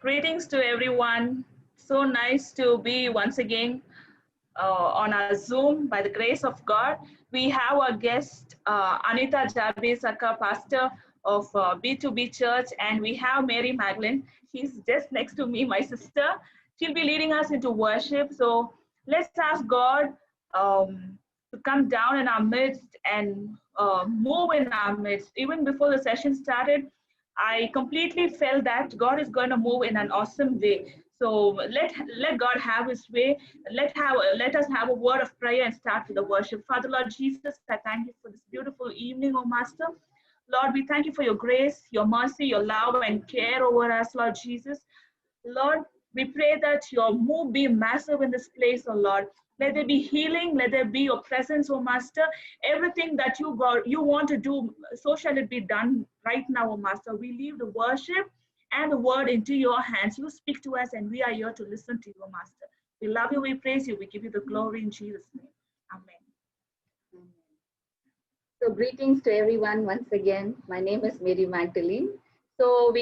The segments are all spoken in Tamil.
Greetings to everyone. So nice to be once again on our Zoom by the grace of God. We have our guest, Anita Jabisaka, pastor of B2B Church, and we have Mary Magdalene. She's just next to me, my sister. She'll be leading us into worship. So let's ask God to come down in our midst and move in our midst. Even before the session started, I completely felt that God is going to move in an awesome way. So let God have His way. Let us have a word of prayer and start with the worship. Father Lord Jesus, I thank you for this beautiful evening, oh Master. Lord, we thank you for your grace, your mercy, your love and care over us, Lord Jesus. Lord, we pray that your move be massive in this place, oh Lord. Let there be healing, let there be your presence, oh Master. Everything that you want to do, so shall it be done right now, oh Master. We leave the worship and the word into your hands. You speak to us, and we are here to listen to you, Master. We love you, we praise you, we give you the glory in Jesus' name. Amen. So greetings to everyone once again. My name is Mary Magdalene. So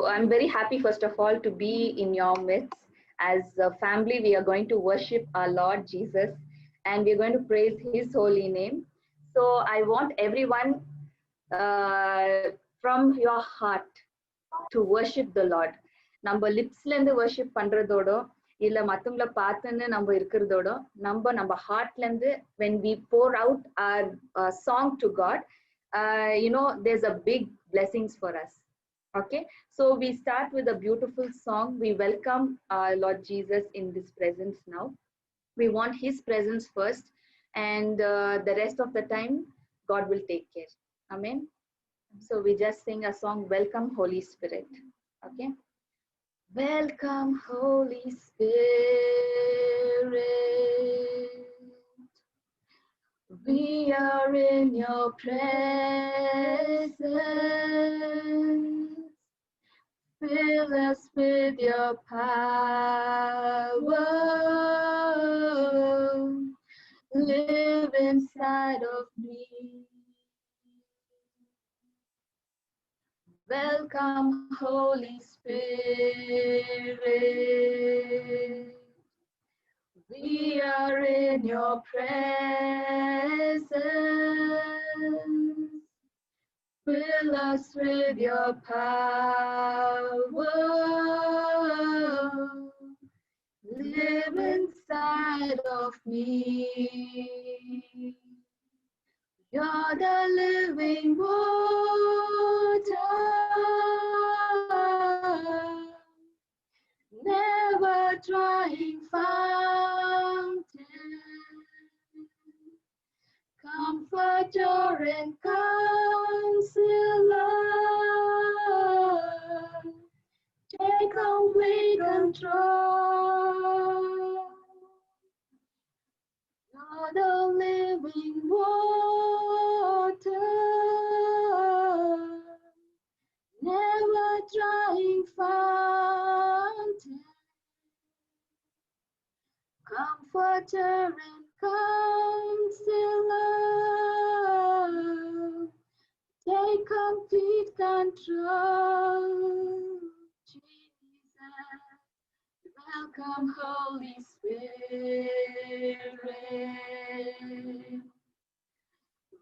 I'm very happy first of all to be in your midst. As a family, we are going to worship our Lord Jesus and we're going to praise his holy name. So I want everyone from your heart to worship the Lord. நம்ம லிப்ஸ்ல இருந்து வர்ஷிப் பண்றதோட இல்ல மத்தவங்கள பார்த்துன்னு நம்ம இருக்கிறதோட நம்ம ஹார்ட்ல இருந்து when we pour out our song to God, there's a big blessings for us. Okay, so we start with a beautiful song. We welcome our Lord Jesus in this presence now. We want his presence first, and the rest of the time God will take care. Amen. So we just sing a song, Welcome Holy Spirit. Okay. Welcome Holy Spirit. We are in your presence. Fill us with your power. Live inside of me. Welcome, Holy Spirit. We are in your presence. Fill us with your power. Live inside of me. You're the living water, never drying fountain, comforter and counselor, take complete control. You're the living water, never drying fountain, comforter and counselor, take complete control. Jesus, welcome Holy Spirit.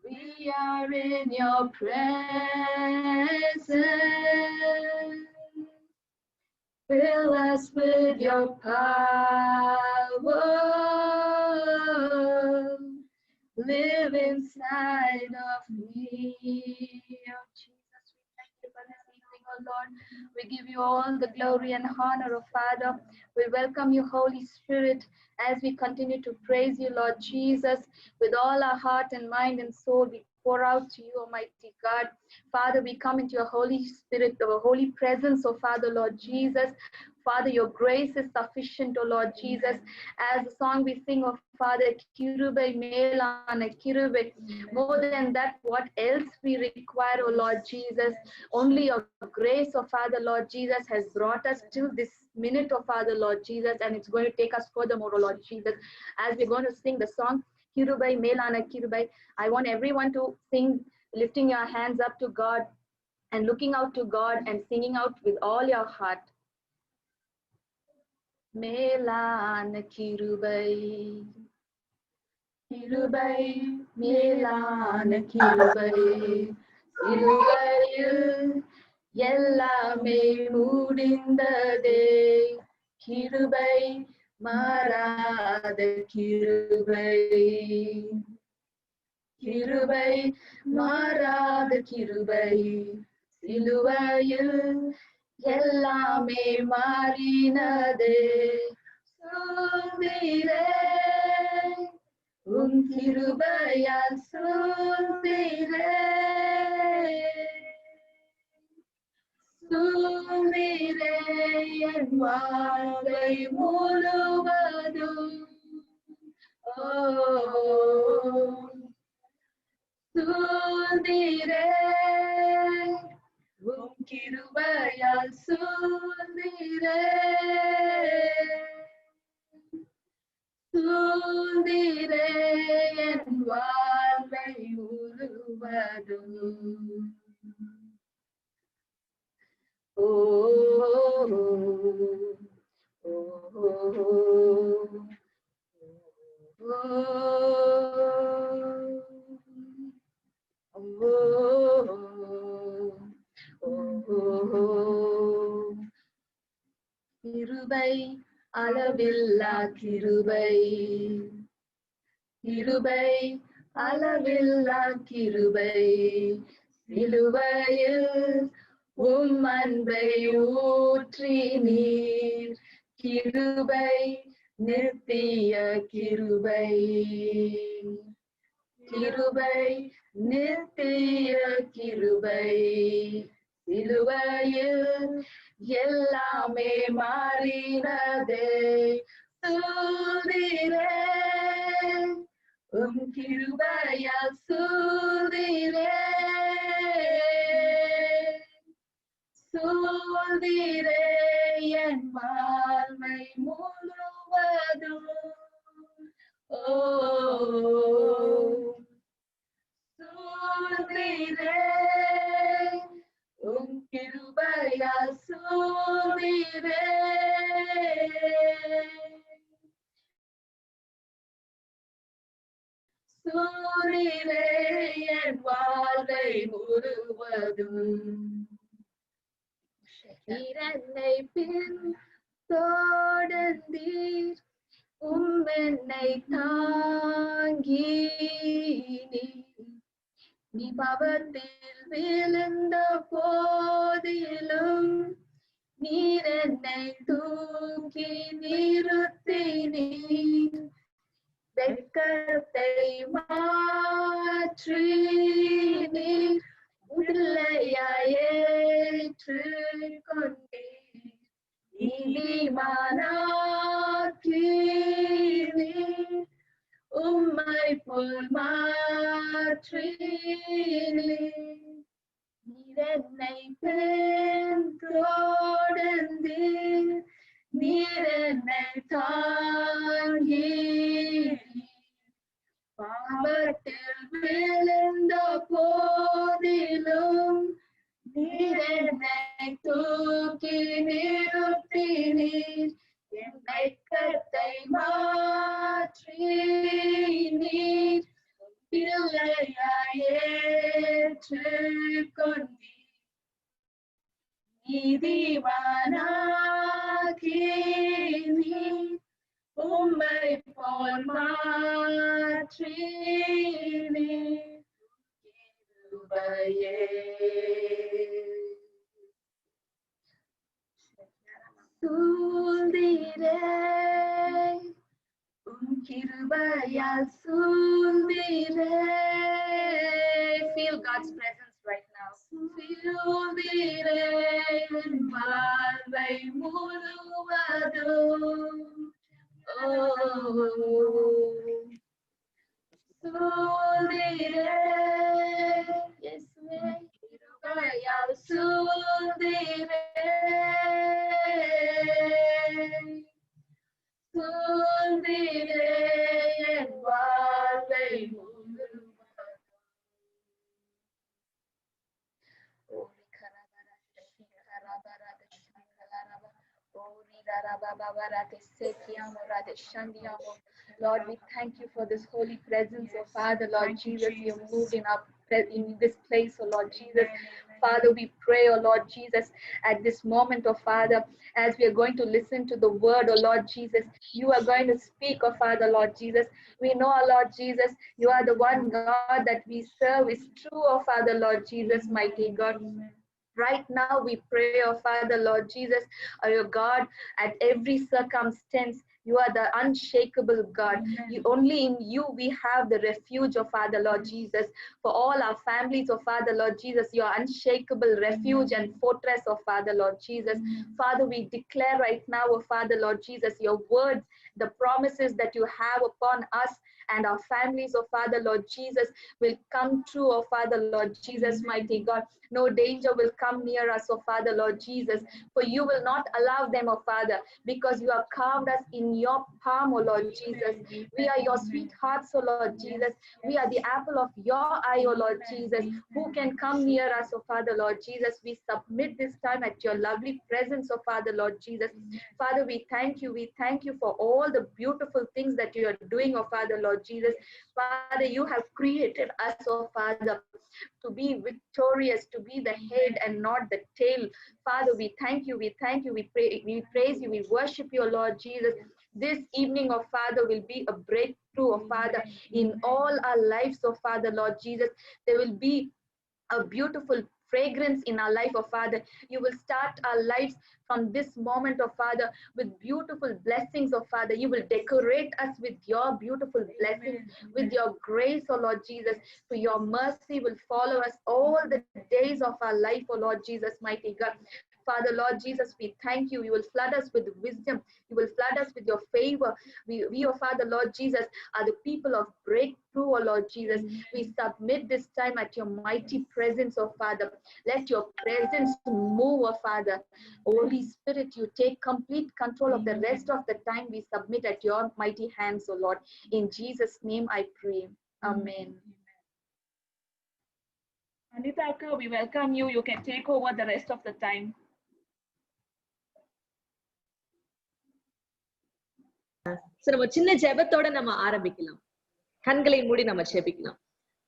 We are in your presence. Fill us with your power. Live inside of me. Oh Jesus, we thank you for this evening, oh Lord. We give you all the glory and honor, oh Father. We welcome you, Holy Spirit, as we continue to praise you, Lord Jesus, with all our heart and mind and soul. We pour out to you, Almighty God. Father, we come into your Holy Spirit, our holy presence, oh Father, Lord Jesus. Father, your grace is sufficient, oh Lord Jesus. As the song we sing, oh Father, Kirubai Melana Kirubai. More than that, what else we require, oh Lord Jesus? Only your grace, oh Father, Lord Jesus, has brought us till this minute, oh Father, Lord Jesus, and it's going to take us furthermore, oh Lord Jesus. As we're going to sing the song, Kirubai Melana Kirubai, I want everyone to sing, lifting your hands up to God and looking out to God and singing out with all your heart. மேலான கிருபை கிருபை மேலான கிருபை சிலுவையில் எல்லாமே முடிந்ததே கிருபை மாறாத கிருபை கிருபை மாறாத கிருபை சிலுவையில் எல்லாமே மாறினதே சூழ்ந்திரே உம் கிருபையால் சூழ்ந்திரே சூழ்ந்திரே என் வாழ்வை முழுவதும் சூழ்ந்திரே உம் கிருபையால் சூழ்ந்திரே சூழ்ந்திரே என் வாழ்வை முழுவதும் ஓ கிருபை அளவில்லா கிருபை கிருபை அளவில்லா கிருபை சிலுவையில் உம் அன்பை ஊற்றி நீர் கிருபை நித்திய கிருபை கிருபை நித்திய கிருபை சிலுவையில் எல்லாமே மாறினதே சூழ்ந்திரே உம் கிருபையால் சூழ்ந்திரே சூழ்ந்திரே என் வாழ்வை முழுவதும் சூழ்ந்திரே உம் கிருபையால் சூழ்ந்திரே சூழ்ந்திரே என் வாழ்வை முழுவதும் என்னை பின் தொடர்ந்தீர் என்னை தாங்கி நீ பாவத்தில் விழுந்த போதிலும் நீர் என்னை தூக்கி நிறுத்தி நீர் வெட்கத்தை மாற்றி நீர் உடலையாயேற்றுக் கொண்டீர் நீதிமானாக்கி நீர் உம்மை போல் மாற்றி நீர் என்னை தொடர்ந்தீர் நீர் என்னை தாங்கி பாவத்தில் விழுந்த போதிலும் நீர் என்னை தூக்கி நிறுத்தி நீர் என்னை கத்தை மாற்றி நீர் பிள்ளையாயேற்றுக் கொண்டீர் நீதிமானாக்கி நீர் உம்மை போல் மாற்றி நீர் கிருபையே சூழ்ந்திரே உம் கிருபையால் சூழ்ந்திரே. Feel God's presence right now. சூழ்ந்திரே என் வாழ்வை முழுவதும் சூழ்ந்திரே இயேசுவே கிருபையால் சூழ்ந்திரே சூழ்ந்திரே என் வாழ்வை Lord, we thank you for this holy presence, oh Father, Lord Jesus. You moved in this place, oh Lord Jesus. Father, we pray, oh Lord Jesus, at this moment, oh Father, as we are going to listen to the word, oh Lord Jesus, you are going to speak, oh Father, Lord Jesus. We know, oh Lord Jesus, you are the one God that we serve is true, oh Father, Lord Jesus, mighty God. Right now, we pray, oh Father, Lord Jesus, your God, at every circumstance, you are the unshakable God. Only in you we have the refuge, oh Father, Lord Jesus. For all our families, oh Father, Lord Jesus, your unshakable refuge and fortress, oh Father, Lord Jesus. Father, we declare right now, oh Father, Lord Jesus, your words, the promises that you have upon us and our families, oh Father, Lord Jesus, will come true, oh Father, Lord Jesus, mighty God. No danger will come near us, oh Father, Lord Jesus, for you will not allow them, oh Father, because you have carved us in your palm, oh Lord Jesus. We are your sweethearts, oh Lord Jesus. We are the apple of your eye, oh Lord Jesus. Who can come near us, oh Father, Lord Jesus? We submit this time at your lovely presence, oh Father, Lord Jesus. Father, we thank you. We thank you for all the beautiful things that you are doing, oh Father, Lord Jesus. Father, you have created us, oh Father, to be victorious, to be the head and not the tail. Father, we thank you, we thank you, we praise you, we worship you, Lord Jesus. This evening, oh Father, will be a breakthrough, oh Father, in all our lives, oh Father, Lord Jesus. There will be a beautiful fragrance in our life, oh Father. You will start our lives from this moment, oh Father, with beautiful blessings, oh Father. You will decorate us with your beautiful blessings, with your grace, oh Lord Jesus. For your mercy will follow us all the days of our life, oh Lord Jesus, mighty God. Father, Lord Jesus, we thank you. You will flood us with wisdom. You will flood us with your favor. We, oh Father, Lord Jesus, are the people of breakthrough, oh Lord Jesus. We submit this time at your mighty presence, oh Father. Let your presence move, oh Father. Holy Spirit, you take complete control of the rest of the time. We submit at your mighty hands, oh Lord. In Jesus' name I pray. Amen. Anita, we welcome you. You can take over the rest of the time. So நம்ம சின்ன ஜெபத்தோட நம்ம ஆரம்பிக்கலாம். கண்களை மூடி நம்ம ஜெபிக்கலாம்.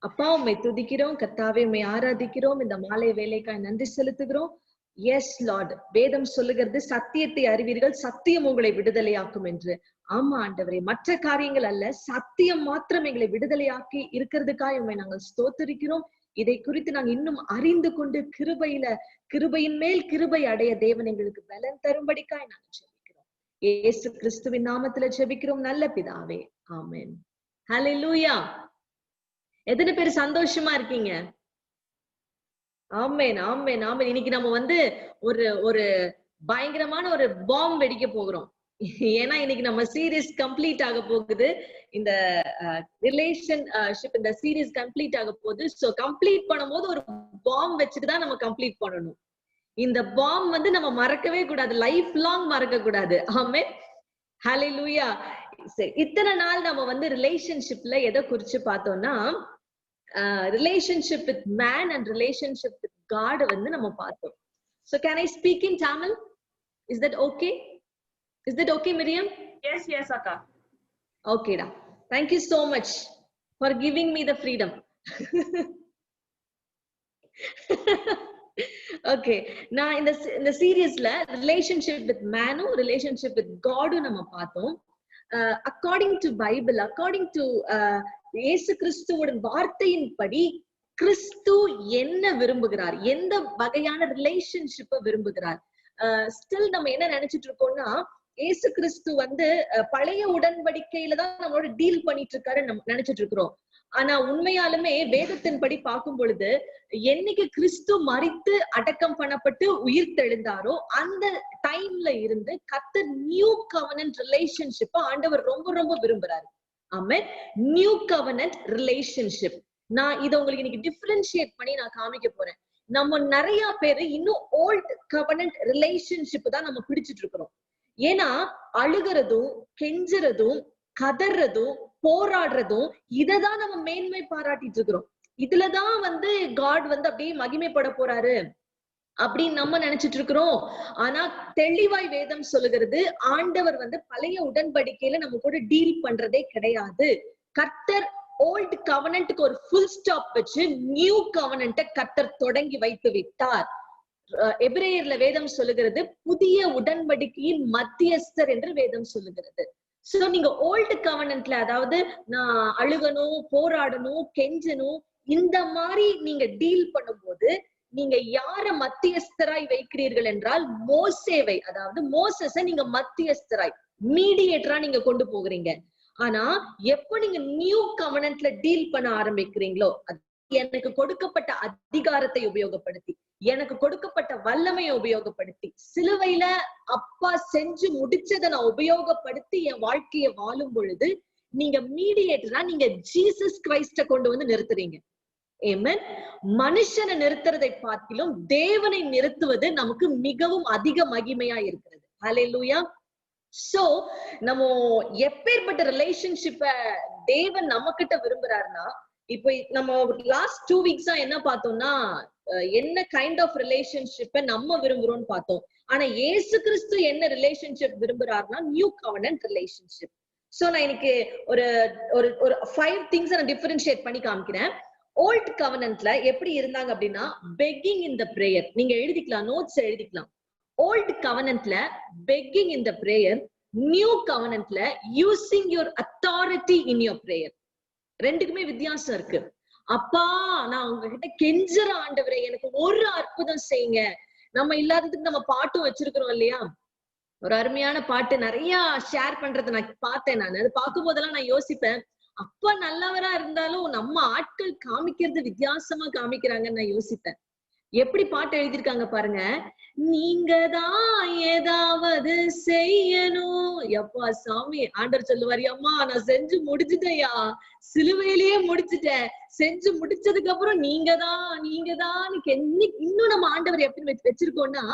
அப்பா, உம்மை துதிக்கிறோம், கர்த்தாவே உம்மை ஆராதிக்கிறோம், இந்த மாலை வேளைக்காய் நன்றி செலுத்துகிறோம். எஸ் லார்ட், வேதம் சொல்லுகிறது சத்தியத்தை அறிவீர்கள், சத்தியம் உங்களை விடுதலையாக்கும் என்று. ஆமா ஆண்டவரே, மற்ற காரியங்கள் அல்ல, சத்தியம் மாத்திரம் எங்களை விடுதலையாக்கி இருக்கிறதுக்காக உம்மை நாங்கள் ஸ்தோத்திரிக்கிறோம். இதை குறித்து நாங்கள் இன்னும் அறிந்து கொண்டு கிருபையின் மேல் கிருபை அடைய தேவன் எங்களுக்கு பலன் தரும்படிக்காய் நாங்கள் ஜெபிக்கிறோம். இயேசு கிறிஸ்துவின் நாமத்துல ஜெபிக்கிறோம் நல்ல பிதாவே, ஆமென். ஹல்லேலூயா. எத்தனை பேர் சந்தோஷமா இருக்கீங்க? ஆமென், ஆமென், ஆமென். இன்னைக்கு நம்ம ஒரு பயங்கரமான ஒரு பாம் வெடிக்க போகிறோம். ஏன்னா இன்னைக்கு நம்ம சீரீஸ் கம்ப்ளீட் ஆக போகுது. இந்த ரிலேஷன்ஷிப் இந்த சீரீஸ் கம்ப்ளீட் ஆக போகுது. சோ கம்ப்ளீட் பண்ணும்போது ஒரு பாம் வச்சுட்டு தான் நம்ம கம்ப்ளீட் பண்ணணும். இந்த பாம் நம்ம மறக்கவே கூடாது, லைஃப் லாங் மறக்க கூடாது. ஆமென், ஹல்லேலூயா. இத்தனை நாள் நம்ம ரிலேஷன்ஷிப்ல எதை குறிச்சு பார்த்தோம்னா, relationship with man and relationship with God நம்ம பார்த்தோம். So can I speak in Tamil? Is that okay? Is that okay, Miriam? Yes, yes, Akka. Okay da. Thank you so much for giving me the freedom. Okay, நான் இந்த சீரியஸ்ல relationship with man-உம் relationship with God-உம் நம்ம பார்த்தோம். According to Bible, according to இயேசு கிறிஸ்துவோட வார்த்தையின்படி கிறிஸ்து என்ன விரும்புகிறார், எந்த வகையான ரிலேஷன்ஷிப்பை விரும்புகிறார்? ஸ்டில் நம்ம என்ன நினைச்சிட்டு இருக்கோம்னா, இயேசு கிறிஸ்து பழைய உடன்படிக்கையில தான் நம்மளோட டீல் பண்ணிட்டு இருக்காரு நினைச்சிட்டு இருக்கிறோம். ஆனா உண்மையாலுமே வேதத்தின்படி பார்க்கும் பொழுது, என்னைக்கு கிறிஸ்து மரித்து அடக்கம் பண்ணப்பட்டு உயிர் தெழுந்தாரோ அந்த டைம்ல இருந்து கர்த்தர் நியூ கவனன்ட் ரிலேஷன்ஷிப் ஆண்டவர் ரொம்ப ரொம்ப விரும்புறாரு. ஆமென். New covenant relationship. நான் இதை உங்களுக்கு இன்னைக்கு டிஃபரன்ஷியேட் பண்ணி நான் காமிக்க போறேன். நம்ம நிறைய பேரு இன்னும் ஓல்ட் கவனன்ட் ரிலேஷன்ஷிப் தான் நம்ம பிடிச்சிட்டு இருக்கிறோம். ஏன்னா அழுகிறதும் கெஞ்சுறதும் கதறதும் போராடுறதும் இததான் நம்ம மேன்மை பாராட்டிட்டு இருக்கிறோம். இதுலதான் காட் அப்படியே மகிமைப்பட போறாரு அப்படின்னு நம்ம நினைச்சிட்டு இருக்கிறோம். ஆனா தெளிவாய் வேதம் சொல்லுகிறது, ஆண்டவர் பழைய உடன்படிக்கையில நம்ம கூட டீல் பண்றதே கிடையாது. கர்த்தர் ஓல்ட் கவனன்ட்க்கு ஒரு ஃபுல் ஸ்டாப் வச்சு நியூ கவனன்ட்டை கர்த்தர் தொடங்கி வைத்து விட்டார். எபிரேயர்ல வேதம் சொல்லுகிறது புதிய உடன்படிக்கையின் மத்தியஸ்தர் என்று வேதம் சொல்லுகிறது. சோ நீங்க ஓல்டு கவனன்ட்ல, அதாவது நான் அழுகணும், போராடணும், கெஞ்சணும், இந்த மாதிரி நீங்க டீல் பண்ணும்போது நீங்க யார மத்தியஸ்தராய் வைக்கிறீர்கள் என்றால் மோசேவை, அதாவது மோசஸை நீங்க மத்தியஸ்தராய், மீடியேட்டரா நீங்க கொண்டு போகிறீங்க. ஆனா எப்ப நீங்க நியூ கவனன்ட்ல டீல் பண்ண ஆரம்பிக்கிறீங்களோ, எனக்கு கொடுக்கப்பட்ட அதிகாரத்தை உபயோகப்படுத்தி, எனக்கு கொடுக்கப்பட்ட வல்லமையை உபயோகப்படுத்தி, சிலுவையில அப்பா செஞ்சு முடிச்சதை நான் உபயோகப்படுத்தி என் வாழ்க்கையை வாழும் பொழுது நீங்க மீடியேட்டரா நீங்க ஜீசஸ் கிரைஸ்ட கொண்டு வந்து நிறுத்துறீங்க. ஆமென். மனுஷனை நிறுத்துறதை பார்க்கிலும் தேவனை நிறுத்துவது நமக்கு மிகவும் அதிக மகிமையா இருக்கிறது. ஹல்லேலூயா. சோ நம்ம எப்பேற்பட்ட ரிலேஷன்ஷிப்ப தேவன் நம்ம கிட்ட விரும்புறாருன்னா, இப்ப நம்ம லாஸ்ட் 2 வீக்ஸா என்ன பார்த்தோம்னா, என்ன கைண்ட் ஆஃப் ரிலேஷன்ஷிப்ப நம்ம விரும்புறோம்னு பார்த்தோம். ஆனா இயேசு கிறிஸ்து என்ன ரிலேஷன்ஷிப் விரும்புறாருன்னா நியூ கவனன்ட் ரிலேஷன்ஷிப். சோ நான் இன்னைக்கு ஒரு ஒரு 5 திங்ஸ் நான் டிஃபரன்ஷியேட் பண்ணி காமிக்கிறேன். ஓல்ட் கவனன்ட்ல எப்படி இருந்தாங்க அப்படின்னா, பெக்கிங் இன் த பிரேயர். நீங்க எழுதிக்கலாம், நோட்ஸ் எழுதிக்கலாம். ஓல்ட் கவனன்ட்ல begging in the prayer, new கவனன்ட்ல using your authority in your prayer. ரெண்டுக்குமே வித்தியாசம் இருக்கு. அப்பா நான் உங்ககிட்ட கெஞ்சுற ஆண்டவரே, எனக்கு ஒரு அற்புதம் செய்யுங்க. நம்ம இல்லாததுக்கு நம்ம பாட்டும் வச்சிருக்கிறோம் இல்லையா? ஒரு அருமையான பாட்டு நிறைய ஷேர் பண்றதை நான் பார்த்தேன். நான் அது பார்க்கும் போதெல்லாம் நான் யோசிப்பேன், அப்பா நல்லவரா இருந்தாலும் நம்ம ஆட்கள் காமிக்கிறது வித்தியாசமா காமிக்கிறாங்கன்னு நான் யோசிப்பேன். எப்படி பாட்டு எழுதியிருக்காங்க பாருங்க. நீங்க தான் ஏதாவது செய்யணும். எப்பா சாமி, ஆண்டவர் சொல்லுவாரு, அம்மா நான் செஞ்சு முடிச்சுட்டேயா, சிலுவையிலேயே முடிச்சுட்டேன், செஞ்சு முடிச்சதுக்கு அப்புறம் நீங்க தான் இன்னும் நம்ம ஆண்டவர் எப்படி வச்சிருக்கோம்னா,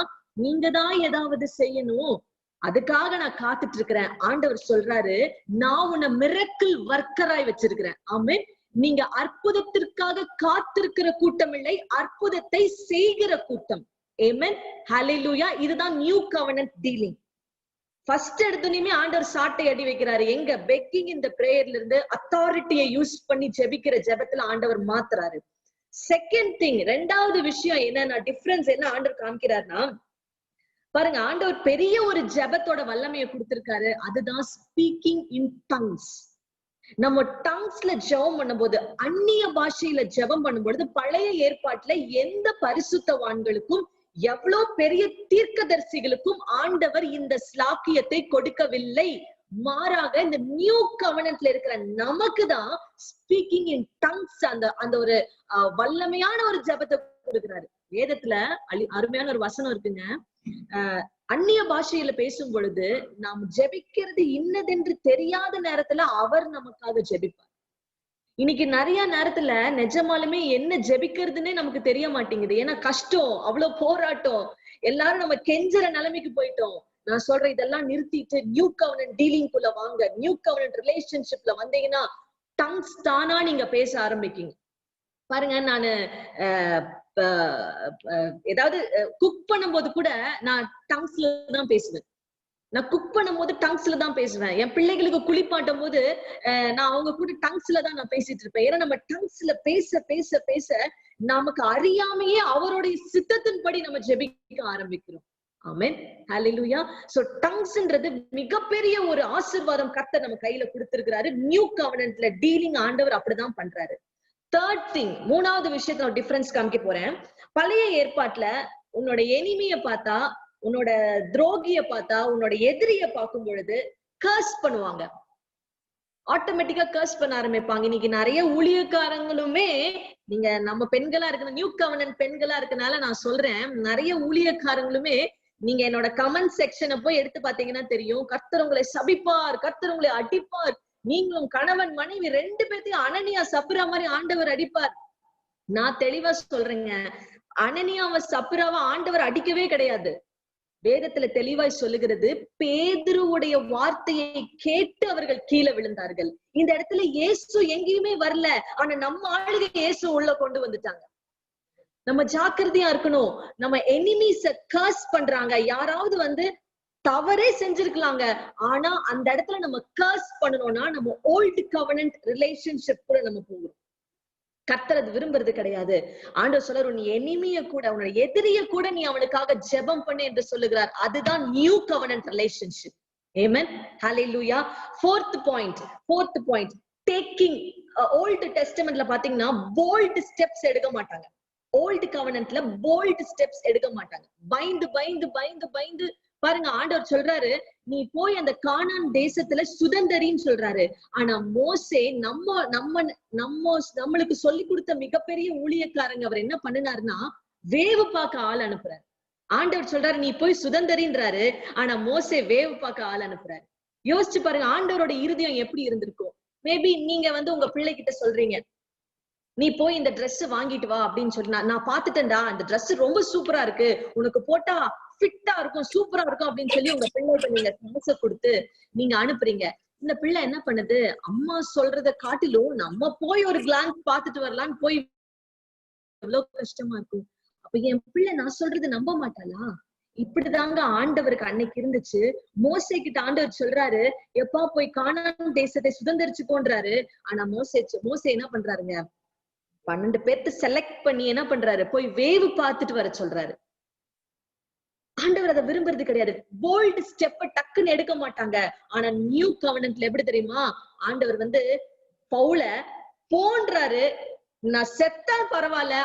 நீங்க தான் ஏதாவது செய்யணும், அதுக்காக நான் காத்துட்டு இருக்கிறேன். ஆண்டவர் சொல்றாரு, நான் உன்னை மிரக்கிள் வர்க்கராய் வச்சிருக்கிறேன். ஆமென். நீங்க அற்புதத்திற்காக காத்திருக்கிற கூட்டம் இல்லை, அற்புதத்தை செய்கிற கூட்டம். ஆமென். ஹல்லேலூயா. இதுதான் நியூ கவனன்ட் டீலிங். ஃபர்ஸ்ட் எடுத்தோனே ஆண்டவர் சாட்டை அடி வைக்கிறாரு. எங்க? பெக்கிங் இந்த பிரேயர்ல இருந்து அத்தாரிட்டியை யூஸ் பண்ணி ஜெபிக்கிற ஜெபத்துல ஆண்டவர் மாத்துறாரு. செகண்ட் திங், ரெண்டாவது விஷயம் என்னன்னா, டிஃபரன்ஸ் என்ன ஆண்டவர் காமிக்கிறாருன்னா, பாருங்க, ஆண்டவர் பெரிய ஒரு ஜெபத்தோட வல்லமையை கொடுத்திருக்காரு. அதுதான் ஸ்பீக்கிங் இன் டங்ஸ். நம்ம டங்ஸ்ல ஜெபம் பண்ணும்போது, அந்நிய பாஷையில ஜெபம் பண்ணும்பொழுது, பழைய ஏற்பாட்டுல எந்த பரிசுத்தவான்களுக்கும் எவ்வளவு பெரிய தீர்க்கதரிசிகளுக்கும் ஆண்டவர் இந்த ஸ்லாக்கியத்தை கொடுக்கவில்லை. மாறாக இந்த நியூ கவனன்ட்ல இருக்கிற நமக்குதான் ஸ்பீக்கிங் இன் டங்ஸ் அந்த ஒரு வல்லமையான ஒரு ஜெபத்தை கொடுக்கிறாரு. வேதத்துல அருமையான ஒரு வசனம் இருக்குங்க. அந்நிய பாஷையில பேசும் பொழுது நாம் ஜெபிக்கிறது இன்னதென்று தெரியாத நேரத்துல அவர் நமக்காக ஜெபிப்பார். இன்னைக்கு நிறைய நேரத்துல நிஜமாலுமே என்ன ஜெபிக்கிறதுன்னே நமக்கு தெரிய மாட்டேங்குது. ஏன்னா கஷ்டம், அவ்வளவு போராட்டம், எல்லாரும் நம்ம கெஞ்சுற நிலைமைக்கு போயிட்டோம். நான் சொல்றேன், இதெல்லாம் நிறுத்திட்டு நியூ கவனன்ட் டீலிங் குள்ள வாங்க. நியூ கவனன்ட் ரிலேஷன்ஷிப்ல வந்தீங்கன்னா டங்ஸ் தானா நீங்க பேச ஆரம்பிக்கீங்க. பாருங்க, நானு ஏதாவது குக் பண்ணும்போது கூட நான் டங்ஸ்ல தான் பேசுவேன். நான் குக் பண்ணும்போது டங்ஸ்ல தான் பேசுவேன். என் பிள்ளைகளுக்கு குளிப்பாட்டும் போது நான் அவங்க கூட டங்ஸ்ல தான் நான் பேசிட்டு இருப்பேன். ஏன்னா நம்ம டங்ஸ்ல பேச பேச பேச நமக்கு அறியாமையே அவருடைய சித்தத்தின்படி நம்ம ஜெபிக்க ஆரம்பிக்கிறோம். ஆமென். ஹல்லேலூயா. சோ டங்ஸ்ன்றது மிகப்பெரிய ஒரு ஆசீர்வாதம் கர்த்தர் நம்ம கையில கொடுத்திருக்கிறாரு. நியூ கவனன்ட்ல டீலிங் ஆண்டவர் அப்படிதான் பண்றாரு. தேர்ட் திங், மூணாவது விஷயத்துல டிஃபரன்ஸ் காமிக்க போறேன். பழைய ஏற்பாட்டுல உன்னோட எனிமிய பார்த்தா, உன்னோட துரோகிய பார்த்தா, உன்னோட எதிரிய பார்க்கும் பொழுது கர்ஸ் பண்ணுவாங்க. ஆட்டோமேட்டிக்கா கர்ஸ் பண்ண ஆரம்பிப்பாங்க. இன்னைக்கு நிறைய ஊழியக்காரங்களுமே, நீங்க நம்ம பெண்களா இருக்கிற நியூ கவனன்ட் பெண்களா இருக்கனால நான் சொல்றேன், நிறைய ஊழியக்காரங்களுமே நீங்க என்னோட கமெண்ட் செக்ஷனை போய் எடுத்து பாத்தீங்கன்னா தெரியும், கர்த்தர் உங்களை சபிப்பார், கர்த்தர் உங்களை அடிப்பார், நீங்களும் கணவன் மனைவி 2 பேர்த்தையும் அனனியா சப்புரா மாதிரி ஆண்டவர் அடிப்பார். நான் தெளிவா சொல்றேங்க, அனனியாவை சப்புராவை ஆண்டவர் அடிக்கவே கிடையாது. வேதத்துல தெளிவாய் சொல்லுகிறது, பேதுருவுடைய வார்த்தையை கேட்டு அவர்கள் கீழே விழுந்தார்கள். இந்த இடத்துல இயேசு எங்கேயுமே வரல, ஆனா நம்ம ஆளுகை இயேசு உள்ள கொண்டு வந்துட்டாங்க. நம்ம ஜாக்கிரதையா இருக்கணும். நம்ம எனிமீஸ கர்ஸ் பண்றாங்க, யாராவது வந்து தவறே செஞ்சிருக்கலாங்க, ஆனா அந்த இடத்துல நம்ம கர்ஸ் பண்ணணும்னா நம்ம ஓல்ட் கவனன்ட் ரிலேஷன்ஷிப் கூட நம்ம போகிறோம். கர்த்தர் அது விரும்புறது கிடையாது. ஆண்டவர் சொல்றாரு, உன் எனிமிய கூட, உன்னோட எதிரிய கூட நீ அவனுக்காக ஜெபம் பண்ணு என்று சொல்லுகிறார். அதுதான் நியூ கவனன்ட் ரிலேஷன்ஷிப். ஆமென், ஹalleluya. fourth point taking. ஓல்ட் டெஸ்டமெண்ட்ல பாத்தீங்கன்னா போல்ட் ஸ்டெப்ஸ் எடுக்க மாட்டாங்க. ஓல்ட் கவனன்ட்ல போல்ட் ஸ்டெப்ஸ் எடுக்க மாட்டாங்க. பயந்து பயந்து பயந்து பயந்து பாருங்க, ஆண்டவர் சொல்றாரு, நீ போய் அந்த கானான் தேசத்துல சுதந்தரின்னு சொல்றாரு. ஆனா மோசே நம்மளுக்கு சொல்லி கொடுத்த மிகப்பெரிய ஊழியக்காரங்க அவர் என்ன பண்ணினாருன்னா, வேவு பார்க்க ஆள் அனுப்புறாரு. ஆண்டவர் சொல்றாரு நீ போய் சுதந்தரின்றாரு, ஆனா மோசே வேவு பார்க்க ஆள் அனுப்புறாரு. யோசிச்சு பாருங்க, ஆண்டவரோட இருதயம் எப்படி இருந்திருக்கும். மேபி நீங்க வந்து உங்க பிள்ளைகிட்ட சொல்றீங்க, நீ போய் இந்த ட்ரெஸ் வாங்கிட்டு வா அப்படின்னு சொல்லி, நான் பாத்துட்டேன்டா, அந்த ட்ரெஸ் ரொம்ப சூப்பரா இருக்கு, உனக்கு போட்டா ஃபிட்டா இருக்கும், சூப்பரா இருக்கும் அப்படின்னு சொல்லி உங்க பிள்ளைகிட்ட நீங்க காசை கொடுத்து நீங்க அனுப்புறீங்க. இந்த பிள்ளை என்ன பண்ணுது, அம்மா சொல்றத காட்டிலும் நம்ம போய் ஒரு கிளான்ஸ் பாத்துட்டு வரலான்னு போய் எவ்வளவு கஷ்டமா இருக்கும். அப்ப என் பிள்ளை நான் சொல்றது நம்ப மாட்டாளா? இப்படிதாங்க ஆண்டவருக்கு அன்னைக்கு இருந்துச்சு. மோசே கிட்ட ஆண்டவர் சொல்றாரு, எப்பா போய் கானான் தேசத்தை சுதந்திரிச்சுக்கோன்றாரு. ஆனா மோசே என்ன பண்றாருங்க, 12 பேர்த்து செலக்ட் பண்ணி என்ன பண்றாரு, போய் வேவு பார்த்துட்டு வர சொல்றாரு. ஆண்டவர் அதை விரும்புறது கிடையாது. போல்ட் ஸ்டெப் டக்குன்னு எடுக்க மாட்டாங்க. ஆனா நியூ கவனன்ட்ல எப்படி தெரியுமா, ஆண்டவர் வந்து பவுல போன்றாரு, நான் செத்தா பரவாயில்ல,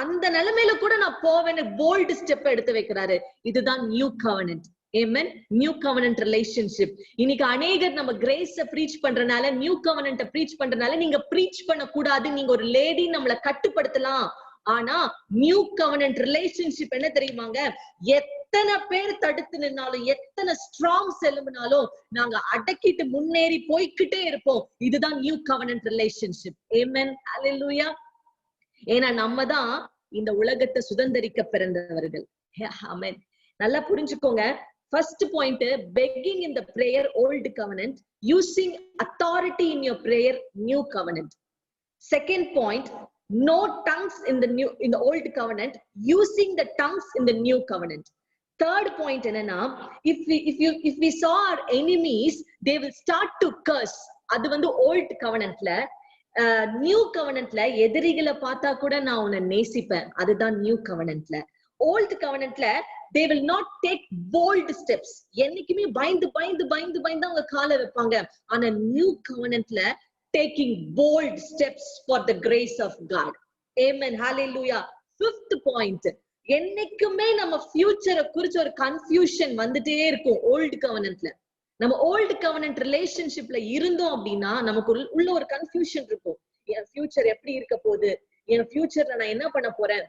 அந்த நிலைமையில கூட நான் போவேன்னு போல்ட் ஸ்டெப் எடுத்து வைக்கிறாரு. இதுதான் new covenant. Amen. New covenant relationship. இன்னைக்கு அநேகர் நம்ம கிரேஸ பிரீச் பண்றனால, நியூ கவனன்ட்ட பிரீச் பண்றனால, நீங்க பிரீச் பண்ண கூடாது, நீங்க ஒரு லேடி நம்மள கட்டுப்படுத்தலாம். ஆனா நியூ கவனன்ட் ரிலேஷன்ஷிப் என்ன தெரியுமாங்க, எத்தனை பேர் தடுத்து நின்னாலும், எத்தனை ஸ்ட்ராங்ஸ் எழும்பினாலும் நாங்க அடக்கிட்டு முன்னேறி போய்கிட்டே இருப்போம். இதுதான் நியூ கவனன்ட் ரிலேஷன்ஷிப். ஆமென், ஹalleluya. ஏன்னா நம்ம தான் இந்த உலகத்தை சுதந்தரிக்க பிறந்தவர்கள். ஆமென். நல்லா புரிஞ்சுக்கோங்க. First point, begging in the prayer old covenant, using authority in your prayer new covenant. Second point, no tongues in the old covenant, using the tongues in the new covenant. Third point என்னன்னா, if we saw our enemies, they will start to curse. அது வந்து old covenantல. நியூ கவனன்ட்ல எதிரிகளை பார்த்தா கூட நான் உன்னை நேசிப்பேன், அதுதான் நியூ கவனன்ட்ல. ஓல்ட் கவனன்ட்ல they will not take bold steps. என்னைக்குமே பயந்து பயந்து பயந்து பயந்து அவங்க காலை வைப்பாங்க. ஆனா new கவனன்ட்ல taking bold steps for the grace of God. Amen, hallelujah. Fifth point, என்னைக்குமே நம்ம ஃபியூச்சரை குறிச்சு ஒரு கன்ஃபியூஷன் வந்துட்டே இருக்கும் ஓல்ட் கவனன்ட்ல. நம்ம ஓல்ட் கவனன்ட் ரிலேஷன்ஷிப்ல இருந்தோம் அப்படின்னா நமக்கு உள்ள ஒரு கன்ஃபியூஷன் இருக்கும். என் ஃபியூச்சர் எப்படி இருக்க போகுது, என் ஃபியூச்சர்ல நான் என்ன பண்ண போறேன்,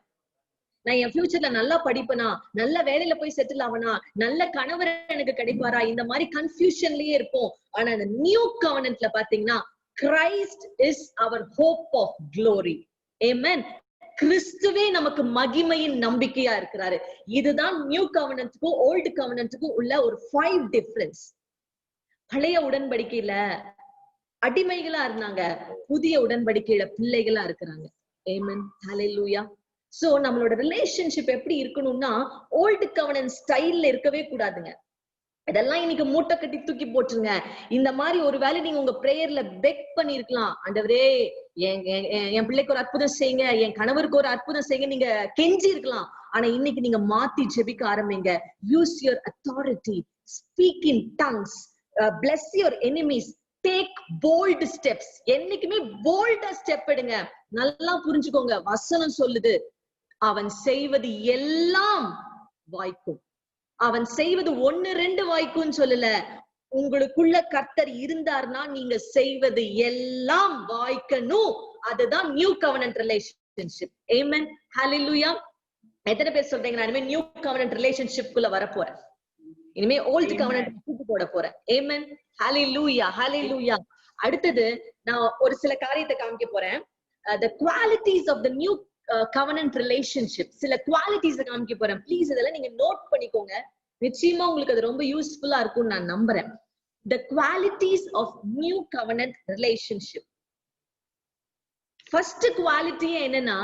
நான் என் ஃபியூச்சர்ல நல்லா படிப்பனா, நல்ல வேலையில போய் செட்டில் ஆவனா, நல்ல கணவர் எனக்கு கிடைப்பாரா, இந்த மாதிரி கன்ஃபியூஷன்லயே இருப்போம். ஆனா இந்த நியூ கவனன்ட்ல பாத்தீங்கன்னா, Christ is our hope of glory. Amen. கிறிஸ்துவே நமக்கு மகிமையின் நம்பிக்கையா இருக்கிறாரு. இதுதான் நியூ கவனன்ட்க்கும் ஓல்டு கவனன்ட்க்கும் உள்ள ஒரு 5 டிஃபரன்ஸ். பழைய உடன்படிக்கையில அடிமைகளா இருந்தாங்க, புதிய உடன்படிக்கையில பிள்ளைகளா இருக்கிறாங்க. ஆமென், ஹalleluya. சோ நம்மளோட ரிலேஷன்ஷிப் எப்படி இருக்கணும்னா, ஓல்டு கவனன்ட் ஸ்டைல்ல இருக்கவே கூடாதுங்க. இதெல்லாம் இன்னைக்கு மூட்டை கட்டி தூக்கி போட்டுருங்க. இந்த மாதிரி ஒரு வேளை நீங்க உங்க பிரேயர்ல பெக் பண்ணிருக்கலாம், ஆண்டவரே என் பிள்ளைக்கு ஒரு அற்புதம் செய்யுங்க, என் கணவருக்கு ஒரு அற்புதம் செய்யுங்க, நீங்க கெஞ்சி இருக்கலாம். ஆனா இன்னைக்கு நீங்க மாத்தி ஜெபிக்க ஆரம்பிங்க. Use your authority, speak in tongues, bless your enemies, take bold steps. என்னைக்குமே போல்டா ஸ்டெப் எடுங்க. நல்லா புரிஞ்சுக்கோங்க, வசனம் சொல்லுது, அவன் செய்வது எல்லாம் வாய்க்கும். அவன் செய்வது 1-2 வாய்க்கும்னு சொல்லல, உங்களுக்குள்ள கர்த்தர் இருந்தார்னா நீங்க செய்வது எல்லாம் வாய்க்கணும். அதுதான் நியூ கவனன்ட் ரிலேஷன்ஷிப். ஆமென், ஹalleluya. எத்தனை பேர் சொல்றீங்க, நான் இனிமே நியூ கவனன்ட் ரிலேஷன்ஷிப்குள்ள வர போறேன், இனிமே ஓல்ட் கவனன்ட் தூக்கி போட போறேன். ஆமென், ஹalleluya, ஹalleluya. அடுத்தது நான் ஒரு சில காரியத்தை காமிக்க போறேன். the qualities of the new covenant relationship, சில குவாலிட்டிஸ் காமிக்க போறேன். ப்ளீஸ் இதெல்லாம் நீங்க நோட் பண்ணிக்கோங்க. நிச்சயமா உங்களுக்கு அது ரொம்ப யூஸ்ஃபுல்லா இருக்கும்னு நான் நம்புறேன். the qualities of new covenant relationship. First quality என்னன்னா,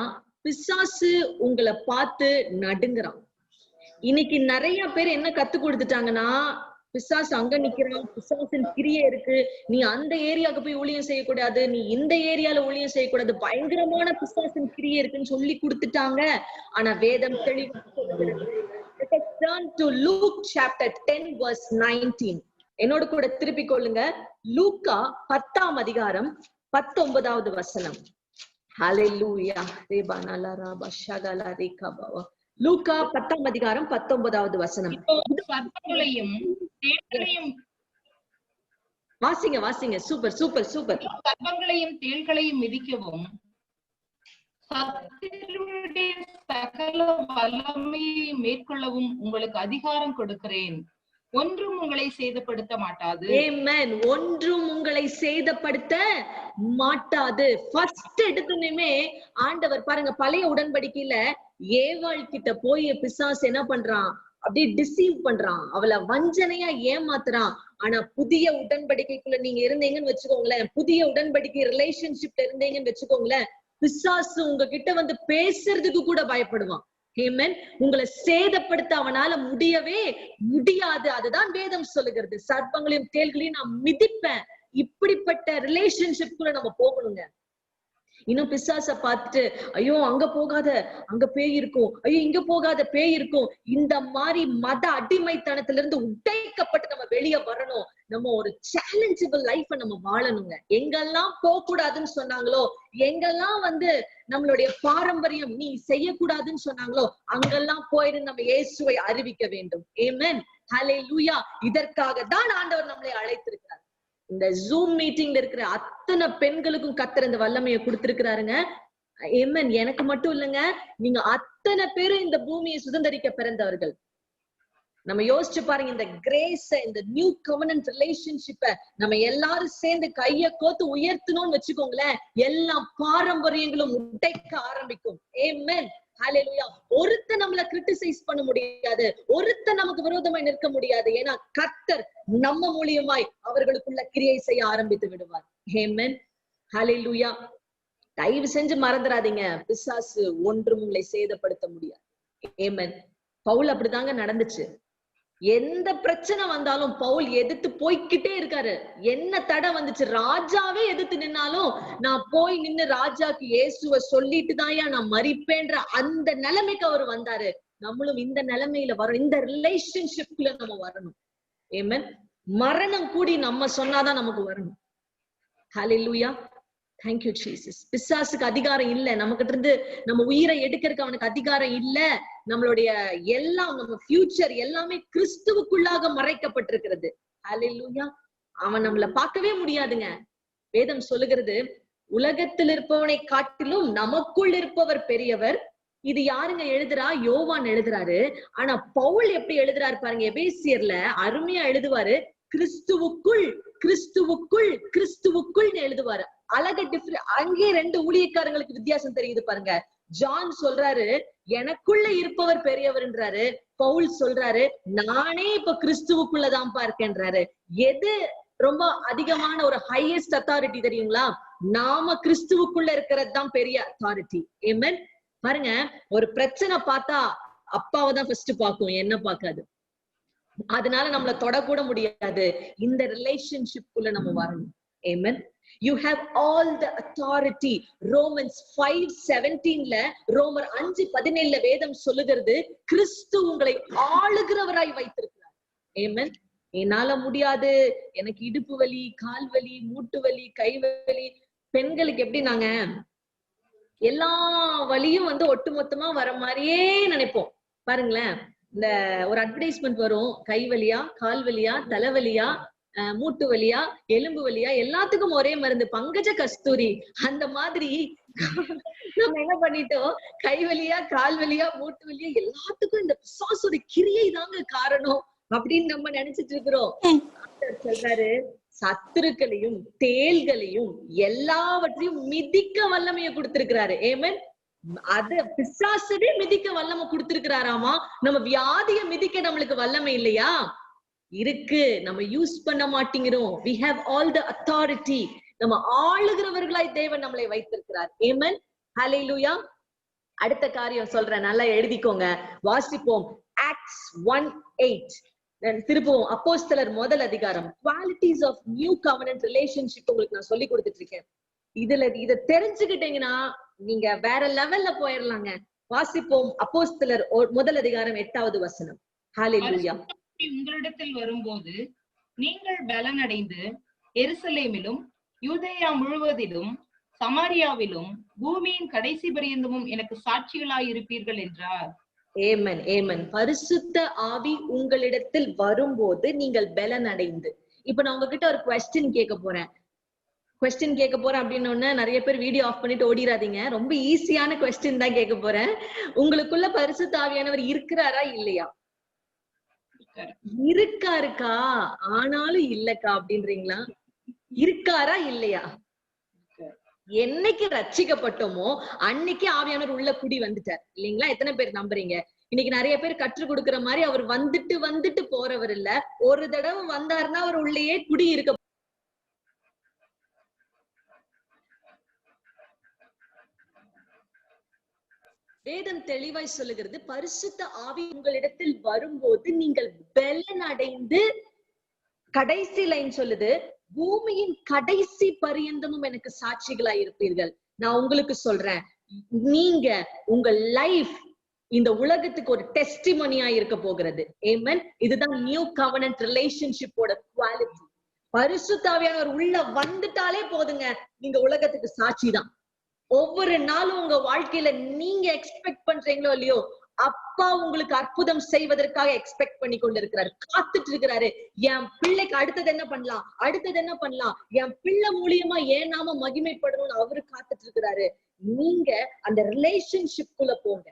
பிசாசு உங்களை பார்த்து நடுங்குறான். இன்னைக்கு நிறைய பேர் என்ன கத்து கொடுத்துட்டாங்கன்னா, பிசாசு அங்க நிக்கிறான், பிசாசின் கிரியை இருக்கு, நீ அந்த ஏரியாவுக்கு போய் ஊழியம் செய்யக்கூடாது, நீ இந்த ஏரியால ஊழியம் செய்யக்கூடாது, பயங்கரமான பிசாசின் கிரியை இருக்குன்னு சொல்லி கொடுத்துட்டாங்க. ஆனா வேதம் தெளிவா சொல்கிறது. Let us turn to Luke chapter 10 verse 19. என்னோட கூட திருப்பிக் கொள்ளுங்க. லூக்கா 10ஆம் அதிகாரம் 19வது வசனம். ஹalleluya. லூக்கா 10ஆம் அதிகாரம் 19வது வசனம். வாசிங்க வாசிங்க. Super super super. சர்ப்பங்களையும் தேள்களையும் மிதிக்கவும் சகல வல்லமையை மேற்கொள்ளவும் உங்களுக்கு அதிகாரம் கொடுக்கிறேன், ஒன்றும் உங்களை சேதப்படுத்த மாட்டாது. ஆமென். ஒன்றும் உங்களை சேதப்படுத்த மாட்டாது. ஃபர்ஸ்ட் எடுத்துனே ஆண்டவர் பாருங்க, பழைய உடன்படிக்கையில ஏவாள் கிட்ட போய் பிசாசு என்ன பண்றான், அப்படியே டிசீவ் பண்றான், அவளை வஞ்சனையா ஏமாத்துறான். ஆனா புதிய உடன்படிக்கைக்குள்ள நீங்க இருந்தீங்கன்னு வச்சுக்கோங்களேன், புதிய உடன்படிக்கை ரிலேஷன்ஷிப்ல இருந்தீங்கன்னு வச்சுக்கோங்களேன், பிசாசு உங்ககிட்ட வந்து பேசுறதுக்கு கூட பயப்படுவான். ஆமென். உங்களை சேதப்படுத்த அவனால முடியவே முடியாது. அதுதான் வேதம் சொல்லுகிறது. சர்ப்பங்களையும் தேள்களையும் நான் மிதிப்பேன். இப்படிப்பட்ட ரிலேஷன்ஷிப்குள்ள நம்ம போகணுங்க. இன்னும் பிசாச பார்த்துட்டு ஐயோ அங்க போகாத, அங்க பேய் இருக்கும், ஐயோ இங்க போகாத பேய் இருக்கும், இந்த மாதிரி மத அடிமைத்தனத்துல இருந்து உடைக்கப்பட்டு நம்ம வெளியே வரணும். நம்ம ஒரு சேலஞ்சபிள் லைஃப நம்ம வாழணுங்க. எங்கெல்லாம் போக கூடாதுன்னு சொன்னாங்களோ, எங்கெல்லாம் வந்து நம்மளுடைய பாரம்பரியம் நீ செய்யக்கூடாதுன்னு சொன்னாங்களோ, அங்கெல்லாம் போயிட்டு நம்ம இயேசுவை அறிவிக்க வேண்டும். ஆமென். ஹல்லேலூயா. இதற்காக தான் ஆண்டவர் நம்மளை அழைத்திருக்கிறார். இந்த ஜூம் மீட்டிங்ல இருக்கிற அத்தனை பெண்களுக்கும் கர்த்தர் இந்த வல்லமையை கொடுத்திருக்கிறாருங்க. ஆமென். எனக்கு மட்டும் இல்லைங்க, நீங்க அத்தனை பேரும் இந்த பூமியை சுதந்திரிக்க பிறந்தவர்கள். நம்ம யோசிச்சு பாருங்க, இந்த கிரேஸ, இந்த நியூ கவர்னன்ட் ரிலேஷன்ஷிப்ப நம்ம எல்லாரும் சேர்ந்து கைய கோத்து உயர்த்தணும்னு வச்சுக்கோங்களேன், எல்லா பாரம்பரியங்களும் உடைக்க ஆரம்பிக்கும். ஆமென். ஹல்லேலூயா. ஒருத்த நம்மள கிரிட்டிசைஸ் பண்ண முடியாது, ஒருத்த நமக்கு விரோதமாய் நிற்க முடியாது. ஏன்னா கர்த்தர் நம்ம மூலியமாய் அவர்களுக்குள்ள கிரியை செய்ய ஆரம்பித்து விடுவார். ஆமென். ஹல்லேலூயா. தயவு செஞ்சு மறந்துடாதீங்க, பிசாசு ஒன்றும் உங்களை சேதப்படுத்த முடியாது. ஆமென். பவுல் அப்படிதாங்க நடந்துச்சு. எந்த பிரச்சனை வந்தாலும் பவுல் எதிர்த்து போய்கிட்டே இருக்காரு. என்ன தடை வந்துச்சு, ராஜாவே எதிர்த்து நின்னாலும் நான் போய் நின்னு ராஜாக்கு இயேசுவ சொல்லிட்டு தான்யா நான் மரிப்பேன்ற அந்த நிலைமைக்கு அவர் வந்தாரு. நம்மளும் இந்த நிலைமையில வரணும், இந்த ரிலேஷன்ஷிப்குள்ள நம்ம வரணும். ஆமென். மரணம் கூடி நம்ம சொன்னாதான் நமக்கு வரணும். ஹல்லேலூயா. Thank you Jesus. பிசாசுக்கு அதிகாரம் இல்ல நமக்கிட்ட இருந்து, நம்ம உயிரை எடுக்கிறதுக்கு அவனுக்கு அதிகாரம் இல்ல. நம்மளுடைய எல்லாம், நம்ம ஃபியூச்சர் எல்லாமே கிறிஸ்துவுக்குள்ளாக மறைக்கப்பட்டிருக்கிறது. ஹல்லேலூயா. அவன் நம்மள பார்க்கவே முடியாதுங்க. வேதம் சொல்லுகிறது, உலகத்தில் இருப்பவனை காட்டிலும் நமக்குள் இருப்பவர் பெரியவர். இது யாருங்க எழுதுறா? யோவான் எழுதுறாரு. ஆனா பவுல் எப்படி எழுதுறாரு பாருங்க, எபேசியர்ல அருமையா எழுதுவாரு. கிறிஸ்துவுக்குள் கிறிஸ்துவுக்குள் கிறிஸ்துவுக்குள்னு எழுதுவாரு. அழக டிஃபரெண்ட். அங்கே ரெண்டு ஊழியக்காரங்களுக்கு வித்தியாசம் தெரியுது பாருங்க. ஜான் சொல்றாரு எனக்குள்ள இருப்பவர் பெரியவர்ன்றாரு, பவுல் சொல்றாரு நானே இப்ப கிறிஸ்துவுக்குள்ளதான் பார்க்கின்றாரு. எது ரொம்ப அதிகமான ஒரு ஹையஸ்ட் அத்தாரிட்டி தெரியுங்களா? நாம கிறிஸ்துவுக்குள்ள இருக்கிறது தான் பெரிய அத்தாரிட்டி. ஆமென். பாருங்க, ஒரு பிரச்சனை பார்த்தா அப்பாவை தான் ஃபர்ஸ்ட் பார்க்கும், என்ன பார்க்காது. அதனால நம்மள தொடக்கூட முடியாது. இந்த ரிலேஷன்ஷிப்குள்ள நம்ம வரணும். ஆமென். You have all the authority. Romans 5:17ல, ரோமர் 5:17ல வேதம் சொல்லுகிறது, கிறிஸ்து உங்களை ஆளுகிறவராய் வைத்திருக்கிறார். ஆமென். என்னால முடியாது, எனக்கு இடுப்பு வலி, கால் வலி, மூட்டு வலி, கை வலி. பெண்களுக்கு எப்படி நாங்க எல்லா வலியும் வந்து ஒட்டுமொத்தமா வர மாதிரியே நினைப்போம். பாருங்களேன், இந்த ஒரு அட்வர்டைஸ்மெண்ட் வரும், கை வலியா, கால் வலியா, தலைவலியா, மூட்டு வலியா, எலும்பு வலியா, எல்லாத்துக்கும் ஒரே மருந்து, பங்கஜ கஸ்தூரி. அந்த மாதிரி நம்ம என்ன பண்ணிட்டோம், கை வலியா, கால் வலியா, மூட்டு வலியா, எல்லாத்துக்கும் இந்த பிசாசுடைய கிரியை தாங்க காரணம் அப்படின்னு நம்ம நினைச்சிட்டு இருக்கிறோம். சொல்றாரு, சத்துருக்களையும் தேள்களையும் எல்லாவற்றையும் மிதிக்க வல்லமையை கொடுத்திருக்கிறாரு. ஆமென். அத பிசாசவே மிதிக்க வல்லமை கொடுத்திருக்கிறாராமா. நம்ம வியாதியை மிதிக்க நம்மளுக்கு வல்லமை இல்லையா? இருக்கு, நம்ம யூஸ் பண்ண மாட்டேங்கிறோம். we have all the authority. நம்ம ஆளுகிறவர்களாய் தேவன் நம்மளை வைத்திருக்கிறார். ஆமென். ஹல்லேலூயா. அடுத்த காரியம் சொல்றேன், நல்லா எழுதிக்கோங்க, வாசிப்போம். ஆக்ட்ஸ் 1:8. திருப்பவும் அப்போஸ்தலர் முதல் அதிகாரம். Qualities of new covenant relationship உங்களுக்கு நான் சொல்லி கொடுத்துட்டு இருக்கேன். இத தெரிஞ்சுக்கிட்டீங்கன்னா நீங்க வேற லெவல்ல போயிடலாங்க. வாசிப்போம் அப்போஸ்தலர் முதல் அதிகாரம் 8வது வசனம். ஹல்லேலூயா. உங்களிடத்தில் வரும்போது நீங்கள் பலனடைந்து எருசலேமிலும் யூதேயா முழுவதிலும் சமாரியாவிலும் பூமியின் கடைசி பரியந்தமும் எனக்கு சாட்சிகளாய் இருப்பீர்கள் என்றார். Yemen, Yemen. பரிசுத்த ஆவி உங்களிடத்தில் வரும்போது நீங்கள் பலன் அடைந்து. இப்ப நான் உங்ககிட்ட ஒரு கொஸ்டின் கேட்க போறேன் அப்படின்னு நிறைய பேர் வீடியோ ஆஃப் பண்ணிட்டு ஓடிராதீங்க. ரொம்ப ஈஸியான கொஸ்டின் தான் கேட்க போறேன். உங்களுக்குள்ள பரிசுத்த ஆவியானவர் இருக்கிறாரா இல்லையா? இருக்காருக்கா, ஆனாலும் இல்லக்கா அப்படின்றீங்களா? இருக்காரா இல்லையா? என்னைக்கு ரட்சிக்கப்பட்டோமோ அன்னைக்கு ஆவியானவர் உள்ள குடி வந்துட்டார் இல்லைங்களா? எத்தனை பேர் நம்புறீங்க? இன்னைக்கு நிறைய பேர் கற்றுக் கொடுக்கிற மாதிரி அவர் வந்துட்டு போறவர் இல்ல. ஒரு தடவை வந்தாருன்னா அவர் உள்ளேயே குடி இருக்க. வேதம் தெளிவாய் சொல்லுகிறது, பரிசுத்த ஆவி உங்களிடத்தில் வரும்போது நீங்கள் பலன் அடைந்து, கடைசி லைன் சொல்லுது, பூமியின் கடைசி பரியந்தமும் எனக்கு சாட்சிகளாய் இருப்பீர்கள். நான் உங்களுக்கு சொல்றேன், நீங்க உங்க லைஃப் இந்த உலகத்துக்கு ஒரு டெஸ்டிமோனியா இருக்க போகிறது. ஆமென். இதுதான் நியூ கவர்னன்ட் ரிலேஷன்ஷிப்போட குவாலிட்டி. பரிசுத்த ஆவியானவர் உள்ள வந்துட்டாலே போதுங்க, நீங்க உலகத்துக்கு சாட்சி தான். ஒவ்வொரு நாளும் உங்க வாழ்க்கையில நீங்க எக்ஸ்பெக்ட் பண்றீங்களோ இல்லையோ, அப்பா உங்களுக்கு அற்புதம் செய்வதற்காக எக்ஸ்பெக்ட் பண்ணி கொண்டிருக்கிறாரு, காத்துட்டு இருக்கிறாரு. என் பிள்ளைக்கு அடுத்தது என்ன பண்ணலாம், என் பிள்ளை மூலியமா ஏன் நாம மகிமைப்படணும்னு அவரு காத்துட்டு இருக்கிறாரு. நீங்க அந்த ரிலேஷன்ஷிப்குள்ள போங்க.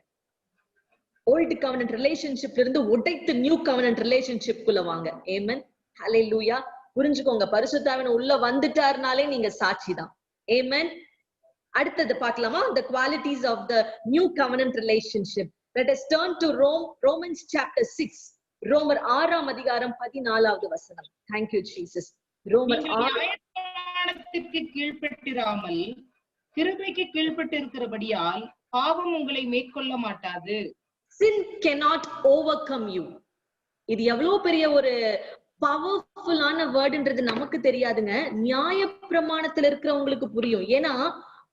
ஓல்டு கவர்னன்ட் ரிலேஷன்ஷிப்ல இருந்து உடைத்து நியூ கவர்னன்ட் ரிலேஷன்ஷிப்குள்ள வாங்க. ஆமென். ஹல்லேலூயா. புரிஞ்சுக்கோங்க, பரிசுத்த ஆவியானவர் உள்ள வந்துட்டாருனாலே நீங்க சாட்சி தான். ஆமென். அடுத்தது பார்க்கலாமா? The qualities of the new covenant relationship. Let us turn to Romans chapter 6. ரோமர் 6ஆம் அதிகாரம் 14வது வசனம். Thank you Jesus. ரோமர் 6 கீழ்ப்பட்டிராமல் கிருபைக்கு கீழ்ப்பட்டிருக்கிறபடியால் பாவம் உங்களை மேற்கொள்ள மாட்டாது. Sin cannot overcome you. இது எவ்வளவு பெரிய ஒரு பவர்ஃபுல்லான வேர்டுன்றது நமக்கு தெரியாதுங்க. நியாய பிரமாணத்துல இருக்கிறவங்களுக்கு புரியும். ஏன்னா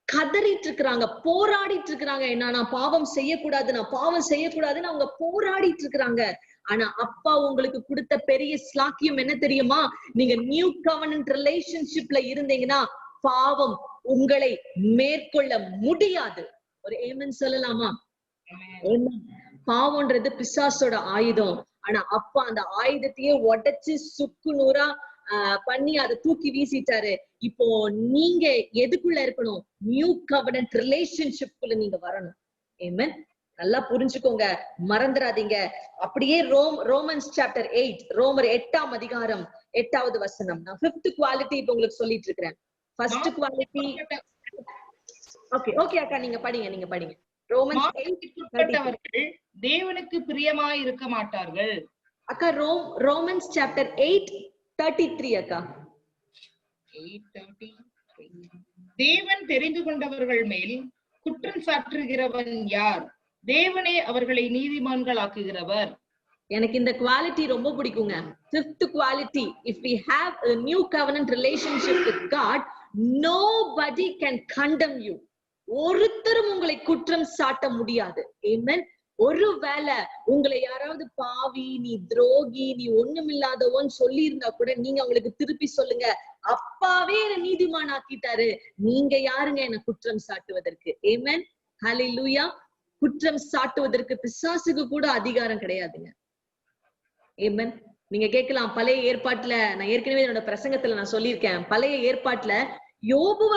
கதறிட்டு இருக்கிறாங்க, போராடிட்டு இருக்கிறாங்க. என்ன, நான் பாவம் செய்யக்கூடாதுன்னு அவங்க போராடிட்டு இருக்கிறாங்க. ஆனா அப்பா உங்களுக்கு கொடுத்த பெரிய ஸ்லாக்கியம் என்ன தெரியுமா? நீங்க நியூ கவர்னன்ட் ரிலேஷன்ஷிப்ல இருந்தீங்கன்னா பாவம் உங்களை மேற்கொள்ள முடியாது. ஒரு ஆமென் சொல்லலாமா? பாவம்ன்றது பிசாசோட ஆயுதம். ஆனா அப்பா அந்த ஆயுதத்தையே உடைச்சு சுக்கு நூறா பண்ணி அதை தூக்கி வீசிட்டாரு. இப்போ நீங்க எதுக்குள்ள இருக்கணும்? நியூ கவர்னன்ட் ரிலேஷன்ஷிப்குள்ள நீங்க வரணும். ஆமென். நல்லா புரிஞ்சுக்கோங்க, மறந்துடாதீங்க. அப்படியே ரோமன்ஸ் சாப்டர் 8, ரோமர் 8ஆம் அதிகாரம் 8வது வசனம். நான் 5th குவாலிட்டி இப்ப உங்களுக்கு சொல்லிட்டு இருக்கிறேன். First quality. ஓகே அக்கா, நீங்க படிங்க. ரோமன்ஸ் 8:33. தேவனுக்கு பிரியமாய் இருக்க மாட்டார்கள். அக்கா, ரோமன்ஸ் சாப்டர் 8:33 அக்கா. 8:33. தேவன் தெரிந்து கொண்டவர்கள் மேல் குற்றம் சாற்றுகிறவன் யார்? தேவனே அவர்களை நீதிமான்கள் ஆக்குகிறவர். எனக்கு இந்த குவாலிட்டி ரொம்ப பிடிக்குங்க. 5th quality, if we have a new covenant relationship with God, nobody can condemn you. ஒருத்தரும் உங்களை குற்றம் சாட்ட முடியாது. ஆமென். ஒருவேளை உங்களை யாராவது பாவி, நீ துரோகி, நீ ஒண்ணுமில்லாதவன் சொல்லி இருந்தா கூட நீங்க அவங்களுக்கு திருப்பி சொல்லுங்க, அப்பாவே என்ன நீதிமான் ஆக்கிட்டாரு, நீங்க யாருங்க என்ன குற்றம் சாட்டுவதற்கு? ஆமென். ஹல்லேலூயா. குற்றம் சாட்டுவதற்கு பிசாசுக்கு கூட அதிகாரம் கிடையாதுங்க. ஆமென். நீங்க கேட்கலாம், பழைய ஏற்பாட்டுல நான் ஏற்கனவே என்னோட பிரசங்கத்துல நான் சொல்லியிருக்கேன், பழைய ஏற்பாட்டுல யோபுவ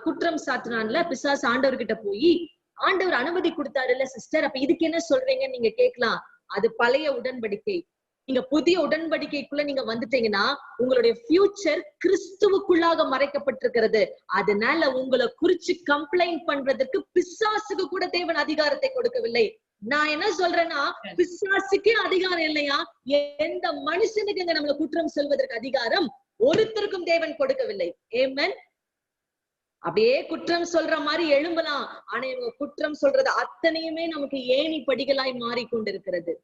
குற்றம் சாட்டுனான்ல பிசாசு ஆண்டவர்கிட்ட போய், ஆண்டவர் அனுமதி கொடுத்தாரு இல்ல சிஸ்டர், அப்ப இதுக்கு என்ன சொல்றீங்கன்னு நீங்க கேட்கலாம். அது பழைய உடன்படிக்கை. நீங்க புதிய உடன்படிக்கைக்குள்ள நீங்க வந்துட்டீங்கன்னா உங்களுடைய ஃபியூச்சர் கிறிஸ்துவுக்குள்ளாக மறைக்கப்பட்டிருக்கிறது. அதனால உங்களை குறிச்சு கம்ப்ளைண்ட் பண்றதுக்கு பிசாசுக்கு கூட தேவன் அதிகாரத்தை கொடுக்கவில்லை. நான் என்ன சொல்றேன்னா, பிசாசுக்கே அதிகாரம் இல்லையா? எந்த மனுஷனுக்கு நம்மள குற்றம் சொல்வதற்கு அதிகாரம் ஒருத்தருக்கும் தேவன் கொடுக்கவில்லை. ஆமென். அப்படியே குற்றம் சொல்ற மாதிரி எழும்பலாம். ஆனா இவங்க குற்றம் சொல்றது அத்தனையுமே நமக்கு ஏணி படிகளாய் மாறிக்கொண்டிருக்கிறது.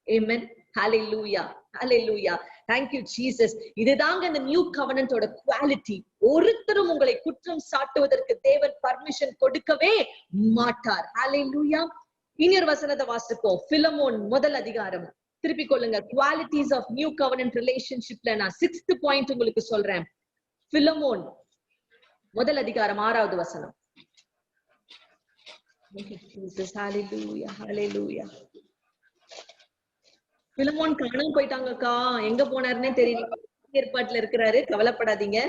Amen. Hallelujah. Hallelujah. Thank you, Jesus. இதுதாங்க இந்த நியூ கவனன்டோட குவாலிட்டி. ஒருத்தரும் உங்களை குற்றம் சாட்டுவதற்கு தேவன் பர்மிஷன் கொடுக்கவே மாட்டார். Hallelujah. இன்னொரு வசனத்தை வாசிப்போம். பிலமோன் முதல் அதிகாரம். திருப்பிக் கொள்ளுங்க. குவாலிட்டிஸ் ஆஃப் நியூ கவனன்ட் ரிலேஷன்ஷிப்ல நான் 6th பாயிண்ட் உங்களுக்கு சொல்றேன். பிலமோன் முதல் அதிகாரம் 6வது வசனம். Hallelujah. Hallelujah. பிலமோன் காணாம போயிட்டாங்கக்கா, எங்க போனாருன்னே தெரியல. ஏற்பாட்டுல இருக்கிறாரு, கவலைப்படாதீங்க.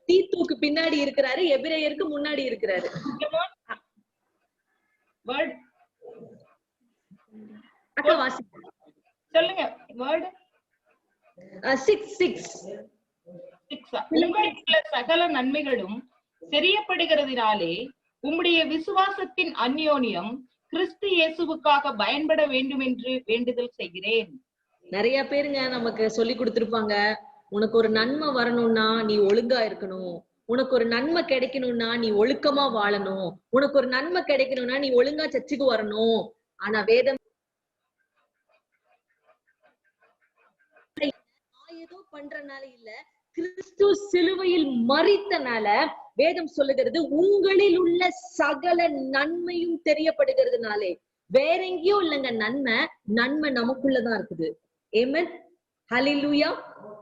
தீத்துக்கு பின்னாடி இருக்கிறாரு, எபிரேயருக்கு முன்னாடி இருக்கிறாரு. அக்கா வாசி சொல்லுங்க. வேர்ட் 6:6. உங்களுக்குள்ள சகல நன்மைகளும் தெரியப்படுகிறதினாலே உம்முடைய விசுவாசத்தின் அந்யோன்யம் கிறிஸ்து இயேசுவுக்காக பயன்பட வேண்டும் என்று வேண்டுதல் செய்கிறேன். நிறைய பேருங்க நமக்கு சொல்லி கொடுத்திருப்பாங்க, உனக்கு ஒரு நன்மை வரணும்னா நீ ஒழுங்கா இருக்கணும், உனக்கு ஒரு நன்மை கிடைக்கணும்னா நீ ஒழுக்கமா வாழணும், உனக்கு ஒரு நன்மை கிடைக்கணும்னா நீ ஒழுங்கா சர்ச்சுக்கு வரணும். ஆனா வேதம் ஏதோ பண்றனால இல்ல, கிறிஸ்து சிலுவையில் மரித்தனால வேதம் சொல்லுகிறது உங்களில் உள்ள சகல நன்மையும் தெரியப்படுகிறதுனாலே. வேற எங்கேயோ இல்லைங்க நன்மை, நன்மை நமக்குள்ளதான் இருக்குது. ஆமென். ஹல்லேலூயா.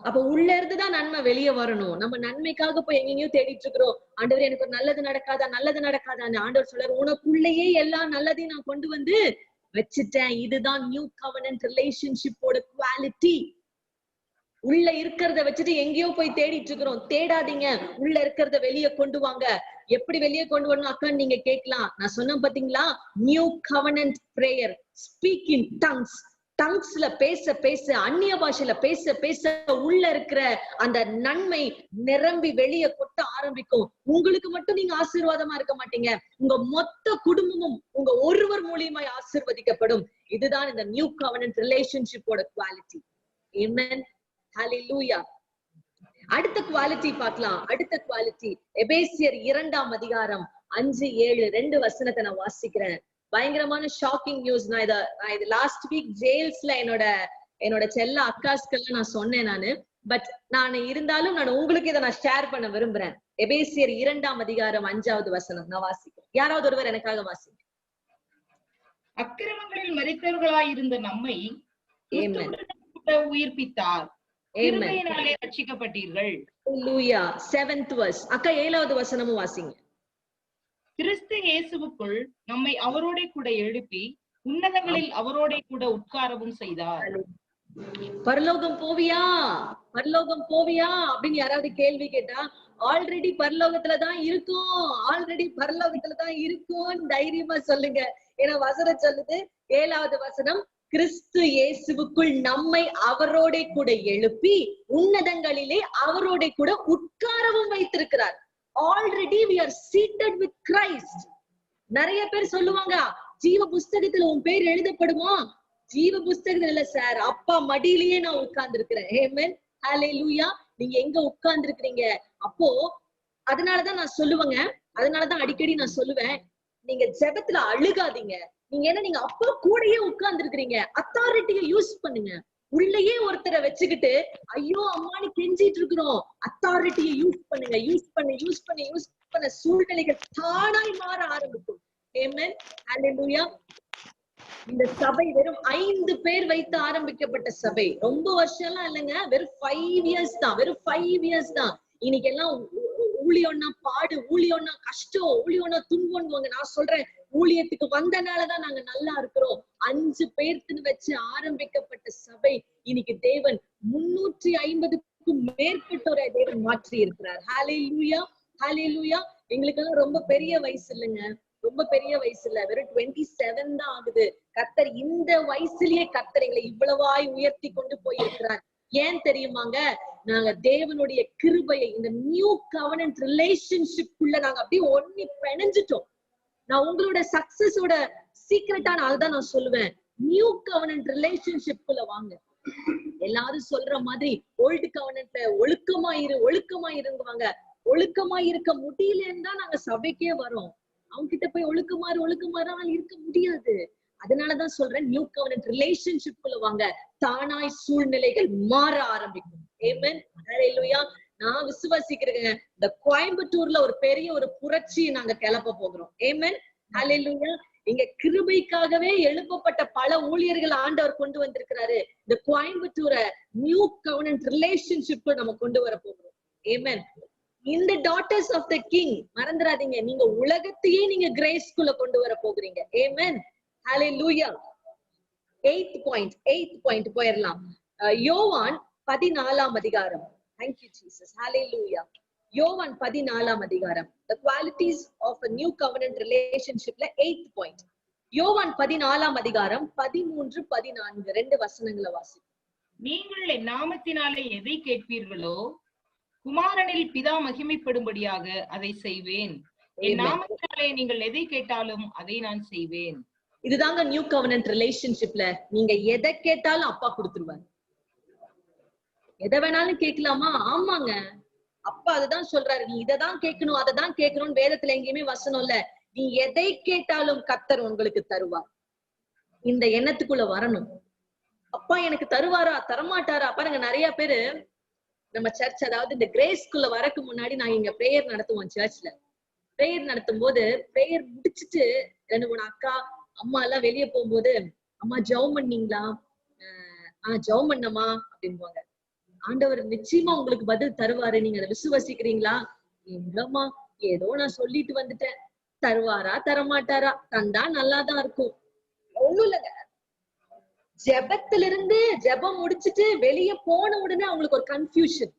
அப்ப உள்ள இருந்துதான் நன்மை வெளியே வரணும். நம்ம நன்மைக்காக போய் எங்கெங்கயோ தேடிட்டு இருக்கிறோம். ஆண்டவர் எனக்கு ஒரு நல்லது நடக்காதா, நல்லது நடக்காதான்னு. ஆண்டவர் சொல்றாரு, உனக்குள்ளேயே எல்லா நல்லதையும் நான் கொண்டு வந்து வச்சுட்டேன். இதுதான் நியூ கவனன்ட் ரிலேஷன்ஷிப்போட குவாலிட்டி. உள்ள இருக்கிறத வச்சுட்டு எங்கேயோ போய் தேடிட்டு இருக்கிறோம். தேடாதீங்க, உள்ள இருக்கிறத வெளியே கொண்டு வாங்க. எப்படி வெளியே கொண்டு வரணும் அக்கா நீங்க கேட்கலாம். நான் சொன்னேன் பாத்தீங்களா, new covenant prayer, speak in tongues. டங்ஸ்ல பேச பேச, அந்நிய பாஷையில பேச பேச உள்ள இருக்கிற அந்த நன்மை நிரம்பி வெளியே கொட்ட ஆரம்பிக்கும். உங்களுக்கு மட்டும் நீங்க ஆசீர்வாதமா இருக்க மாட்டீங்க, உங்க மொத்த குடும்பமும் உங்க ஒருவர் மூலியமாய் ஆசீர்வதிக்கப்படும். இதுதான் இந்த நியூ கவனன்ட் ரிலேஷன்ஷிப்போட குவாலிட்டி. ஆமென். ஹல்லேலூயா. அடுத்த குவாலிட்டி பார்க்கலாம். அடுத்த குவாலிட்டி எபேசியர் 2ஆம் அதிகாரம் 5-7 2 வசனத்தை நான் வாசிக்கிறேன். பயங்கரமான ஷாக்கிங் நியூஸ். நான் இது லாஸ்ட் வீக் ஜெயில்ஸ்ல என்னோட செல்ல அக்காஸ்கெல்லாம் நான் சொன்னேன் நானு. பட் நான் இருந்தாலும் நான் உங்களுக்கு இதை நான் ஷேர் பண்ண விரும்புறேன். எபேசியர் 2ஆம் அதிகாரம் 5வது வசனம் நான் வாசிக்கிறேன். யாராவது ஒருவர் எனக்காக வாசிங்க. அக்கிரமங்களில் மரித்தவர்களாயிருந்த நம்மை உயிர்ப்பித்தார், கிருபையினாலே ரட்சிக்கப்பட்டீர்கள். ஹல்லேலூயா. 7th verse. அக்கா 7வது வசனமும் வாசிங்க. கிறிஸ்து இயேசுவுக்குள் நம்மை அவரோட கூட எழுப்பி உன்னதங்களில் அவரோட கூட உட்காரவும் செய்தார். பரலோகம் போவியா, பரலோகம் போவியா அப்படின்னு யாராவது கேள்வி கேட்டா, ஆல்ரெடி பரலோகத்துலதான் இருக்கும், ஆல்ரெடி பரலோகத்துலதான் இருக்கும் தைரியமா சொல்லுங்க. ஏன்னா வசனம் சொல்லுது 7வது வசனம், கிறிஸ்து இயேசுவுக்குள் நம்மை அவரோட கூட எழுப்பி உன்னதங்களிலே அவரோட கூட உட்காரவும் வைத்திருக்கிறார். Already we are seated with Christ. நிறைய பேர் சொல்லுவாங்க, ஜீவ புஸ்தகத்துல உன் பேர் எழுதப்படுமா? ஜீவ புஸ்தகத்துல இல்ல சார், அப்பா மடியிலேயே நான் உட்கார்ந்து இருக்கிறேன். ஆமென். ஹல்லேலூயா. நீங்க எங்க உட்கார்ந்து இருக்கிறீங்க? அப்போ அதனாலதான் நான் சொல்லுவேங்க, அதனாலதான் அடிக்கடி நான் சொல்லுவேன், நீங்க ஜெபத்துல அழுகாதீங்க. நீங்க அப்பா கூடயே உட்கார்ந்து இருக்கிறீங்க. அத்தாரிட்டியை யூஸ் பண்ணுங்க. உள்ளேயே ஒருத்தரை வச்சுக்கிட்டு ஐயோ அம்மானு கெஞ்சிட்டு இருக்கிறோம். அத்தாரிட்டியை யூஸ் பண்ணுங்க. யூஸ் பண்ண சூழ்நிலைகள் தானாய் மாற ஆரம்பிக்கும். ஆமென். ஹல்லேலூயா. இந்த சபை வெறும் 5 பேர் வைத்து ஆரம்பிக்கப்பட்ட சபை. ரொம்ப வருஷம் எல்லாம் இல்லைங்க, வெறும் 5 years தான். வெறும் 5 years தான். இன்னைக்கு எல்லாம் ஊழியம்னா பாடு, ஊழியம்னா கஷ்டம், ஊழியம்னா துன்பம்னுவாங்க. நான் சொல்றேன், ஊழியத்துக்கு வந்தனாலதான் நாங்க நல்லா இருக்கிறோம். 5 பேர்த்துன்னு வச்சு ஆரம்பிக்கப்பட்ட சபை இன்னைக்கு தேவன் 350க்கும் மேற்பட்டோரை தேவன் மாற்றி இருக்கிறார். ஹல்லேலூயா. ஹல்லேலூயா. எங்களுக்கெல்லாம் ரொம்ப பெரிய வயசு இல்லைங்க, ரொம்ப பெரிய வயசு இல்ல, வெறும் 27 தான் ஆகுது. கர்த்தர் இந்த வயசுலயே கர்த்தர் எங்களை இவ்வளவாய் உயர்த்தி கொண்டு போயிருக்கிறார். ஏன் தெரியுமாங்க? நாங்க தேவனுடைய கிருபையை இந்த நியூ கவனன்ட் ரிலேஷன்ஷிப் நாங்க அப்படியே ஒண்ணி பிணைஞ்சிட்டோம். நான் உங்களோட சக்சஸோட சீக்ரெட்டா அதுதான் நான் சொல்லுவேன். நியூ கவனன்ட் ரிலேஷன்ஷிப்ல வாங்க. எல்லாரும் சொல்ற மாதிரி ஓல்டு கவனன்ட்ல ஒழுக்கமா இருங்குவாங்க. ஒழுக்கமா இருக்க முடியலன்னு தான் நாங்க சபைக்கே வரோம். அவங்க கிட்ட போய் ஒழுக்கமாறு இருக்க முடியாது. அதனாலதான் சொல்றேன், நியூ கவர்னன்ட் ரிலேஷன்ஷிப்குள்ள வாங்க, தானாய் சூழ்நிலைகள் மாற ஆரம்பிக்கும். ஆமென். ஹல்லேலூயா. நான் விசுவாசிக்கிறேங்க, இந்த கோயம்புத்தூர்ல ஒரு பெரிய ஒரு புரட்சி நாங்க கிளப்ப போகிறோம். ஆமென். ஹல்லேலூயா. இங்க கிருபைக்காகவே எழுப்பப்பட்ட பல ஊழியர்கள் ஆண்டவர் கொண்டு வந்திருக்கிறாரு. இந்த கோயம்புத்தூரை நியூ கவர்னன்ட் ரிலேஷன்ஷிப் நம்ம கொண்டு வர போகிறோம். ஆமென். இந்த டாட்டர்ஸ் ஆஃப் த கிங் மறந்துடாதீங்க, நீங்க உலகத்தையே நீங்க கிரேஸ்குள்ள கொண்டு வர போகிறீங்க. ஆமென். ஹல்லேலூயா. 8th பாயிண்ட் போயிடலாம். யோவான் 14ஆம் அதிகாரம். Thank you Jesus. Hallelujah. யோவான் 14ஆம் அதிகாரம். The qualities of a new covenant relationshipல 8th point. யோவான் 14ஆம் அதிகாரம் 13, 14 ரெண்டு வசனங்களை வாசி. நீங்கள் என் நாமத்தினாலே எதை கேட்பீர்களோ குமாரனில் பிதா மகிமைப்படும்படியாக அதை செய்வேன். என் நாமத்தினாலே நீங்கள் எதை கேட்டாலும் அதை நான் செய்வேன். இதுதாங்க நியூ கவர்னன்ட் ரிலேஷன்ஷிப்ல நீங்க எதை கேட்டாலும் அப்பா கொடுத்துருவாரு. எதை வேணாலும் கேட்கலாமா? ஆமாங்க, அப்பா அதுதான் சொல்றாரு. நீ இதைதான் கேட்கணும், அதைதான் கேட்கணும்னு வேதத்துல எங்கேயுமே வசனம் இல்ல. நீ எதை கேட்டாலும் கர்த்தர் உங்களுக்கு தருவார். இந்த எண்ணத்துக்குள்ள வரணும். அப்பா எனக்கு தருவாரா தரமாட்டாரா? பாருங்க, நிறைய பேரு நம்ம சர்ச், அதாவது இந்த கிரேஸ்குள்ள வரக்கு முன்னாடி நாங்க இங்க பிரேயர் நடத்துவோம். சர்ச்ல பிரேயர் நடத்தும் போது பிரேயர் முடிச்சுட்டு 2-3 அக்கா அம்மா எல்லாம் வெளியே போகும்போது, அம்மா ஜெபம் பண்ணீங்களா? ஜெபம் பண்ணமா அப்படின்பாங்க. ஆண்டவர் நிச்சயமா உங்களுக்கு பதில் தருவாரு, நீங்க அதை விசுவாசிக்கிறீங்களா? இல்லம்மா, ஏதோ நான் சொல்லிட்டு வந்துட்டேன். தருவாரா தரமாட்டாரா? தந்தா நல்லாதான் இருக்கும். ஒண்ணும் இல்லைங்க, ஜெபத்திலிருந்து ஜெபம் முடிச்சுட்டு வெளியே போன உடனே அவங்களுக்கு ஒரு கன்ஃபியூஷன்.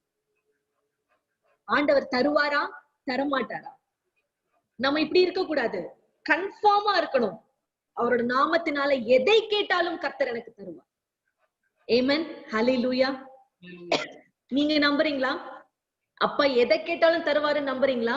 ஆண்டவர் தருவாரா தரமாட்டாரா? நம்ம இப்படி இருக்க கூடாது, கன்ஃபார்மா இருக்கணும். அவரோட நாமத்தினால எதை கேட்டாலும் கர்த்தர் எனக்கு தருவார். ஆமென். ஹல்லேலூயா. நீங்க நம்புறீங்களா? அப்பா எதை கேட்டாலும் தருவாரு நம்புறீங்களா?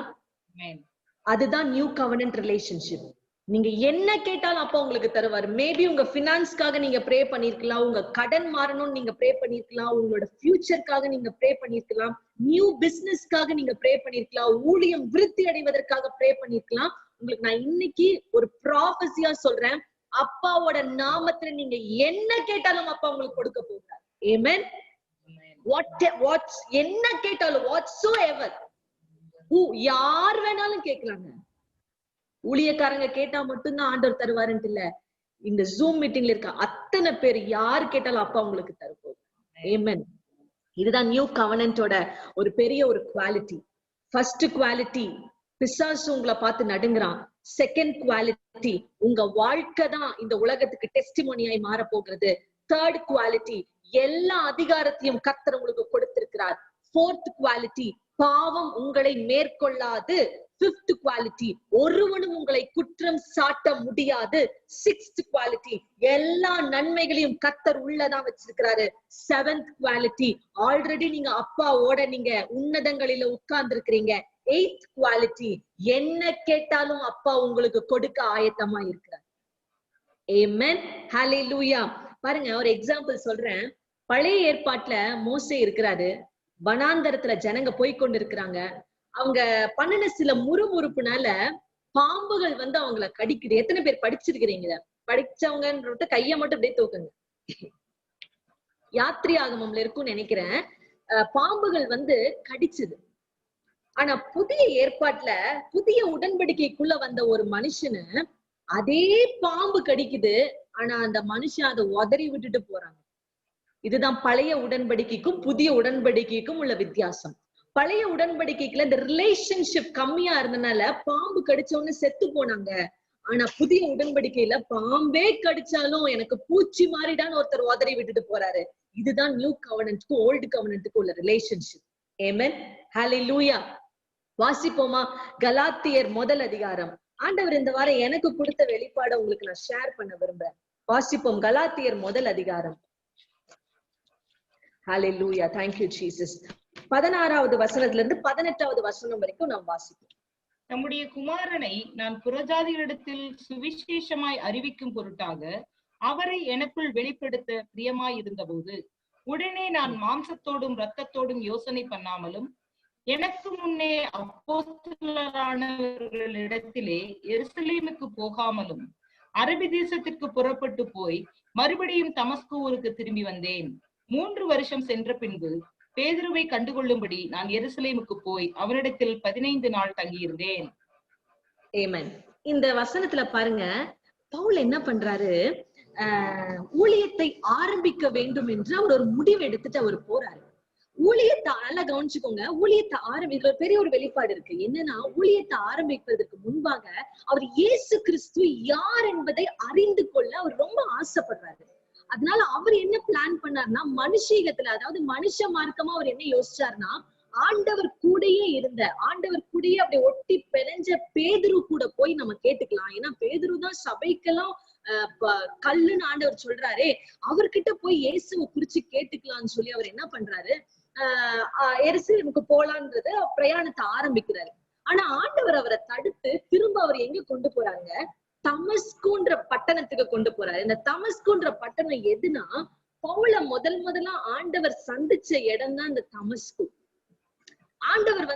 அதுதான் நியூ கவர்னன்ட் ரிலேஷன்ஷிப். நீங்க என்ன கேட்டாலும் அப்பா உங்களுக்கு தருவாரு. மேபி உங்க பினான்ஸ்க்காக நீங்க ப்ரே பண்ணிருக்கலாம், உங்க கடன் மாறணும்னு நீங்க ப்ரே பண்ணிருக்கலாம், உங்களோட ஃபியூச்சருக்காக நீங்க ப்ரே பண்ணிருக்கலாம், நியூ பிசினஸ்க்காக நீங்க ப்ரே பண்ணிருக்கலாம், ஊழியம் விருத்தி அடைவதற்காக ப்ரே பண்ணிருக்கலாம். உங்களுக்கு நான் இன்னைக்கு ஒரு ப்ராபசியா சொல்றேன், அப்பாவோட நாமத்துல நீங்க என்ன கேட்டாலும் அப்பா உங்களுக்கு கொடுக்க போகிறார். ஆமென். என்ன கேட்டாலும் whatsoever, யார் வேணாலும் கேட்கலாங்க. ஊழியக்காரங்க கேட்டா மட்டும்தான் ஆண்டவர் தருவாருன்ட்டு இல்ல, இந்த ஜூம் மீட்டிங்ல இருக்க அத்தனை பேர் யாரு கேட்டாலும் அப்பா உங்களுக்கு தருவோம். ஆமென். இதுதான் நியூ கவர்னன்ட்டோட ஒரு பெரிய ஒரு குவாலிட்டி. ஃபர்ஸ்ட் குவாலிட்டி, பிசாசு உங்களை பார்த்து நடுங்குறான். செகண்ட் குவாலிட்டி, உங்க வாழ்க்கை தான் இந்த உலகத்துக்கு டெஸ்டிமோனியாய் மாற போகிறது. தேர்ட் குவாலிட்டி, எல்லா அதிகாரத்தையும் கர்த்தர் உங்களுக்கு கொடுத்திருக்கிறார். ஃபோர்த் குவாலிட்டி, பாவம் உங்களை மேற்கொள்ளாது. ஃபிஃப்த் குவாலிட்டி, ஒருவனும் உங்களை குற்றம் சாட்ட முடியாது. சிக்ஸ்த் குவாலிட்டி, எல்லா நன்மைகளையும் கர்த்தர் உள்ளதான் வச்சிருக்கிறாரு. செவன்த் குவாலிட்டி, ஆல்ரெடி நீங்க அப்பாவோட நீங்க உன்னதங்களில உட்கார்ந்து இருக்கிறீங்க. எய்த் குவாலிட்டி, என்ன கேட்டாலும் அப்பா உங்களுக்கு கொடுக்க ஆயத்தமா இருக்கிறார். ஆமென். ஹல்லேலூயா. பாருங்க, ஒரு எக்ஸாம்பிள் சொல்றேன். பழைய ஏற்பாட்டுல மோசே இருக்கிறாரு, வனாந்தரத்துல ஜனங்க போய்கொண்டு இருக்கிறாங்க. அவங்க பண்ணின சில முறுமுறுப்புனால பாம்புகள் வந்து அவங்கள கடிக்குது. எத்தனை பேர் படிச்சிருக்கிறீங்க? படிச்சவங்கன்ற கைய மட்டும் அப்படியே தூக்குங்க. யாத்ரியாகமம்ல இருக்கும்னு நினைக்கிறேன். பாம்புகள் வந்து கடிச்சது. ஆனா புதிய ஏற்பாட்டுல புதிய உடன்படிக்கைக்குள்ள வந்த ஒரு மனுஷனு அதே பாம்பு கடிக்குது, ஆனா அந்த மனுஷன் அதை உதறி விட்டுட்டு போறாங்க. இதுதான் பழைய உடன்படிக்கைக்கும் புதிய உடன்படிக்கைக்கும் உள்ள வித்தியாசம். பழைய உடன்படிக்கைக்குள்ள இந்த ரிலேஷன்ஷிப் கம்மியா இருந்தனால பாம்பு கடிச்சவொன்னு செத்து போனாங்க. ஆனா புதிய உடன்படிக்கையில பாம்பே கடிச்சாலும் எனக்கு பூச்சி மாறிடான்னு ஒருத்தர் உதறி விட்டுட்டு போறாரு. இதுதான் நியூ கவர்னன்ட்க்கும் ஓல்டு கவர்னன்ட்க்கும் உள்ள ரிலேஷன்ஷிப். ஆமென். ஹல்லேலூயா. வாசிப்போமா? கலாத்தியர் 1 அதிகாரம். ஆண்டவர் இந்த வாரம் எனக்கு கொடுத்த வெளிப்பாட உங்களுக்கு நான் ஷேர் பண்ண விரும்புறேன். வாசிப்போம். கலாத்தியர் 1 அதிகாரம். ஹல்லேலூயா. Thank you Jesus. 16வது வசனத்துல இருந்து 18வது வசனம் வரைக்கும் நாம் வாசிப்போம். நம்முடைய குமாரனை நான் புறஜாதிகளிடத்தில் சுவிசேஷமாய் அறிவிக்கும் பொருட்டாக அவரை எனக்குள் வெளிப்படுத்த பிரியமாய் இருந்தபோது உடனே நான் மாம்சத்தோடும் இரத்தத்தோடும் யோசனை பண்ணாமலும் எனக்கு முன்னே அப்போஸ்தலரானவர்களிடத்திலே எருசலேமுக்கு போகாமலும் அரபி தேசத்திற்கு புறப்பட்டு போய் மறுபடியும் தமஸ்கு ஊருக்கு திரும்பி வந்தேன். 3 வருஷம் சென்ற பின்பு பேதுருவை கண்டுகொள்ளும்படி நான் எருசலேமுக்கு போய் அவனிடத்தில் 15 நாள் தங்கியிருந்தேன். ஆமென். இந்த வசனத்துல பாருங்க, பவுல் என்ன பண்றாரு, ஊழியத்தை ஆரம்பிக்க வேண்டும் என்று அவர் ஒரு முடிவு எடுத்துட்டு அவர் போறாரு. ஊழியத்தை நல்லா கவனிச்சுக்கோங்க. ஊழியத்தை இதுல பெரிய ஒரு வெளிப்பாடு இருக்கு. என்னன்னா, ஊழியத்தை ஆரம்பிப்பதற்கு முன்பாக அவர் இயேசு கிறிஸ்து யார் என்பதை அறிந்து கொள்ள அவர் ரொம்ப ஆசைப்படுறாரு. அதனால அவர் என்ன பிளான் பண்ணாருன்னா, மனுஷீகத்துல, அதாவது மனுஷ மார்க்கமா அவர் என்ன யோசிச்சாருன்னா, ஆண்டவர் கூடயே அப்படியே ஒட்டி பெறஞ்ச பேதுரு கூட போய் நம்ம கேட்டுக்கலாம். ஏன்னா பேதுரு தான் சபைக்கெல்லாம் கல்லுன்னு ஆண்டவர் சொல்றாரே, அவர்கிட்ட போய் இயேசுவை குறிச்சு கேட்டுக்கலாம்னு சொல்லி அவர் என்ன பண்றாரு, எருசலேமுக்கு போலான்றத பிரயாணத்தை ஆரம்பிக்கிறாரு. ஆனா ஆண்டவர் அவரை தடுத்து திரும்ப அவர் எங்க கொண்டு போறாங்க, தமஸ்குன்ற பட்டணத்துக்கு கொண்டு போறாரு. இந்த தமஸ்குன்ற பட்டணம் எதுனா, பவுல முதலா ஆண்டவர் சந்திச்ச இடம் தான் இந்த தமஸ்கு. ஆண்டவர்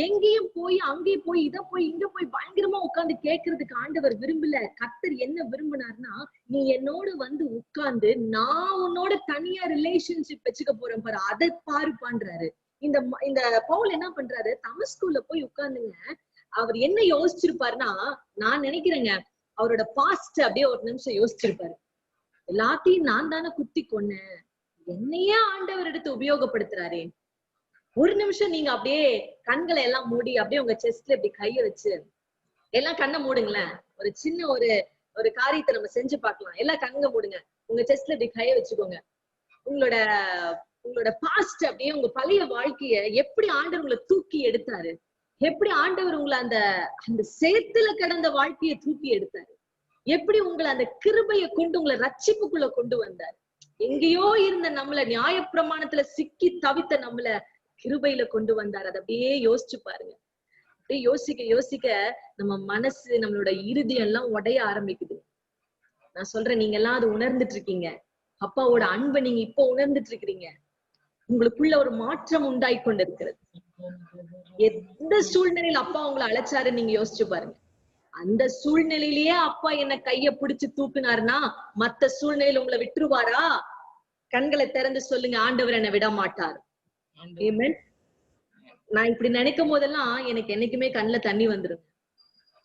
எங்கேயும் போய் அங்கேயும் போய் இங்க போய் பயங்கரமா உட்கார்ந்து கேட்கறதுக்கு ஆண்டவர் விரும்பல. கர்த்தர் என்ன விரும்பினார்னா, நீ என்னோட உட்கார்ந்து நான் உன்னோட தனியா ரிலேஷன்ஷிப் வச்சுக்க போறேன் பாரு, அதை பாருப்பான்றாரு. இந்த பவுல் என்ன பண்றாரு, தமஸ்குல போய் உட்கார்ந்துங்க. அவர் என்ன யோசிச்சிருப்பாருன்னா, நான் நினைக்கிறேங்க அவரோட பாஸ்ட் அப்படியே ஒரு நிமிஷம் யோசிச்சிருப்பாரு. எல்லாத்தையும் நான் தானே குத்தி கொன்னேன், என்னையே ஆண்டவர் எடுத்து உபயோகப்படுத்துறாரே. ஒரு நிமிஷம் நீங்க அப்படியே கண்களை எல்லாம் மூடி அப்படியே உங்க செஸ்ட்ல இப்படி கைய வச்சு எல்லாம் கண்ணை மூடுங்களேன். ஒரு சின்ன ஒரு காரியத்தை நம்ம செஞ்சு பார்க்கலாம். எல்லாம் கண்ணை மூடுங்க, உங்க செஸ்ட்ல இப்படி கைய வச்சுக்கோங்க. உங்களோட பாஸ்ட் அப்படியே உங்க பழைய வாழ்க்கைய எப்படி ஆண்டவர் உங்களை தூக்கி எடுத்தாரு, எப்படி ஆண்டவர் உங்களை அந்த சேத்துல கிடந்த வாழ்க்கையை தூக்கி எடுத்தாரு, எப்படி உங்களை அந்த கிருபையை கொண்டு உங்களை ரட்சிப்புக்குள்ள கொண்டு வந்தாரு. எங்கேயோ இருந்த நம்மள நியாயப்பிரமாணத்துல சிக்கி தவித்த நம்மள கிருபையில கொண்டு வந்தார். அதை அப்படியே யோசிச்சு பாருங்க. அப்படியே யோசிக்க நம்ம மனசு, நம்மளோட இருதயம் எல்லாம் உடைய ஆரம்பிக்குது. நான் சொல்றேன், நீங்க எல்லாம் அது உணர்ந்துட்டு இருக்கீங்க. அப்பாவோட அன்பை நீங்க இப்ப உணர்ந்துட்டு இருக்கிறீங்க. உங்களுக்குள்ள ஒரு மாற்றம் உண்டாய் கொண்டு இருக்கிறது. எந்த சூழ்நிலையில அப்பா உங்களை அழைச்சாரு நீங்க யோசிச்சு பாருங்க. அந்த சூழ்நிலையிலேயே அப்பா என்ன கைய பிடிச்சு தூக்குனாருன்னா, மத்த சூழ்நிலையில உங்களை விட்டுருவாரா? கண்களை திறந்து சொல்லுங்க, ஆண்டவர் என்னை விட மாட்டார். நான் இப்படி நினைக்கும் போதெல்லாம் எனக்கு என்னைக்குமே கண்ணுல தண்ணி வந்துடும்.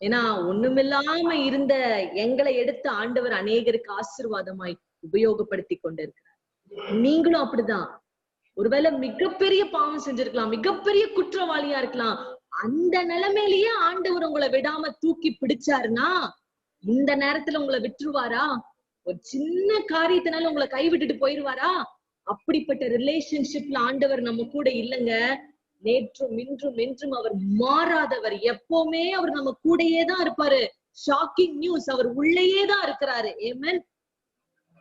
ஏன்னா ஒண்ணுமில்லாம இருந்த எங்களை எடுத்து ஆண்டவர் அநேகருக்கு ஆசீர்வாதமாய் உபயோகப்படுத்தி கொண்டிருக்கிறார். நீங்களும் அப்படிதான். ஒருவேளை மிகப்பெரிய பாவம் செஞ்சிருக்கலாம், மிகப்பெரிய குற்றவாளியா இருக்கலாம். அந்த நிலைமையிலேயே ஆண்டவர் உங்களை விடாம தூக்கி பிடிச்சாருன்னா, இந்த நேரத்துல உங்களை விட்டுருவாரா? ஒரு சின்ன காரியத்தினால உங்களை கைவிட்டுட்டு போயிருவாரா? அப்படிப்பட்ட ரிலேஷன்ஷிப்ல ஆண்டவர் நம்ம கூட இல்லைங்க. நேற்றும் இன்றும் என்றும் அவர் மாறாதவர். எப்பவுமே அவர் நம்ம கூடயே தான் இருப்பாரு. ஷாக்கிங் நியூஸ், அவர் உள்ளேயே தான் இருக்கிறாரு. ஆமென்.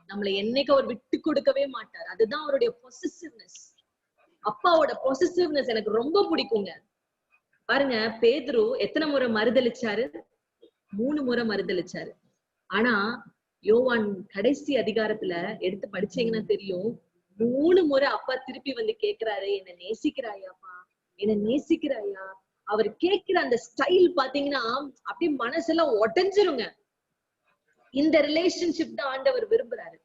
நம்மளை என்னைக்கு அவர் விட்டு கொடுக்கவே மாட்டார். அதுதான் அவருடைய பொசசிவ்னஸ். அப்பாவோட பொசசிவ்னஸ் எனக்கு ரொம்ப பிடிக்குங்க. பாருங்க, பேதுரு எத்தனை முறை மறுதளிச்சாரு? 3 முறை மறுதளிச்சாரு. ஆனா யோவான் கடைசி அதிகாரத்துல எடுத்து படிச்சீங்கன்னா தெரியும், 3 முறை அப்பா திருப்பி கேக்குறாரு, என்ன நேசிக்கிறாயாப்பா, என்ன நேசிக்கிறாயா? அவர் கேட்கிற அந்த ஸ்டைல் பாத்தீங்கன்னா அப்படியே மனசெல்லாம் உடைஞ்சிருங்க. இந்த ரிலேஷன்ஷிப் தான் ஆண்டவர் விரும்புறாரு.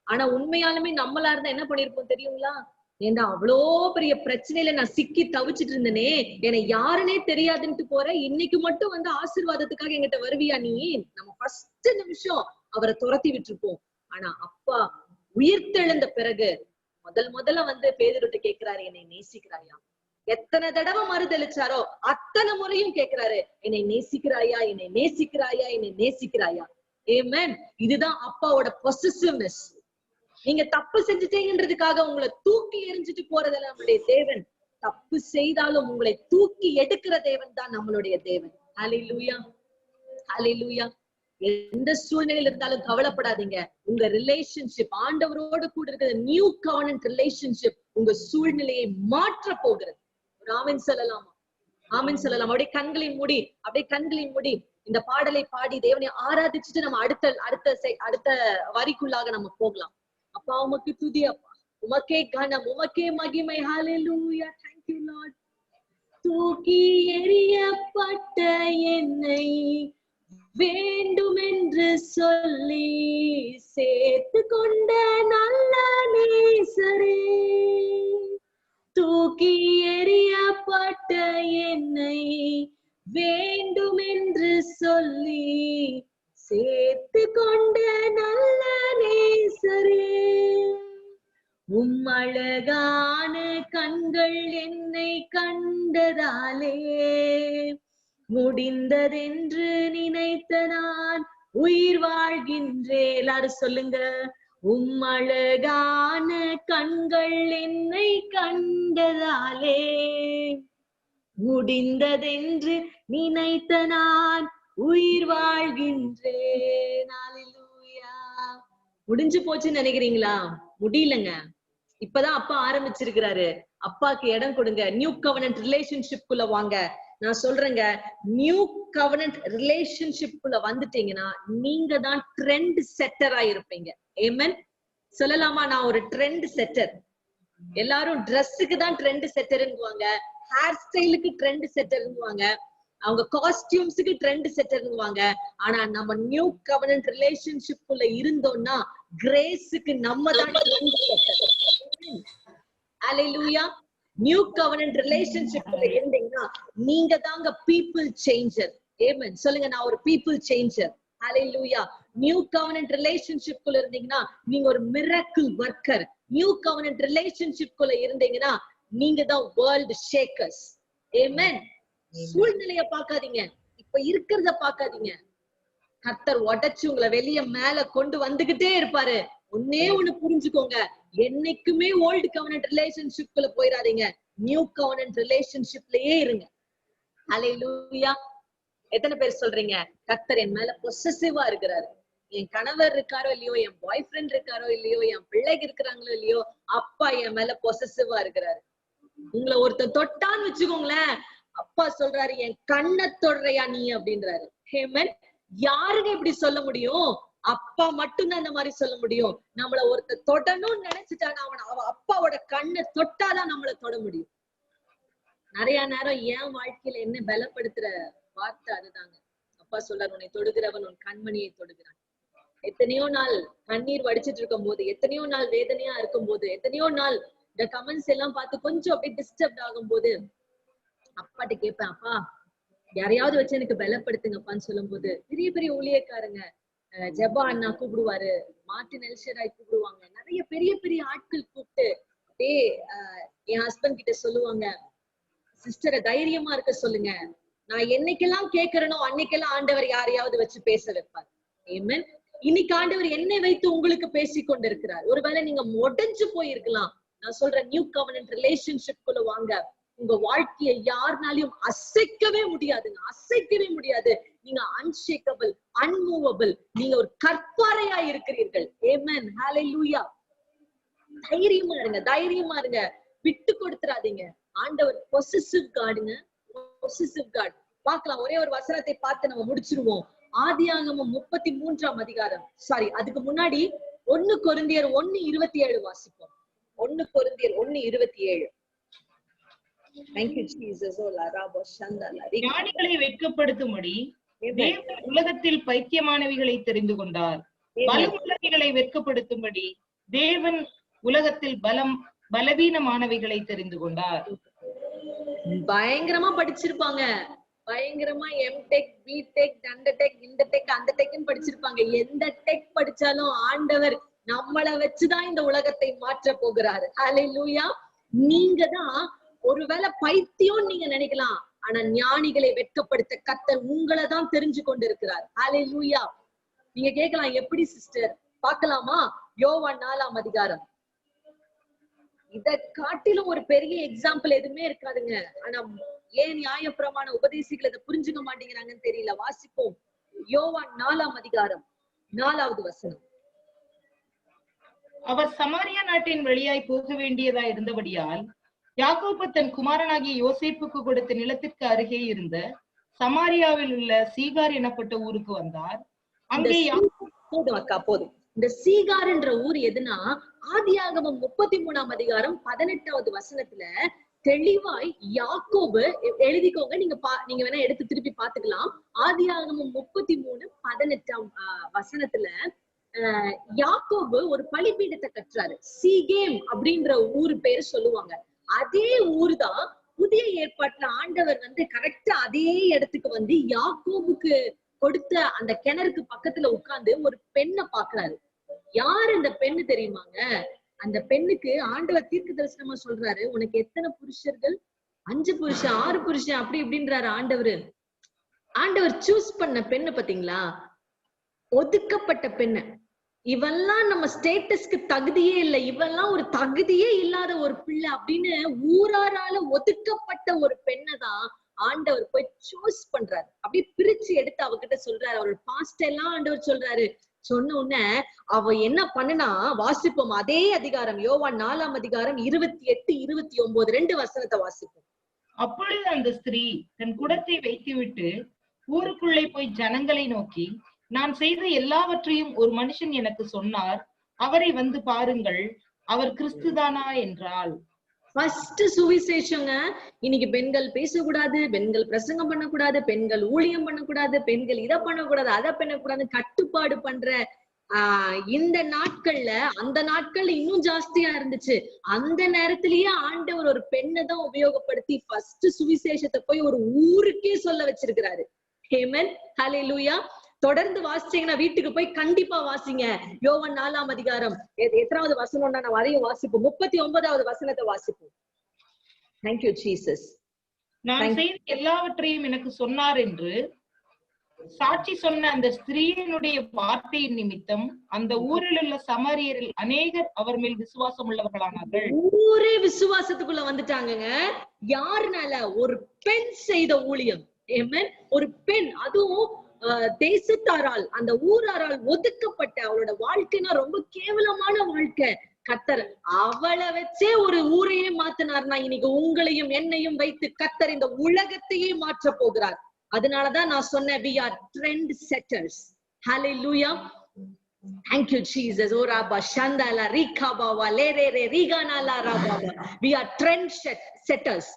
ஆனா உண்மையாலுமே நம்மளா இருந்தா என்ன பண்ணிருப்போம் தெரியுங்களா? ஏண்டா அவ்வளோ பெரிய பிரச்சனையில நான் சிக்கி தவிச்சிட்டு இருந்தனே, என்னை யாருன்னே தெரியாதுன்ட்டு போற, இன்னைக்கு மட்டும் ஆசீர்வாதத்துக்காக என்கிட்ட வருவியா நீ? நம்ம ஃபர்ஸ்ட் நிமிஷம் அவரை துரத்தி விட்டுருப்போம். ஆனா அப்பா உயிர்த்தெழுந்த பிறகு முதல்ல பேதுருட்ட கேக்குறாரு, என்னை நேசிக்கிறாயா? எத்தனை தடவை மறுதளிச்சாரோ அத்தனை முறையும் கேக்குறாரு, என்னை நேசிக்கிறாயா, என்னை நேசிக்கிறாயா, என்னை நேசிக்கிறாயா? ஆமென். இதுதான் அப்பாவோட பொசசிவ்னஸ். நீங்க தப்பு செஞ்சுட்டீங்கன்றதுக்காக உங்களை தூக்கி எறிஞ்சிட்டு போறதல்ல நம்மளுடைய தேவன். தப்பு செய்தாலும் உங்களை தூக்கி எடுக்கிற தேவன் தான் நம்மளுடைய தேவன். ஹல்லேலூயா, ஹல்லேலூயா. எந்த சூழ்நிலையில இருந்தாலும் கவலைப்படாதீங்க. உங்க ரிலேஷன்ஷிப் ஆண்டவரோடு கூட இருக்கிற நியூ கவர்னன்ட் ரிலேஷன்ஷிப் உங்க சூழ்நிலையை மாற்ற போகிறது. ஆமென் சொல்லலாமா? ஆமென் சொல்லலாம். அப்படியே கண்களின் மூடி இந்த பாடலை பாடி தேவனை ஆராதிச்சுட்டு நம்ம அடுத்த வரிக்குள்ளாக நம்ம போகலாம். அப்பா உமக்கு துதி, அப்பா உமக்கே கனம், உமக்கே மகிமை. ஹல்லேலூயா. Thank you Lord. தூக்கி எறியப்பட்ட என்னை வேண்டுமென்று சொல்லி சேர்த்து கொண்ட நல்ல நேசரே, தூக்கி எறியப்பட்ட என்னை வேண்டுமென்று சொல்லி சேர்த்து கொண்ட நல்ல நேசரே, உம்மழகான கண்கள் என்னை கண்டதாலே முடிந்ததென்று நினைத்த நான் உயிர் வாழ்கின்றேன். எல்லாரும் சொல்லுங்க, உம்மழகான கண்கள் என்னை கண்டதாலே முடிந்ததென்று நினைத்த நான் உயிர் வாழ்கின்றேன். அல்லேலூயா. முடிஞ்சு போச்சுன்னு நினைக்கிறீங்களா? முடியலங்க. இப்பதான் அப்பா ஆரம்பிச்சிருக்கிறாரு. அப்பாக்கு இடம் கொடுங்க. நியூ கவர்னன்ட் ரிலேஷன்ஷிப் குள்ள வாங்க. நான் சொல்றேங்க, நியூ கவர்னன்ட் ரிலேஷன்ஷிப் குள்ள வந்துட்டீங்கன்னா நீங்க தான் ட்ரெண்ட் செட்டரா இருப்பீங்க. ஆமென். சொல்லலாமா? நான் ஒரு ட்ரெண்ட் செட்டர். எல்லாரும் ட்ரெஸ்ஸுக்கு தான் ட்ரெண்ட் செட்டர்ங்குவாங்க, ஹேர் ஸ்டைலுக்கு ட்ரெண்ட் செட்டர்ங்குவாங்க, அவங்க காஸ்டியூம்ஸுக்கு ட்ரெண்ட் செட்டர்ங்குவாங்க. ஆனா நம்ம நியூ கவர்னன்ட் ரிலேஷன்ஷிப் குள்ள இருந்தோம்னா கிரேஸுக்கு நம்ம தான் ட்ரெண்ட் செட்டர். ஹalleluya. நியூ கவர்னன்ட் ரிலேஷன்ஷிப் குள்ள இருந்தீங்கன்னா நீங்க தாங்க பீப்புள் சேஞ்சர். ஆமென். சொல்லுங்க, நான் ஒரு பீப்புள் சேஞ்சர். ஹalleluya. நியூ கவர்னன்ட் ரிலேஷன்ஷிப் குள்ள இருந்தீங்கன்னா நீங்க ஒரு miracle worker. New covenant relationship குள்ள இருந்தீங்கன்னா நீங்க தான் வேர்ல்ட் ஷேக்கர்ஸ். ஆமென். சூழ்நிலைய பாக்காதீங்க, இப்ப இருக்கிறத பாக்காதீங்க. கர்த்தர் உடைச்சு உங்களை வெளிய மேல கொண்டு வந்துகிட்டே இருப்பாரு. ஒன்னே ஒண்ணு புரிஞ்சுக்கோங்க, என்னைக்குமே ஓல்டு கவர்னன்ட் ரிலேஷன்ஷிப்ல போயிடாதீங்க, நியூ கவர்னன்ட் ரிலேஷன்ஷிப்லயே இருங்க. ஹalleluya. எத்தனை பேர் சொல்றீங்க, கர்த்தர் என் மேல பொசசிவா இருக்கிறாரு? என் கணவர் இருக்காரோ இல்லையோ, என் பாய் ஃப்ரெண்ட் இருக்காரோ இல்லையோ, என் பிள்ளைங்க இருக்கிறாங்களோ இல்லையோ, அப்பா என் மேல பொசசிவா இருக்கிறாரு. உங்களை ஒருத்தர் தொட்டான்னு வச்சுக்கோங்களேன், அப்பா சொல்றாரு, என் கண்ணை தொடுறையா நீ அப்படின்றாரு. ஆமென். யாருங்க இப்படி சொல்ல முடியும்? அப்பா மட்டும்தான் இந்த மாதிரி சொல்ல முடியும். நம்மள ஒருத்தர் தொடணும்னு நினைச்சிட்டானா அவன் அப்பாவோட கண்ணை தொட்டாதான் நம்மள தொட முடியும். நிறைய நேரம் என் வாழ்க்கையில என்ன பலப்படுத்துற வார்த்தை அதுதாங்க. அப்பா சொல்றாரு, உன்னை தொடுகிறவன் உன் கண்மணியை தொடுகிறான். எத்தனையோ நாள் கண்ணீர் வடிச்சிட்டு இருக்கும் போது, எத்தனையோ நாள் வேதனையா இருக்கும் போது, எத்தனையோ நாள் இந்த கமெண்ட்ஸ் எல்லாம் பார்த்து கொஞ்சம் அப்படியே டிஸ்டர்ப் ஆகும் போது அப்பாட்ட கேட்பேன், அப்பா யாரையாவது வச்சு எனக்கு பலப்படுத்துங்கப்பான்னு சொல்லும் போது பெரிய பெரிய ஊழியக்காரங்க, ஜெபா அண்ணா கூப்பிடுவாரு, மார்ட்டின் எல்ஷடாய் கூப்பிடுவாங்க, நிறைய பெரிய பெரிய ஆட்கள் கூப்பிட்டு அப்படியே என் ஹஸ்பண்ட் கிட்ட சொல்லுவாங்க, சிஸ்டரை தைரியமா இருக்க சொல்லுங்க, நான் என்னைக்கெல்லாம் கேட்கிறேனோ அன்னைக்கெல்லாம் ஆண்டவர் யாரையாவது வச்சு பேச வைப்பார். ஆமென். இன்னைக்கு ஆண்டவர் என்னை வைத்து உங்களுக்கு பேசி கொண்டிருக்கிறார். ஒருவேளை நீங்க உடைஞ்சு போயிருக்கலாம். நான் சொல்றேன், நியூ கவர்னன்ட் ரிலேஷன்ஷிப் குள்ள வாங்க. உங்க வாழ்க்கையை யாருனாலையும் அசைக்கவே முடியாதுங்க, அசைக்கவே முடியாது. நீங்க அன்ஷேக்கபிள், அன்மூவபிள். நீங்க ஒரு கற்பாறையா இருக்கிறீர்கள். ஆமென். ஹalleluya. தைரியமா இருங்க, தைரியமா இருங்க, விட்டு கொடுத்துறாதீங்க. ஆண்டவர் பொசசிவ் காடுங்க, பொசசிவ் காட். பார்க்கலாம், ஒரே ஒரு வசனத்தை பார்த்து நம்ம முடிச்சிருவோம். ஆதியாகமம் 33ஆம் அதிகாரம், சாரி அதுக்கு முன்னாடி 1 கொரிந்தியர் 1:27 வாசிப்போம். 1 கொரிந்தியர் 1:27. Thank you Jesus. ஞானிகளை வெட்கப்படுத்தும்படி தேவன் உலகத்தில் பைத்தியமானவைகளை தெரிந்து கொண்டார். பலமுள்ளவைகளை வெட்கப்படுத்தும்படி தேவன் உலகத்தில் பலவீனமானவைகளை தெரிந்து கொண்டார். பயங்கரமா படிச்சிருப்பாங்க, பயங்கரமா எம்டெக், பிடெக், டெக், இந்த டெக், அந்த டெக்னு படிச்சிருப்பாங்க. எந்த டெக் படிச்சாலும் ஆண்டவர் நம்மளை வச்சுதான் இந்த உலகத்தை மாற்ற போகிறாரு. ஹalleluya. நீங்க தான் ஒருவேளை பைத்தியம் நீங்க நினைக்கலாம், ஆனா ஞானிகளை வெட்கப்படுத்த கர்த்தர் உங்களை தான் தெரிஞ்சு கொண்டிருக்கிறார். ஹalleluya. நீங்க கேட்கலாம், எப்படி சிஸ்டர்? பார்க்கலாமா? யோவான் 4ஆம் அதிகாரம். இத காட்டிலும் ஒரு பெரிய எக்ஸாம்பிள் எதுவுமே இருக்காதுங்க. ஆனா ஏன் நியாயப்பிரமாண உபதேசிகள் இதை புரிஞ்சுக்க மாட்டேங்கிறாங்கன்னு தெரியல. வாசிப்போம். யோவான் 4ஆம் அதிகாரம் 4வது வசனம். அவர் சமாரியா நாட்டின் வழியாய் போக வேண்டியதா இருந்தபடியால் யாக்கோபு தன் குமாரனாகிய யோசேப்புக்கு கொடுத்த நிலத்திற்கு அருகே இருந்த சமாரியாவில் உள்ள சீகார் எனப்பட்ட ஊருக்கு வந்தார். அங்கே போதும் அக்கா, போதும். இந்த சீகார் என்ற ஊர் எதுனா, ஆதியாகமம் 33ஆம் அதிகாரம் 18வது வசனத்துல தெளிவாய் யாக்கோபு எழுதிக்கோங்க, நீங்க வேணா எடுத்து திருப்பி பாத்துக்கலாம். ஆதியாகமம் 33:18 வசனத்துல யாக்கோபு ஒரு பலிபீடத்தை கட்டுறாரு. சீகேம் அப்படின்ற ஊரு பேரு சொல்லுவாங்க. அதே ஊரு தான் புதிய ஏற்பாட்டுல ஆண்டவர் கரெக்டா அதே இடத்துக்கு யாக்கோபுக்கு கொடுத்த அந்த கிணறுக்கு பக்கத்துல உட்கார்ந்து ஒரு பெண்ணை பாக்குறாரு. யாரு அந்த பெண்ணு தெரியுமாங்க? அந்த பெண்ணுக்கு ஆண்டவர் தீர்க்க தரிசனமா சொல்றாரு, உனக்கு எத்தனை புருஷர்கள்? 5 புருஷன் 6 புருஷன் அப்படி இப்படின்றாரு ஆண்டவர் சூஸ் பண்ண பெண்ணு பாத்தீங்களா? ஒதுக்கப்பட்ட பெண்ணு. இவெல்லாம் நம்ம ஸ்டேட்டஸ்க்கு தகுதியே இல்லை, இவெல்லாம் ஒரு தகுதியே இல்லாத ஒரு பிள்ளை அப்படின்னு ஊராரால ஒதுக்கப்பட்ட ஒரு பெண்ணை தான் ஆண்டவர் போய் சூஸ் பண்றாரு. அப்படியே பிரிச்சு எடுத்து அவகிட்ட சொல்றாரு. அவரோட பாஸ்ட் எல்லாம் ஆண்டவர் சொல்றாரு. சொன்ன உடனே அவ என்ன பண்ணுனா, வாசிப்போம் அதே அதிகாரம், யோவான் 4ஆம் அதிகாரம் 28, 29 2 வசனத்தை வாசிப்போம். அப்பொழுது அந்த ஸ்திரீ தன் குடத்தை வைத்துவிட்டு ஊருக்குள்ளே போய் ஜனங்களை நோக்கி, நான் செய்த எல்லாவற்றையும் ஒரு மனுஷன் எனக்கு சொன்னார், அவரை வந்து பாருங்கள், அவர் கிறிஸ்துதானா என்றாள். ஃபர்ஸ்ட் சுவிசேஷங்க. இன்னைக்கு பெண்கள் பேசக்கூடாது, பெண்கள் பிரசங்கம் பண்ணக்கூடாது, பெண்கள் ஊழியம் பண்ணக்கூடாது, பெண்கள் இதை பண்ணக்கூடாது, அதை பண்ணக்கூடாது கட்டுப்பாடு பண்ற இந்த நாட்கள்ல, அந்த நாட்கள்ல இன்னும் ஜாஸ்தியா இருந்துச்சு. அந்த நேரத்திலேயே ஆண்டவர் ஒரு பெண்ணை தான் உபயோகப்படுத்தி ஃபர்ஸ்ட் சுவிசேஷத்தை போய் ஒரு ஊருக்கே சொல்ல வச்சிருக்கிறாரு. ஆமென், ஹல்லேலூயா. தொடர்ந்து வாசிச்சீங்கன்னா வீட்டுக்கு போய் கண்டிப்பா வாசிங்க. யோவான் 4ஆம் அதிகாரம் எத்தனாவது வசனம்னா நான் வரையும் வாசிப்போம். 39வது வசனத்தை வாசிப்போம். Thank you Jesus. நான் செய்த எல்லாவற்றையும் எனக்கு சொன்னார் என்று சாட்சி சொன்ன அந்த ஸ்திரீயினுடைய வார்த்தையின் நிமித்தம் அந்த ஊரில் உள்ள சமாரியரில் அநேகர் அவர் மேல் விசுவாசம் உள்ளவர்களானார்கள். ஊரே விசுவாசத்துக்குள்ள வந்துட்டாங்க. யாருனால? ஒரு பெண் செய்த ஊழியம். ஆமென். ஒரு பெண், அதுவும் தேசத்தாரால், அந்த ஊராரால் ஒதுக்கப்பட்ட, அவளோட வாழ்க்கைனா ரொம்ப கேவலமான வாழ்க்கை. கர்த்தர் அவளை வச்சே ஒரு ஊரையே மாத்தினார்னா, இன்னைக்கு உங்களையும் என்னையும் வைத்து கர்த்தர் இந்த உலகத்தையே மாற்ற போகிறார். அதனாலதான் நான் சொன்னேன், we are trend setters. Hallelujah. Thank you Jesus. Oraba shandala rikabava lerere riganala rababa. We are trend setters.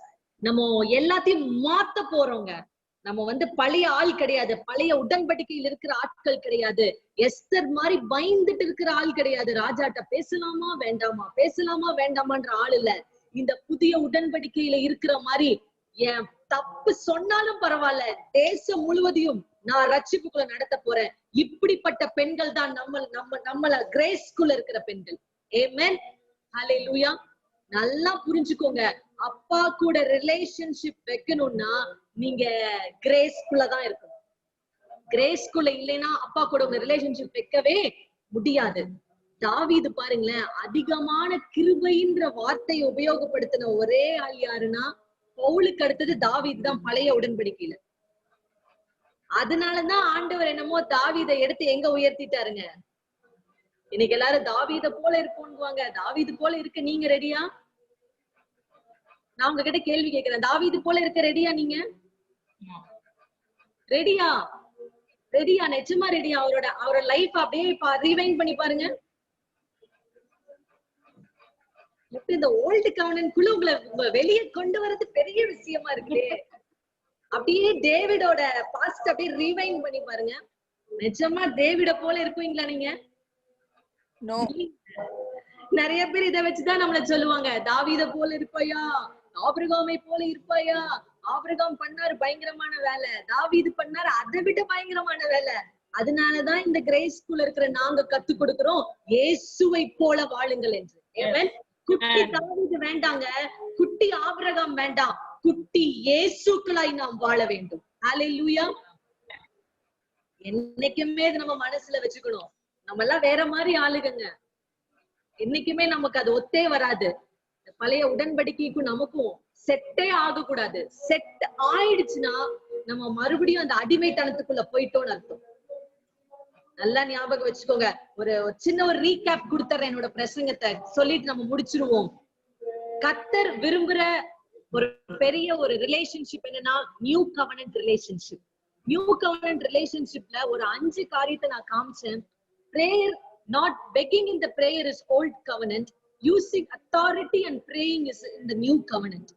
நம்ம எல்லாத்தையும் மாத்த போறோங்க. நம்ம பழைய ஆள் கிடையாது, பழைய உடன்படிக்கையில் இருக்கிற ஆட்கள் கிடையாது, எஸ்தர் மாதிரி பயந்துட்டு இருக்கிற ஆள் கிடையாது. ராஜாட்ட பேசலாமா வேண்டாமா, பேசலாமா வேண்டாமான்ற ஆள் இல்ல. இந்த புதிய உடன்படிக்கையில இருக்கிற மாதிரி என் தப்பு சொன்னாலும் பரவாயில்ல, தேசம் முழுவதையும் நான் ரட்சிப்புக்குள்ள நடத்த போறேன். இப்படிப்பட்ட பெண்கள் தான் நம்மள கிரேஸ்குள்ள இருக்கிற பெண்கள். ஆமென், ஹல்லேலூயா. நல்லா புரிஞ்சுக்கோங்க, அப்பா கூட ரிலேஷன்ஷிப் வைக்கணும்னா நீங்க கிரேஸ்குள்ளதான் இருக்கணும். கிரேஸ்குள்ள இல்லைன்னா அப்பா கூட உங்க ரிலேஷன்ஷிப் வைக்கவே முடியாது. தாவீது பாருங்களேன், அதிகமான கிருபைன்ற வார்த்தையை உபயோகப்படுத்தின ஒரே ஆள் யாருன்னா, பவுலுக்கு அடுத்தது தாவீது தான் பழைய உடன்படிக்கையில. அதனாலதான் ஆண்டவர் என்னமோ தாவீதை எடுத்து எங்க உயர்த்திட்டாருங்க. இன்னைக்கு எல்லாரும் தாவீத போல இருப்போம்னுவாங்க. தாவீது போல இருக்க நீங்க ரெடியா? நான் உங்ககிட்ட கேள்வி கேட்கிறேன், தாவீது போல இருக்க ரெடியா? நீங்க ரெடியா? ரெடியா? நிஜமா ரெடியா? அவரோட லைஃப் அப்படியே ரிவைண்ட் பண்ணி பாருங்க. இந்த ஓல்டு கவர்னன்ட்குள்ள உங்களை வெளியே கொண்டு வர்றது பெரிய விஷயமா இருக்கு. அப்படியே டேவிடோட பாஸ்ட் அப்படியே ரிவைண்ட் பண்ணி பாருங்க. நிஜமா டேவிட போல இருப்பீங்களா நீங்க? நிறைய பேர் இதை வச்சுதான் நம்மள சொல்லுவாங்க, தாவீத போல இருப்பாயா, ஆபிரகாமை போல இருப்பாயா. ஆபிரகாம் பண்ணாரு பயங்கரமான வேலை, தாவீது பண்ணாரு அதை விட பயங்கரமான வேலை. அதனாலதான் இந்த கிரேஸ் ஸ்கூல்ல இருக்கிற நாங்க கத்து கொடுக்கிறோம், இயேசுவை போல வாழுங்கள் என்று. குட்டி தாவீது வேண்டாங்க, குட்டி ஆபிரகாம் வேண்டாம், குட்டி இயேசுக்களாய் நாம் வாழ வேண்டும். ஹல்லேலூயா. என்னைக்குமே இது நம்ம மனசுல வச்சுக்கணும். நம்ம எல்லாம் வேற மாதிரி ஆளுகங்க. என்னைக்குமே நமக்கு அது ஒத்தே வராது. பழைய உடன்படிக்கைக்கும் நமக்கும் செட்டே ஆகக்கூடாது. செட் ஆயிடுச்சுன்னா நம்ம மறுபடியும் அந்த அடிமைத்தனத்துக்குள்ள போயிட்டோம்னு அர்த்தம். நல்லா ஞாபகம் வச்சுக்கோங்க. ஒரு சின்ன ஒரு ரீகேப் கொடுத்துறேன் என்னோட பிரசங்கத்தை சொல்லிட்டு நம்ம முடிச்சிருவோம். கர்த்தர் விரும்புற ஒரு பெரிய ஒரு ரிலேஷன்ஷிப் என்னன்னா நியூ கவர்னன்ட் ரிலேஷன்ஷிப். நியூ கவர்னன்ட் ரிலேஷன்ஷிப்ல ஒரு 5 காரியத்தை நான் காமிச்சேன். Prayer, not begging in the prayer is old covenant. Using authority and praying is in the new covenant.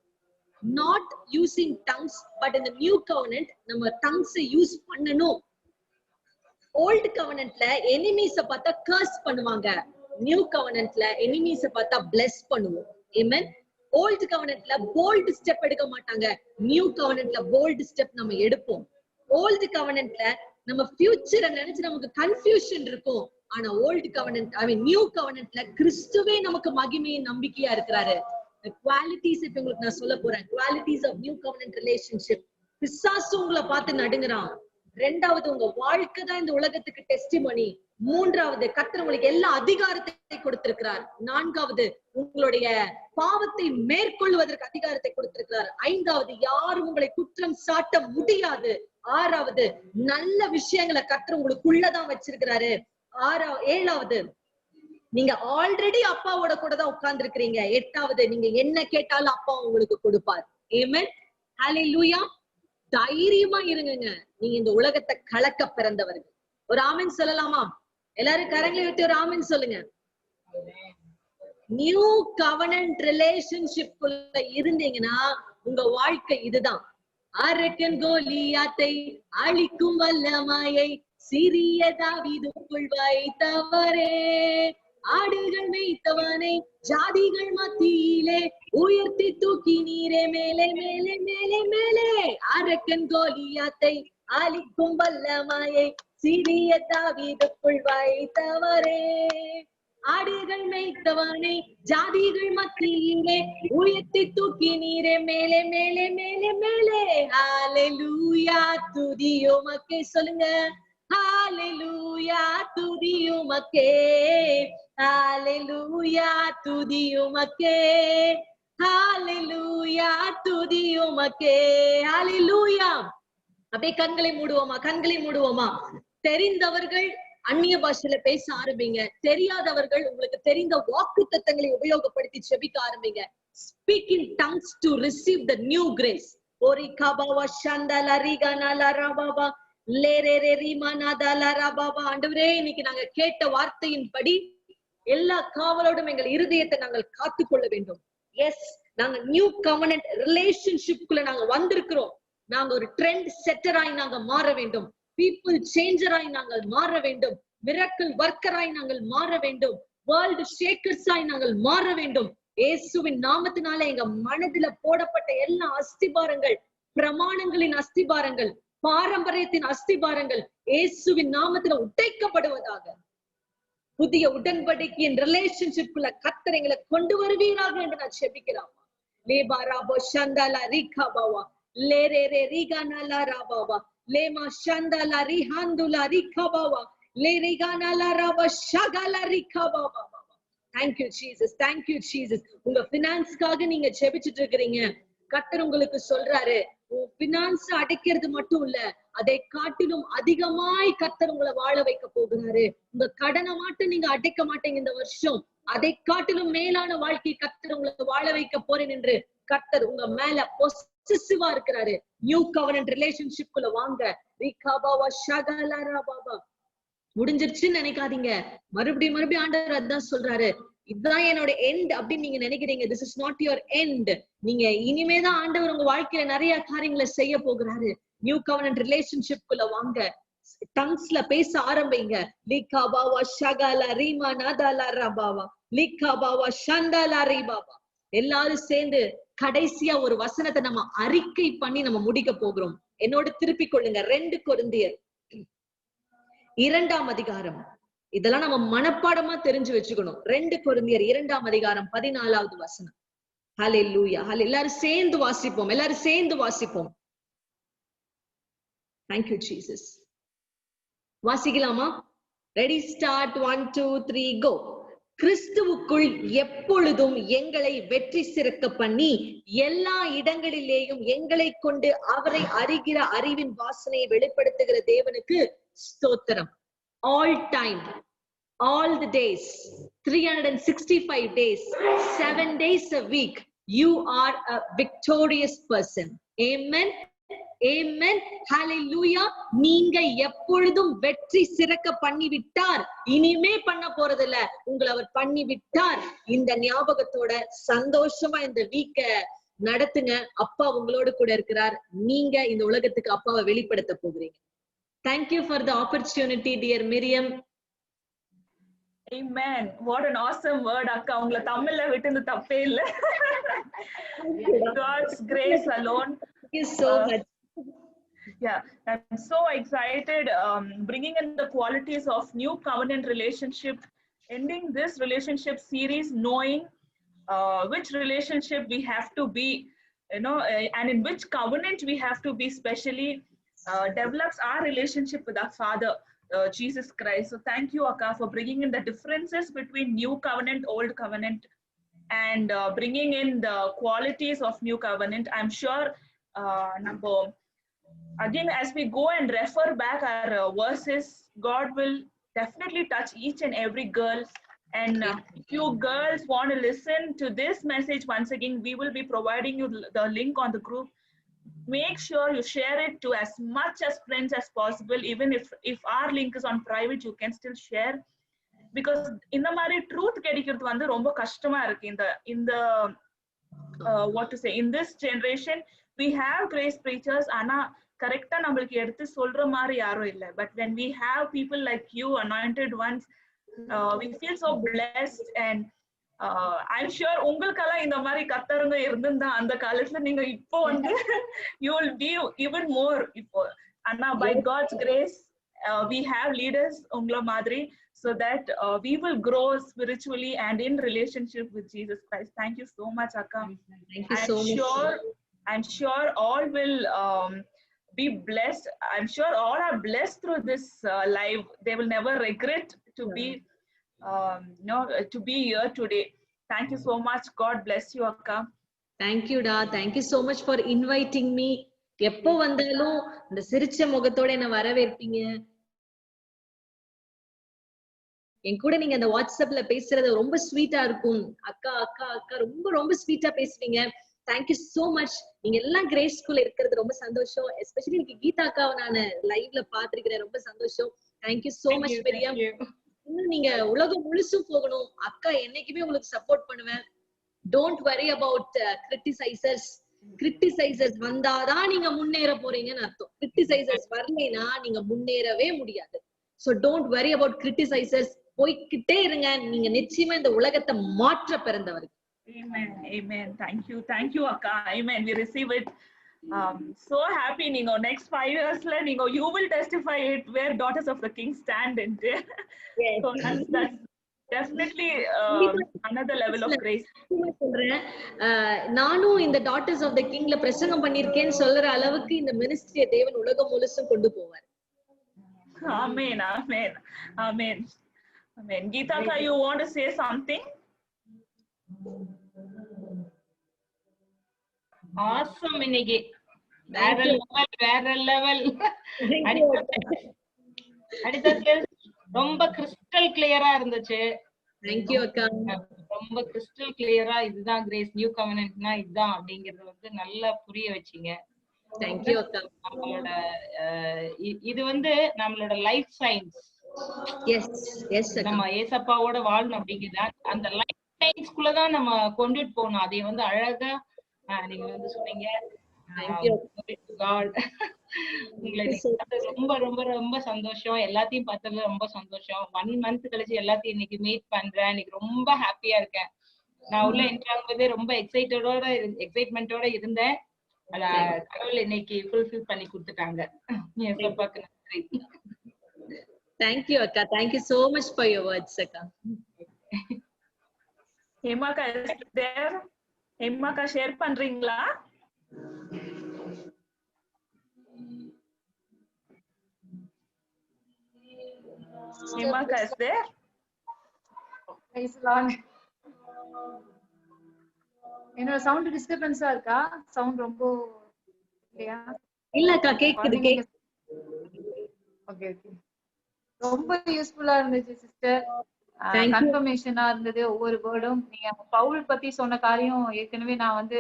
not using tongues, but in the new covenant நம்ம tongues யூஸ் பண்ணணும். ஓல்ட் கவர்னன்ட்ல எனிமீஸ பார்த்தா கர்ஸ் பண்ணுவாங்க, நியூ கவர்னன்ட்ல எனிமீஸ பார்த்தா பிளஸ் பண்ணுவோம். ஆமென். ஓல்ட் கவர்னன்ட்ல போல்ட் ஸ்டெப் எடுக்க மாட்டாங்க, நியூ கவர்னன்ட்ல போல்ட் ஸ்டெப் நம்ம எடுப்போம். ஓல்ட் கவர்னன்ட்ல நம்ம ஃபியூச்சரை நினைச்சு நமக்கு கன்ஃபியூஷன் இருக்கும். ஆனா ஓல்ட் கவர்னன்ட் நியூ கவர்னன்ட்ல கிறிஸ்துவே நமக்கு மகிமையின் நம்பிக்கையா இருக்கிறாரு. குவாலிட்டிஸ் இப்ப உங்களுக்கு நான் சொல்ல போறேன். Qualities of new covenant relationship. பிசாசு உங்களை பார்த்து நடுங்குறான். ரெண்டாவது, உங்க வாழ்க்கை தான் இந்த உலகத்துக்கு டெஸ்டிமனி. மூன்றாவது, கர்த்தர் உங்களுக்கு எல்லா அதிகாரத்தை கொடுத்திருக்கிறார். நான்காவது, உங்களுடைய பாவத்தை மேற்கொள்வதற்கு அதிகாரத்தை கொடுத்திருக்கிறார். ஐந்தாவது, யாரும் உங்களை குற்றம் சாட்ட முடியாது. ஆறாவது, நல்ல விஷயங்களை கர்த்தர் உங்களுக்குள்ளதான் வச்சிருக்கிறாரு. ஏழாவது, நீங்க ஆல்ரெடி அப்பாவோட கூட தான் உட்கார்ந்து இருக்கிறீங்க. எட்டாவது, நீங்க என்ன கேட்டாலும் அப்பா உங்களுக்கு கொடுப்பார். ஆமென். ஹல்லேலூயா. தைரியமா இருங்க, நீங்க இந்த உலகத்தை கலக்க பிறந்தவர்கள். ஒரு ஆமென் சொல்லலாமா? எல்லாரும் கரங்களை விட்டு ஒரு ஆமென் சொல்லுங்க. நியூ கவர்னன்ட் ரிலேஷன்ஷிப் குள்ள இருந்தீங்கன்னா உங்க வாழ்க்கை இதுதான். அரக்கன் கோலியாத்தை அழிக்கும் வல்லமையை சிறிய தாவீதுக்குள் வைத்தவரே, ஆடுகள் மேய்த்தவனை ஜாதிகள் மத்தியிலே உயர்த்தி தூக்கி நீரே மேலே மேலே மேலே மேலே. அரக்கன் கோலியாத்தை அழிக்கும் வல்லமையை சிறிய தாவீதுக்குள் வைத்தவரே, ஆடுகள் மேய்த்தவனை ஜாதிகள் மத்தியிலே உயர்த்தி தூக்கி நீரே மேலே மேலே மேலே மேலே. ஹல்லேலூயா, துதி உமக்கே. சொல்லுங்க, ஹல்லேலூயா, துதி உமக்கே. ஹல்லேலூயா, துதி உமக்கே. ஹல்லேலூயா, துதி உமக்கே. ஹல்லேலூயா. அப்படியே கண்களை மூடுவோமா? கண்களை மூடுவோமா? தெரிந்தவர்கள் அந்நிய பாஷையில பேச ஆரம்பிங்க. தெரியாதவர்கள் உங்களுக்கு தெரிந்த வாக்கு தத்தங்களை உபயோகப்படுத்தி ஜெபிக்க ஆரம்பிங்க. Speak in tongues to receive the new grace. Ori kabawa shandala riganala rababa lerere rimanadala rababa. ஆண்டவரே, இன்னைக்கு நாங்க கேட்ட வார்த்தையின்படி எல்லா காவலோடும் எங்கள் இருதயத்தை நாங்கள் காத்துக்கொள்ள வேண்டும். எஸ், நாங்க நியூ கவர்னன்ட் ரிலேஷன்ஷிப்குள்ள நாங்க வந்திருக்கிறோம். நாங்க ஒரு ட்ரெண்ட் செட்டராய் நாங்க மாற வேண்டும். பீப்புள் சேஞ்சராய் நாங்கள் மாற வேண்டும். மிரக்கிள் வர்க்கராய் நாங்கள் மாற வேண்டும். வேர்ல்டு ஷேக்கர்ஸாய் நாங்கள் மாற வேண்டும். இயேசுவின் நாமத்தினால எங்க மனதில போடப்பட்ட எல்லா அஸ்திபாரங்கள், பிரமாணங்களின் அஸ்திபாரங்கள், பாரம்பரியத்தின் அஸ்திபாரங்கள் இயேசுவின் நாமத்தில உடைக்கப்படுவதாக. புதிய உடன்படிக்கையின் ரிலேஷன்ஷிப்ல கர்த்தர் எங்களை கொண்டு வருவீராக என்று நான் ஜெபிக்கிறேன். லேபாராபோ ஷந்தாலா ரிகாபாவா லேரேரே ரிகானாலா ராபாவா லேமா ஷந்தாலா ரிஹாந்துலா ரிகாபாவா லேரிகானாலா Rafah ஷகலா ரிகாபாவா. Thank you Jesus, thank you Jesus. உங்க பினான்ஸ்க்காக நீங்க ஜெபிச்சிட்டு இருக்கிறீங்க. கர்த்தர் உங்களுக்கு சொல்றாரு, உங்க பினான்ஸ் அடைக்கிறது மட்டும் இல்ல, அதை காட்டிலும் அதிகமாய் கர்த்தர் உங்களை வாழ வைக்க போகிறாரு. உங்க கடனை மட்டும் நீங்க அடைக்க மாட்டீங்க இந்த வருஷம், அதை காட்டிலும் மேலான வாழ்க்கை கர்த்தர் உங்களை வாழ வைக்க போறேன் என்று கர்த்தர் உங்க மேல பொசசிவா இருக்கிறாரு. நியூ கவர்னன்ட் ரிலேஷன்ஷிப் குள்ள வாங்க. ரிகாபாவா ஷகலரா பாபா. முடிஞ்சிருச்சுன்னு நினைக்காதீங்க. மறுபடியும் மறுபடியும் ஆண்டவர் அதான் சொல்றாரு, இதுதான் என்னோட எண்ட் அப்படின்னு நீங்க நினைக்கிறீங்க. This is not your end. நீங்க இனிமேதான் ஆண்டவர் உங்க வாழ்க்கையில நிறைய காரியங்களை செய்ய போகிறாரு. நியூ கவர்னன்ட் ரிலேஷன்ஷிப் குள்ள வாங்க. டங்ஸ்ல பேச ஆரம்பிங்க. லிகாபாவா ஷகலா ரீமா நாதாலா ரபாவா லிகாபாவா ஷந்தாலா ரிபாபா. எல்லாரும் சேர்ந்து கடைசியா ஒரு வசனத்தை நம்ம அறிக்கை பண்ணி நம்ம முடிக்க போகிறோம். என்னோட திருப்பிக் கொள்ளுங்க. 2 கொரிந்தியர் 2ஆம் அதிகாரம். இதெல்லாம் நம்ம மனப்பாடமா தெரிஞ்சு வச்சுக்கணும். 2 கொரிந்தியர் 2ஆம் அதிகாரம் 14வது வசனம். ஹல்லேலூயா. எல்லாரும் சேர்ந்து வாசிப்போம். எல்லாரும் சேர்ந்து வாசிப்போம். Thank you Jesus. வாசிக்கலாமா? Ready, start. 1 2 3 கோ. கிறிஸ்துவுக்குள் எப்பொழுதும் எங்களை வெற்றி சிறக்க பண்ணி எல்லா இடங்களிலேயும் எங்களை கொண்டு அவரை அறிகிற அறிவின் வாசனையை வெளிப்படுத்துகிற தேவனுக்கு ஸ்தோத்திரம். All time, all the days, 365 days, 7 days a week, you are a victorious person. Amen. Amen. Hallelujah. நீங்க எப்பொழுதும் வெற்றி சிறக்க பண்ணிவிட்டார். இனிமே பண்ண போறதில்ல, உங்களை அவர் பண்ணி விட்டார். இந்த ஞாபகத்தோட சந்தோஷமா இந்த வீக்க நடத்துங்க. அப்பா உங்களோட கூட இருக்கிறார். நீங்க இந்த உலகத்துக்கு அப்பாவை வெளிப்படுத்த போகிறீங்க. Thank you for the opportunity, dear Miriam. Amen. What an awesome word, Akka. உங்களை தமிழ்ல விட்டு தப்பே இல்ல. God's grace alone. Thank you so much. Yeah, I'm so excited bringing in the qualities of new covenant relationship, ending this relationship series knowing which relationship we have to be, and in which covenant we have to be, especially develops our relationship with our Father, Jesus Christ. So thank you, Akka, for bringing in the differences between new covenant, old covenant, and bringing in the qualities of new covenant. I'm sure again, as we go and refer back our verses, God will definitely touch each and every girl. And if you girls want to listen to this message once again, we will be providing you the link on the group. Make sure you share it to as much as friends as possible. Even if our link is on private, you can still share, because இந்த மாதிரி ட்ரூத் கிடைக்கிறது வந்து ரொம்ப கஷ்டமா இருக்கு. இந்த what to say, in this generation we have grace preachers, ஆனா கரெக்டா நம்மளுக்கு எடுத்து சொல்ற மாதிரி யாரும் இல்ல. But when we have people like you, anointed ones, we feel so blessed. And I'm sure உங்களுக்கெல்லாம் இந்த மாதிரி கத்தருங்க இருந்திருந்தா அந்த காலத்துல நீங்க இப்போ வந்து you will be even more இப்போ. ஆனா by God's grace we have leaders உங்கள மாதிரி, so that we will grow spiritually and in relationship with Jesus Christ. Thank you so much, Akka. Thank you so much. I'm sure all will be blessed. I'm sure all are blessed through this live. They will never regret to be to be here today. Thank you so much. God bless you, Akka. Thank you, Da. Thank you so much for inviting me. எப்போ வந்தாலும் இந்த சிரிச்ச முகத்தோட என்ன வரவேற்பீங்க. என் கூட நீங்க அந்த வாட்ஸ்அப்ல பேசுறது ரொம்ப ஸ்வீட்டா இருக்கும். அக்கா அக்கா அக்கா ரொம்ப ரொம்ப ஸ்வீட்டா பேசுவீங்க. Thank you so much. நீங்க எல்லாம் கிரேஸ் ஸ்கூல்ல இருக்கிறது ரொம்ப சந்தோஷம். எஸ்பெஷலி இன்னைக்கு கீதா அக்காவை நான் லைவ்ல பாத்துருக்கிறேன். ரொம்ப சந்தோஷம். தேங்க்யூ சோ மச் பெரியா. இன்னும் நீங்க உலகம் முழுசும் போகணும். அக்கா என்னைக்குமே உங்களுக்கு சப்போர்ட் பண்ணுவேன். Don't worry about கிரிட்டிசைசர்ஸ். கிரிட்டிசைசர்ஸ் வந்தாதான் நீங்க முன்னேற போறீங்கன்னு அர்த்தம். கிரிட்டிசைசர்ஸ் வரலைன்னா நீங்க முன்னேறவே முடியாது. So don't worry about criticizers. போய்கிட்டே இருங்க. நீங்க நிச்சயமா இந்த உலகத்தை மாற்ற பிறந்தவர்கள். Amen. Amen. Thank you, Akka. Amen. We receive it. So happy. Ningo next 5 years la ningo you will testify it where Daughters of the King stand in there. Yes. So that's definitely another level of grace. சொல்றேன். நானும் இந்த Daughters of the Kingல பிரசங்கம் பண்ணிருக்கேன்னு சொல்ற அளவுக்கு இந்த மினிஸ்ட்ரியை தேவன் உலகம் முழுசும் கொண்டு போவார். Amen. Amen. Amen. Amen. Geetaka, you want to say something? Awesome, இன்னைக்கு வேற லெவல். அடுத்தது ரொம்ப கிறிஸ்டல் கிளியரா இருந்துச்சு. Thank you, அக்கா. ரொம்ப கிறிஸ்டல் கிளியரா இதுதான் கிரேஸ், நியூ கவெனன்ட்னா இதுதான் அப்படிங்கறது வந்து நல்லா புரிய வச்சீங்க. Thank you, அக்கா. நம்மளோட இது வந்து நம்மளோட லைஃப் சயின்ஸ். எஸ் நம்ம ஏசப்பாவோட வாழணும் அப்படிங்கிறதா அந்த லைஃப் சயின்ஸ்குள்ளதான் நம்ம கொண்டுட்டு போகணும். அதை வந்து அழகா நீங்க வந்து சொன்னீங்க. உங்களை ரொம்ப ரொம்ப ரொம்ப சந்தோஷம். எல்லாத்தையும் பார்த்ததுல ரொம்ப சந்தோஷம். 1 month கழிச்சு எல்லாத்தையும் இன்னைக்கு மீட் பண்றேன். இன்னைக்கு ரொம்ப ஹாப்பியா இருக்கேன். நான் உள்ள என்ட்ரு ஆகும்போதே ரொம்ப எக்ஸைட்மெண்டோட இருந்தேன். அத கடவுள் இன்னைக்கு ஃபுல்ஃபில் பண்ணி கொடுத்துட்டாங்க. ஏசப்பாக்கு நன்றி. Thank you, Akka. Thank you so much for your words, Akka. Hemaka is there? Hemaka share பண்றீங்களா? Hemaka is there? Praise the Lord. என்னோட சவுண்ட் டிஸ்டர்பன்ஸா இருக்கா? சவுண்ட் ரொம்ப இல்லையா? இல்ல அக்கா, கேக்குது. Okay okay. ரொம்ப யூஸ்ஃபுல்லா இருந்துச்சு சிஸ்டர். கன்ஃபர்மேஷனா இருந்தது ஒவ்வொரு வேர்டும். நீங்க பவுல் பத்தி சொன்ன காரியம் ஏற்கனவே நான் வந்து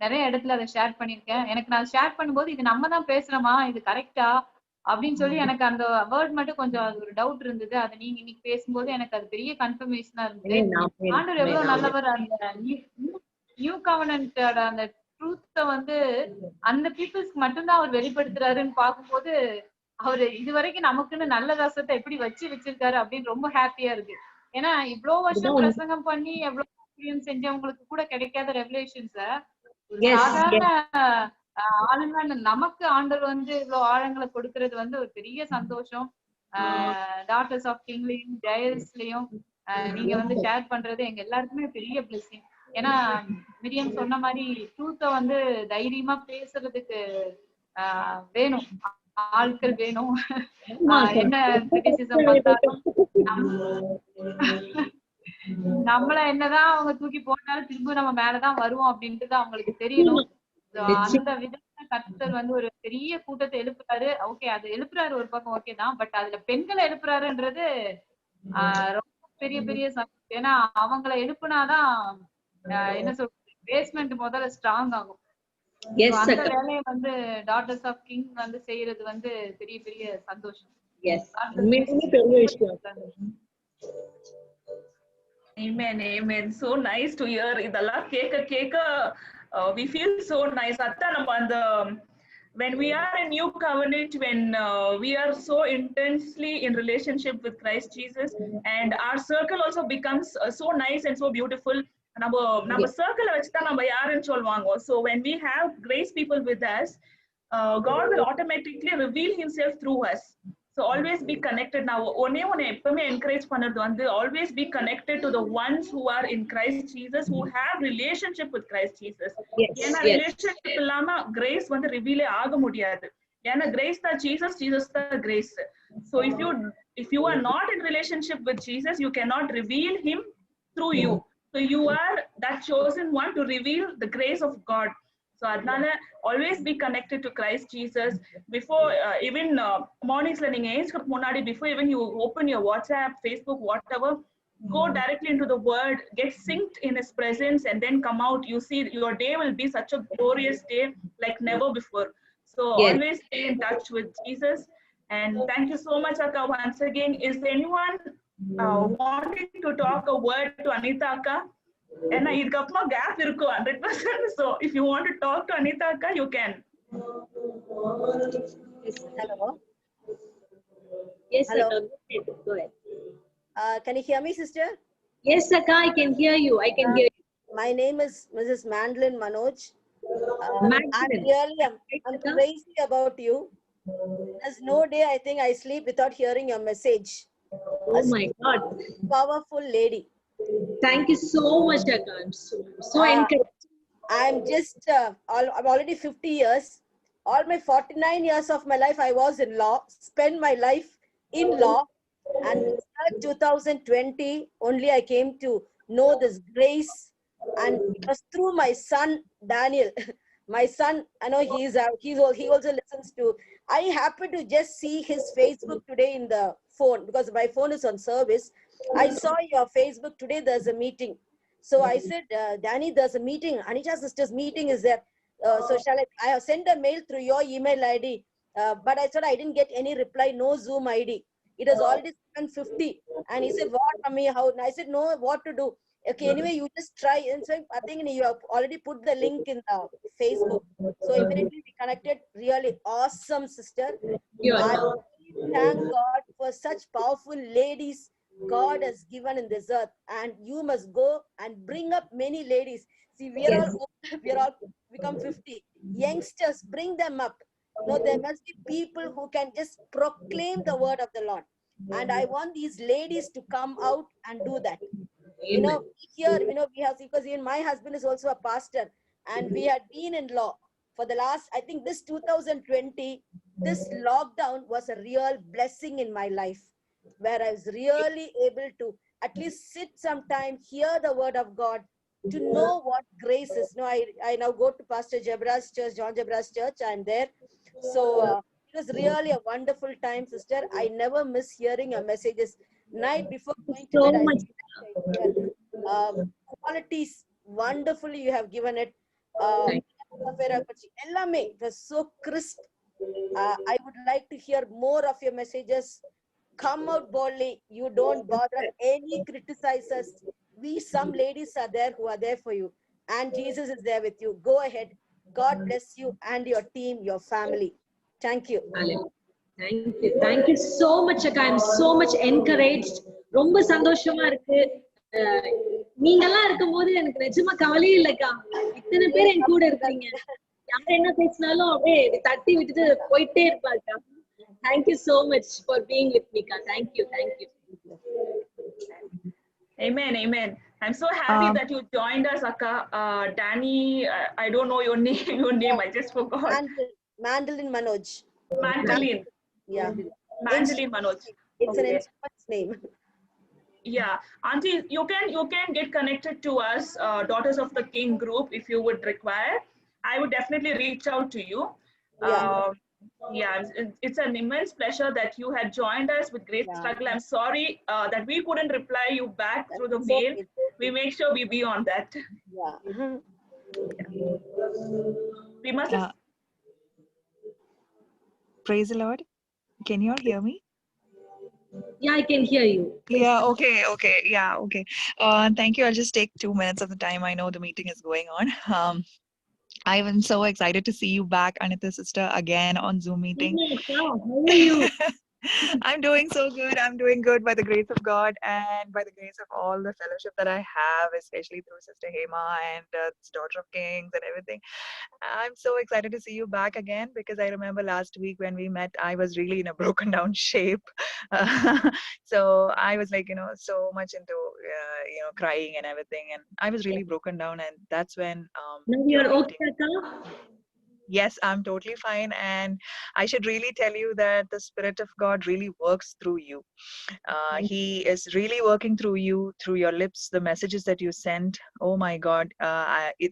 நிறைய இடத்துல அதை ஷேர் பண்ணிருக்கேன். எனக்கு நான் ஷேர் பண்ணும்போது இது நம்ம தான் பேசுறோமா, இது கரெக்டா அப்படின்னு சொல்லி எனக்கு அந்த வேர்ட் மட்டும் கொஞ்சம் அது ஒரு டவுட் இருந்தது. அது நீங்க இன்னைக்கு பேசும்போது எனக்கு அது பெரிய கன்ஃபர்மேஷனா இருந்தது. ஆண்டவர் எவ்வளவு நல்லவர். அந்த நியூ கவர்னன்ட்டோட அந்த ட்ரூத்த வந்து அந்த பீப்புள்ஸ்க்கு மட்டும்தான் அவர் வெளிப்படுத்துறாருன்னு பார்க்கும்போது அவரு இது வரைக்கும் நமக்குன்னு நல்ல ரசத்தை எப்படி வச்சிருக்காரு அப்படின்னு ரொம்ப ஹாப்பியா இருக்கு. ஏன்னா இவ்வளவு வருஷம் பிரசங்கம் பண்ணி எவ்வளவு எக்ஸ்பீரியன்ஸ் செஞ்சவங்களுக்கு கூட கிடைக்காத ரெவலேஷன்ஸ ஒரு சாதாரண ஆளுங்க நமக்கு ஆண்டவர் வந்து இவ்வளவு ஆழங்களை கொடுக்கறது வந்து ஒரு பெரிய சந்தோஷம். டாட்டர்ஸ் ஆஃப் கிங்லயும் ஜெயல்ஸ்லயும் நீங்க வந்து ஷேர் பண்றது எங்க எல்லாருக்குமே பெரிய பிளெஸிங். ஏன்னா மிரியம் சொன்ன மாதிரி ட்ரூத்த வந்து தைரியமா பேசுறதுக்கு வேணும், ஆட்கள் வேணும். என்ன கிரிட்டிசிசம் பார்த்தாலும் நம்மள என்னதான் அவங்க தூக்கி போட்டாலும் திரும்ப நம்ம மேலதான் வருவோம் அப்படின்ட்டு அவங்களுக்கு தெரியணும். அந்த விதத்துல கர்த்தர் வந்து ஒரு பெரிய கூட்டத்தை எழுப்புறாரு. ஓகே, அது எழுப்புறாரு ஒரு பக்கம் ஓகே தான், பட் அதுல பெண்களை எழுப்புறாருன்றது ரொம்ப பெரிய பெரிய சக்தி. ஏன்னா அவங்கள எழுப்புனாதான் என்ன சொல்றது, பேஸ்மெண்ட் முதல்ல ஸ்ட்ராங் ஆகும். அந்த வேலையை வந்து டாட்டர்ஸ் ஆஃப் கிங் வந்து செய்யறது வந்து பெரிய பெரிய சந்தோஷம். Amen, amen. So nice to hear. இதெல்லாம் கேட்க we feel so nice. அதான் நம்ம அந்த when we are in new covenant, when we are so intensely in relationship with Christ Jesus, and our circle also becomes so nice and so beautiful. நம்ம சர்க்கிளை வச்சுதான் நம்ம யாருன்னு சொல்லுவாங்க. So when we have grace people with us, God will automatically reveal himself through us. So always be connected. Now ஒண்ணே எப்பவுமே encourage பண்றது வந்து always be connected to the ones who are in Christ Jesus, who have relationship with Christ Jesus. ஏன்னா relationship இல்லாம grace வந்து reveal ஆக முடியாது. ஏன்னா grace தான் Jesus, Jesus தான் grace. So if you are not in relationship with Jesus, you cannot reveal him through you. So you are that chosen one to reveal the grace of God. So adnala always be connected to Christ Jesus. Before even mornings learning age munadi, before even you open your WhatsApp, Facebook, whatever, go directly into the word, get synced in his presence, and then come out. You see your day will be such a glorious day like never before. So always stay in touch with Jesus. And thank you so much, Akka, once again. Is there anyone wanting to talk a word to Anita Akka? ஏன்னா இதுக்கப்புறமா கேப் இருக்கும் 100%. So if you want to talk to Anita Akka, you can. Hello. Yes, Hello. Akka. Go ahead. Can you hear me, sister? Yes, Akka, I can hear you. I can hear you. My name is Mrs. Mandlin Manoj. I'm crazy about you. There's no day I think I sleep without hearing your message. Oh my God. Powerful lady. Thank you so much, Akka. I'm so encouraged. I'm just, I'm already 50 years. All my 49 years of my life, I was in law, spent my life in law. And 2020, only I came to know this grace. And it was through my son, Daniel. My son, I know he also listens to, I happened to just see his Facebook today in the phone, because my phone is on service. I saw your Facebook today, there's a meeting. So I said, Danny, there's a meeting. Anita sister's meeting is there. So I have sent a mail through your email ID. But I said I didn't get any reply, no Zoom ID. It has already 7:50. And he said, what, Mummy, how? And I said, no, what to do? Okay, anyway, you just try. And so I think you have already put the link in the Facebook. So immediately we connected. Really awesome, sister. I thank God for such powerful ladies God has given in this earth, and you must go and bring up many ladies. See, we are all become 50 youngsters. Bring them up. No, there must be people who can just proclaim the word of the Lord, and I want these ladies to come out and do that. You know, here, you know, we have, because even my husband is also a pastor, and we had been in law for the last, I think this 2020, this lockdown was a real blessing in my life, where I was really able to at least sit sometime, hear the word of God, to know what grace is. No, I now go to Pastor Jebra's church, John Jebra's church. I'm there. So it was really a wonderful time, sister. I never miss hearing your messages. Night before going to bed, qualities, wonderfully you have given it. It was so crisp. I would like to hear more of your messages. Come out boldly. You don't bother any criticizers. Some ladies are there who are there for you, and Jesus is there with you. Go ahead. God bless you and your team, your family. Thank you. Thank you so much அக்கா. I'm so much encouraged. ரொம்ப சந்தோஷமா இருக்கு. நீங்கெல்லாம் இருக்கும்போது எனக்கு நிஜமா கவலையே இல்லக்கா. இத்தனை பேர் என் கூட இருக்கீங்க. யார் என்ன பேசினாலும் அப்படியே தட்டி விட்டுட்டு போயிட்டே இருப்பாக்கா. Thank you so much for being with me, Ka. Thank you. Amen, amen. I'm so happy that you joined us, Akka. Danny, I don't know your name. I just forgot. Mandolin Manoj. Mandolin. Yeah. Mandolin Manoj. It's an instrument's name. Yeah, Auntie, you can get connected to us, Daughters of the King group, if you would require. I would definitely reach out to you. Yeah, it's an immense pleasure that you had joined us with great struggle. I'm sorry that we couldn't reply you back through the mail. We make sure we be on that. Yeah. We must. Praise the Lord. Can you all hear me? Yeah, I can hear you. Yeah, okay. Yeah, okay. Thank you. I'll just take 2 minutes of the time. I know the meeting is going on. I am so excited to see you back, Anita sister, again on Zoom meeting. How are you? I'm doing so good. I'm doing good by the grace of God and by the grace of all the fellowship that I have, especially through Sister Hema and Daughter of Kings and everything. I'm so excited to see you back again because I remember last week when we met, I was really in a broken down shape. So I was like, so much into, crying and everything. And I was really broken down. And that's when. Now you're okay, Akka? Yes, I'm totally fine. And I should really tell you that the Spirit of God really works through you. He is really working through you, through your lips, the messages that you send. Oh my God.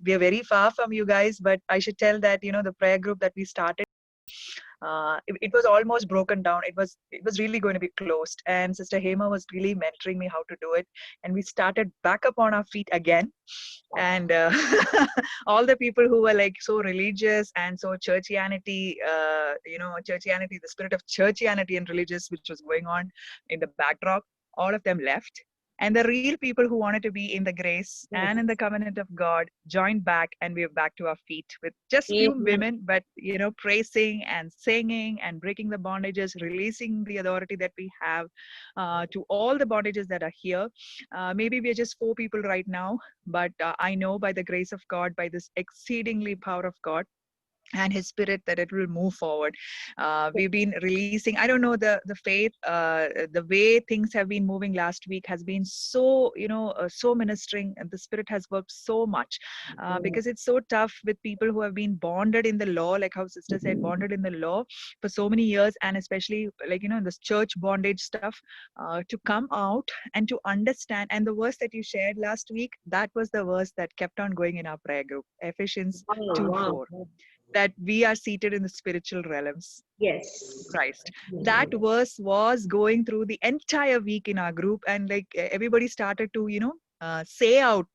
We are very far from you guys, but I should tell that, the prayer group that we started, it was almost broken down. It was really going to be closed. And Sister Hema was really mentoring me how to do it. And we started back up on our feet again. And all the people who were like so religious and so churchianity, churchianity, the spirit of churchianity and religious, which was going on in the backdrop, all of them left. And the real people who wanted to be in the grace and in the covenant of God joined back, and we are back to our feet with just few women, but praising and singing and breaking the bondages, releasing the authority that we have to all the bondages that are here. Maybe we are just 4 people right now, but I know by the grace of God, by this exceedingly power of God and His Spirit, that it will move forward. We've been releasing, I don't know, the faith, the way things have been moving last week has been so, so ministering, and the Spirit has worked so much because it's so tough with people who have been bonded in the law, like how Sister said, bonded in the law for so many years, and especially like, this church bondage stuff, to come out and to understand. And the verse that you shared last week, that was the verse that kept on going in our prayer group, Ephesians 2:4. That we are seated in the spiritual realms. Yes. Christ. That verse was going through the entire week in our group, and like everybody started to, say out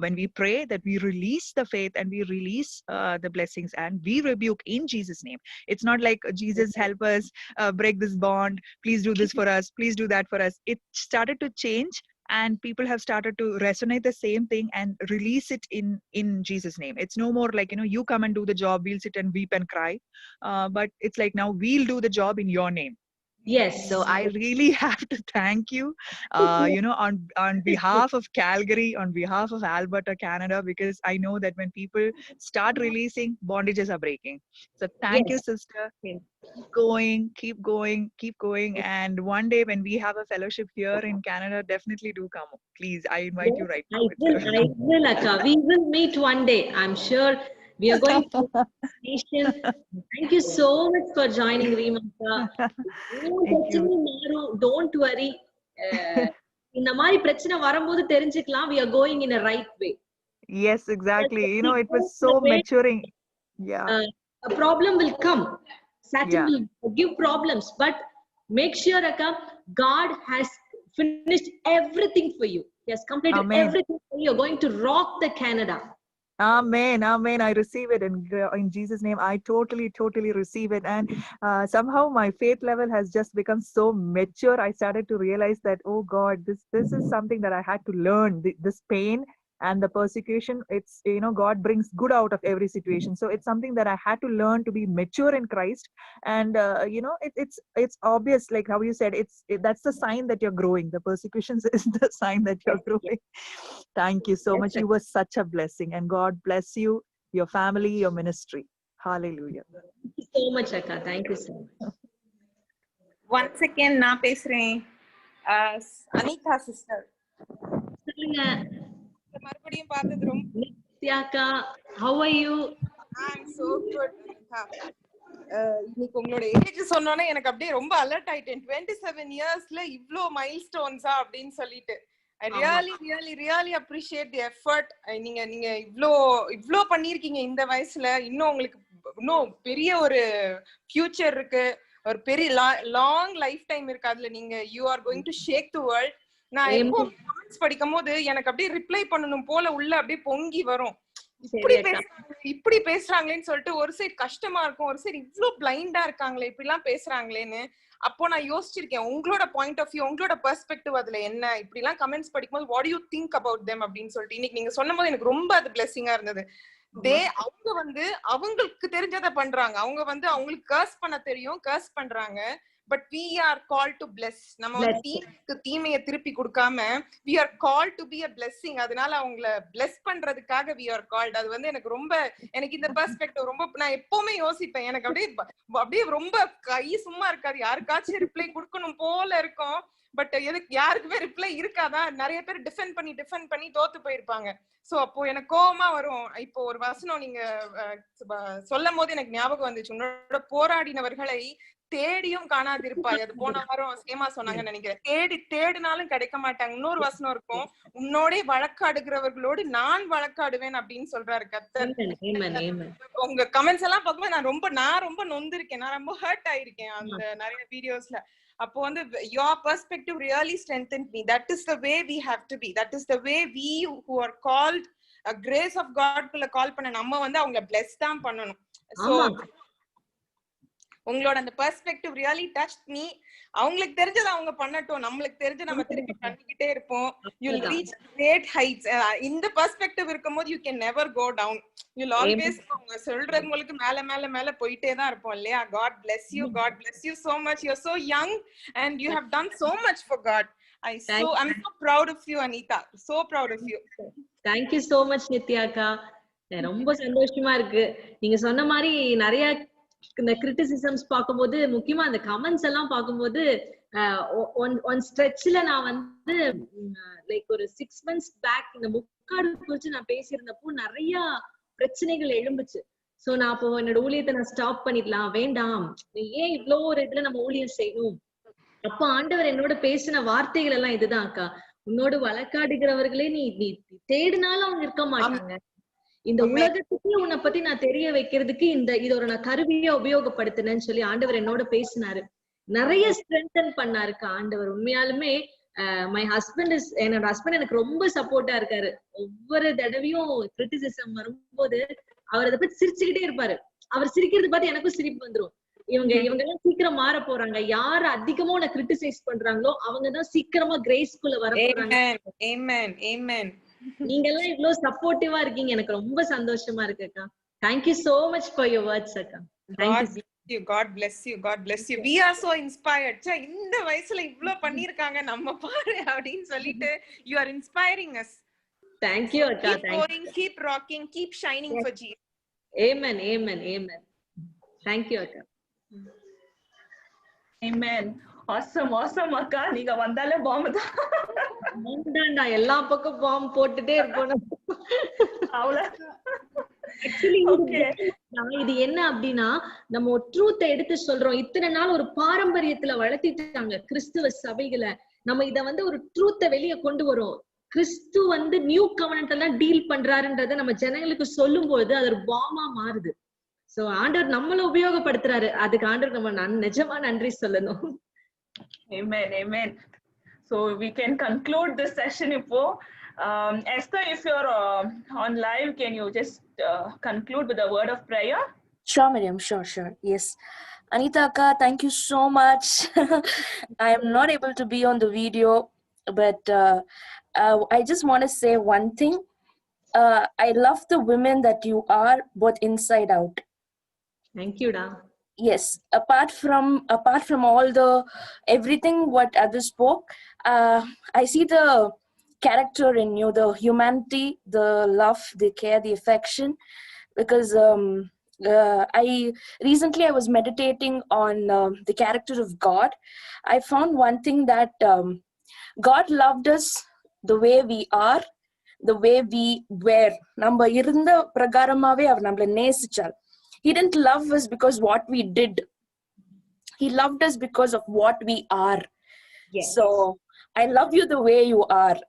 when we pray that we release the faith and we release the blessings and we rebuke in Jesus' name. It's not like Jesus help us break this bond. Please do this for us. Please do that for us. It started to change. And people have started to resonate the same thing and release it in Jesus' name. It's no more like, you come and do the job, we'll sit and weep and cry. But it's like, now we'll do the job in your name. Yes. So I really have to thank you, on behalf of Calgary, on behalf of Alberta, Canada, because I know that when people start releasing, bondages are breaking. So thank you, sister. Keep going. And one day when we have a fellowship here in Canada, definitely do come. Please, I invite you right now. I will, Akka. We will meet one day. I'm sure we are going to nation. Thank you so much for joining, Reemaka. Don't worry. இந்த மாதிரி பிரச்சனை வரும்போது தெரிஞ்சுக்கலாம், we are going in a right way. Yes, exactly. It was so maturing. Yeah. A problem will come. Satan will give problems, but make sure, Akka, God has finished everything for you. He has completed everything for you. You're going to rock the Canada. Amen. I receive it in Jesus' name. I totally receive it. And somehow my faith level has just become so mature. I started to realize that, oh God, this is something that I had to learn. This pain and the persecution, it's, God brings good out of every situation. So it's something that I had to learn to be mature in Christ. And it's obvious, like how you said, that's the sign that you're growing. The persecutions is the sign that you're growing. Thank you so much. You were such a blessing, and God bless you, your family, your ministry. Hallelujah. Thank you so much, Akka. Thank you so much. Once again, நான் பேசுறேன். அனிதா சிஸ்டர் சொல்லுங்க மறுபடியும் பார்த்தது ரொம்ப. நித்யாக்கா, how are you? I'm so good, Anitha. இன்னைக்கு உங்களோட ஏஜ் சொன்னோன்னே எனக்கு அப்படியே ரொம்ப அலர்ட் ஆயிட்டேன். 27 இயர்ஸ்ல இவ்ளோ மைல்ஸ்டோன்ஸா அப்படின்னு சொல்லிட்டு I really appreciate the effort. நீங்க இவ்ளோ பண்ணிருக்கீங்க இந்த வயசுல. இன்னும் உங்களுக்கு இன்னும் பெரிய ஒரு ஃபியூச்சர் இருக்கு, ஒரு பெரிய லாங் லைஃப் டைம் இருக்கு. அதுல நீங்க you are going to shake the world. நான் எப்போ கமெண்ட்ஸ் படிக்கும் போது எனக்கு அப்படியே ரிப்ளை பண்ணணும் போல உள்ள அப்படியே பொங்கி வரும். இப்படி பேசுறாங்களேன்னு சொல்லிட்டு ஒரு சைடு கஷ்டமா இருக்கும், ஒரு சைடு இவ்ளோ பிளைண்டா இருக்காங்களே, இப்படி எல்லாம் பேசுறாங்களேன்னு. அப்போ நான் யோசிச்சிருக்கேன் உங்களோட பாயிண்ட் ஆஃப் வியூ, உங்களோட பெர்ஸ்பெக்டிவ் அதுல என்ன, இப்படி எல்லாம் கமெண்ட்ஸ் படிக்கும்போது what you think about them அப்படின்னு சொல்லிட்டு இன்னைக்கு நீங்க சொன்ன போது எனக்கு ரொம்ப அது பிளெஸிங்கா இருந்தது. அவங்க அவங்களுக்கு தெரிஞ்சதை பண்றாங்க, அவங்களுக்கு கர்ஸ் பண்ண தெரியும், கர்ஸ் பண்றாங்க. But we are called to bless. நம்ம தீமையை திருப்பி கொடுக்காம we are called to be a blessing. அதனால அவங்கள bless பண்றதுக்காக we are called. அது எனக்கு இந்த பெர்ஸ்பெக்டிவ் ரொம்ப நான் எப்பவுமே யோசிப்பேன். எனக்கு அப்படியே ரொம்ப கை சும்மா இருக்காது, யாருக்காச்சும் ரிப்ளை கொடுக்கணும் போல இருக்கும். பட் யாருக்குமே ரிப்ளை இருக்காதா, நிறைய பேர் டிஃபெண்ட் பண்ணி தோத்து போயிருப்பாங்க. சோ அப்போ எனக்கு கோவமா வரும். இப்போ ஒரு வசனம் நீங்க சொல்லும் போது எனக்கு ஞாபகம் வந்துச்சு, உன்னோட போராடினவர்களை தேடியும் காணாதிருப்பாய். அது போன வாரம் சேமா சொன்னாங்கன்னு நினைக்கிறேன். தேடினாலும் கிடைக்க மாட்டாங்க. இன்னொரு வசனம் இருக்கும், உன்னோட வழக்காடுகிறவர்களோடு நான் வழக்காடுவேன் அப்படின்னு சொல்றாரு கர்த்தர். உங்க கமெண்ட்ஸ் எல்லாம் பார்க்கும்போது நான் ரொம்ப நொந்திருக்கேன், நான் ரொம்ப ஹர்ட் ஆயிருக்கேன் அந்த நிறைய வீடியோஸ்ல. அப்போ your perspective really strengthened me. That is the way we have to be. That is the way we who are called a grace of God குள்ள கால் பண்ண நம்ம அவங்கள bless தான் பண்ணணும். So உங்களோட அந்த பெர்ஸ்பெக்டிவ் ரியலி டச்ட் மீ. அவங்களுக்கு தெரிஞ்சது அவங்க பண்ணட்டும், நம்மளுக்கு தெரிஞ்சு நம்ம திருப்பி பண்ணிக்கிட்டே இருப்போம். You will reach great heights. இந்த பெர்ஸ்பெக்டிவ் இருக்கும்போது you can never go down. You will always அவங்க சொல்றவங்களுக்கு மேல மேல மேல போயிட்டே தான் இருப்போம் இல்லையா? God bless you so much. You're so young and you have done so much for God. I'm so proud of you, Anita. So proud of you. Thank you so much, Nityaka. ரொம்ப சந்தோஷமா இருக்கு. நீங்க சொன்ன மாதிரி நிறைய இந்த கிரிட்டிசிசம்ஸ் பார்க்கும்போது, முக்கியமா அந்த கமெண்ட்ஸ் எல்லாம் பார்க்கும்போது ஒன் ஸ்ட்ரெச்ல நான் லைக் ஒரு 6 months பேக் இந்த முக்காடு குறிச்சு நான் பேசியிருந்தப்போ நிறைய பிரச்சனைகள் எழும்புச்சு. சோ நான் அப்போ என்னோட ஊழியத்தை நான் ஸ்டாப் பண்ணிடலாம், வேண்டாம், ஏன் இவ்வளோ ஒரு இதுல நம்ம ஊழியம் செய்யணும். அப்ப ஆண்டவர் என்னோட பேசின வார்த்தைகள் எல்லாம் இதுதான், அக்கா, உன்னோட வழக்காடுகிறவர்களே நீ தேடினாலும் அவங்க இருக்க மாட்டாங்க. இந்த உலகத்துக்கே உன்னை பத்தி நான் தெரிய வைக்கிறதுக்கு இது ஒரு நான் கருவியா உபயோகப்படுத்தினேன்னு சொல்லி ஆண்டவர் என்னோட பேசினாரு. நிறைய ஸ்ட்ரென்தன் பண்ணாருக்கா ஆண்டவர். உண்மையாலுமே மை ஹஸ்பண்ட் என்னோட ஹஸ்பண்ட் எனக்கு ரொம்ப சப்போர்ட்டா இருக்காரு. ஒவ்வொரு தடவையும் கிரிட்டிசிசம் வரும்போது அவர் அதை பத்தி சிரிச்சுக்கிட்டே இருப்பாரு. அவர் சிரிக்கிறது பார்த்து எனக்கும் சிரிப்பு வந்துரும். இவங்க எல்லாம் சீக்கிரம் மாற போறாங்க, யாரு அதிகமா உன்னை கிரிட்டிசைஸ் பண்றாங்களோ அவங்கதான் சீக்கிரமா கிரேஸ்குள்ள வர போறாங்க. நீங்க எல்லாம் இவ்வளவு சப்போர்ட்டிவா இருக்கீங்க, எனக்கு ரொம்ப சந்தோஷமா இருக்கு அக்கா. Thank you so much for your words, அக்கா. God bless you. We are so inspired. இந்த வயசுல இவ்ளோ பண்ணிருக்காங்க நம்ம பாரு அப்படின்னு சொல்லிட்டு you are inspiring us. Thank you, அக்கா. Keep rocking, keep shining for Jesus. Amen. Thank you, அக்கா. Amen. awesome அக்கா, நீங்க வந்தாலே பாம்பு தான். எல்லா பக்கம் பாம்பு போட்டுட்டே இருக்கணும். இது என்ன அப்படின்னா, நம்ம ட்ரூத்தை எடுத்து சொல்றோம். இத்தனை நாள் ஒரு பாரம்பரியத்துல வளர்த்திட்டாங்க கிறிஸ்துவ சபைகளை. நம்ம இத ஒரு ட்ரூத்தை வெளியே கொண்டு வரோம். கிறிஸ்து நியூ கவர்னன்ட் எல்லாம் டீல் பண்றாருன்றத நம்ம ஜனங்களுக்கு சொல்லும் போது அது ஒரு பாமா மாறுது. சோ ஆண்டவர் நம்மள உபயோகப்படுத்துறாரு. அதுக்கு ஆண்டவர் நம்ம நிஜமா நன்றி சொல்லணும். Amen. So we can conclude this session. Esther, if you're on live, can you just conclude with a word of prayer? Sure, Miriam. Sure. Yes. Anita Akka, thank you so much. I am not able to be on the video, but I just want to say one thing. I love the women that you are, both inside out. Thank you, da. Yes, apart from all the everything what others spoke, I see the character in you, the humanity, the love, the care, the affection. Because I was meditating on the character of God. I found one thing that God loved us the way we are, the way we were. நம்ம இருந்த பிரகாரமாவே அவர் நம்மளை நேசிச்சார். He didn't love us because what we did. He loved us because of what we are. Yes. So I love you the way you are.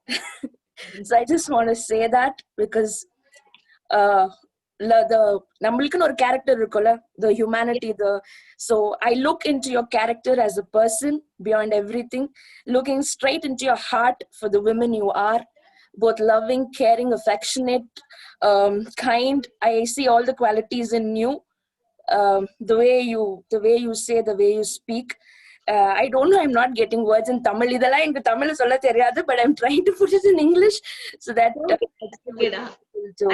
So I just want to say that because நம்மளுக்குன்னு ஒரு character இருக்குல்ல, the humanity, so I look into your character as a person beyond everything, looking straight into your heart for the women you are, both loving, caring, affectionate, kind. I see all the qualities in you, the way you say, the way you speak. I don't know, I'm not getting words in Tamil. இதெல்லாம் எனக்கு தமிழ்ல சொல்ல தெரியாது, but I'm trying to put it in English so that okay, da.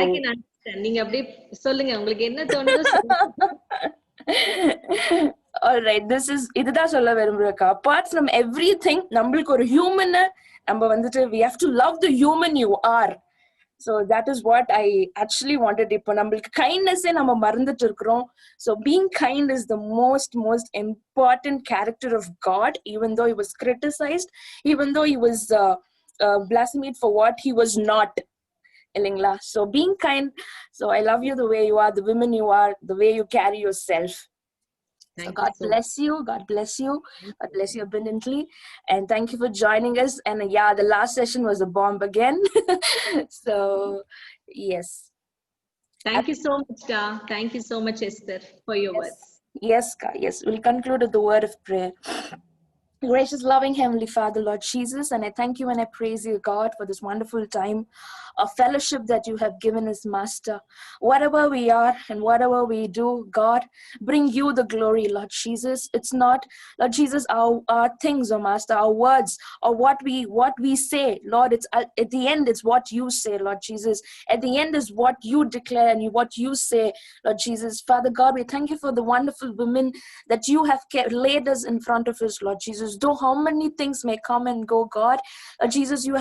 I can understand. நீங்க அப்படியே சொல்லுங்க, உங்களுக்கு என்ன தோணுதோ சொல்லுங்க. All right, இதுதான் சொல்ல விரும்புறேன். Apart from everything, நம்மளுக்கு ஒரு human நம்ம வந்துட்டு we have to love the human you are. So that is what I actually wanted. இப்போ நம்மளுக்கு kindness நம்ம மறந்துட்டு இருக்கிறோம். So being kind is the most important character of God, even though he was criticized, even though he was blasphemed for what he was not. Illingla. So being kind. So I love you the way you are, the women you are, the way you carry yourself. So God bless you. God bless you. God bless you abundantly. And thank you for joining us. And yeah, the last session was a bomb again. So yes. Thank you so much, da. Thank you so much, Esther, for your words. Yes, God. Yes. We'll conclude with the word of prayer. Gracious, loving Heavenly Father, Lord Jesus, and I thank you and I praise you, God, for this wonderful time of fellowship that you have given us, Master. Whatever we are and whatever we do, God, bring you the glory, Lord Jesus. It's not, Lord Jesus, our things, oh Master, our words, or what we say, Lord. It's at the end, it's what you say, Lord Jesus. At the end is what you declare and what you say, Lord Jesus. Father God, we thank you for the wonderful women that you have laid us in front of us, Lord Jesus. Though how many things may come and go, God, Jesus, you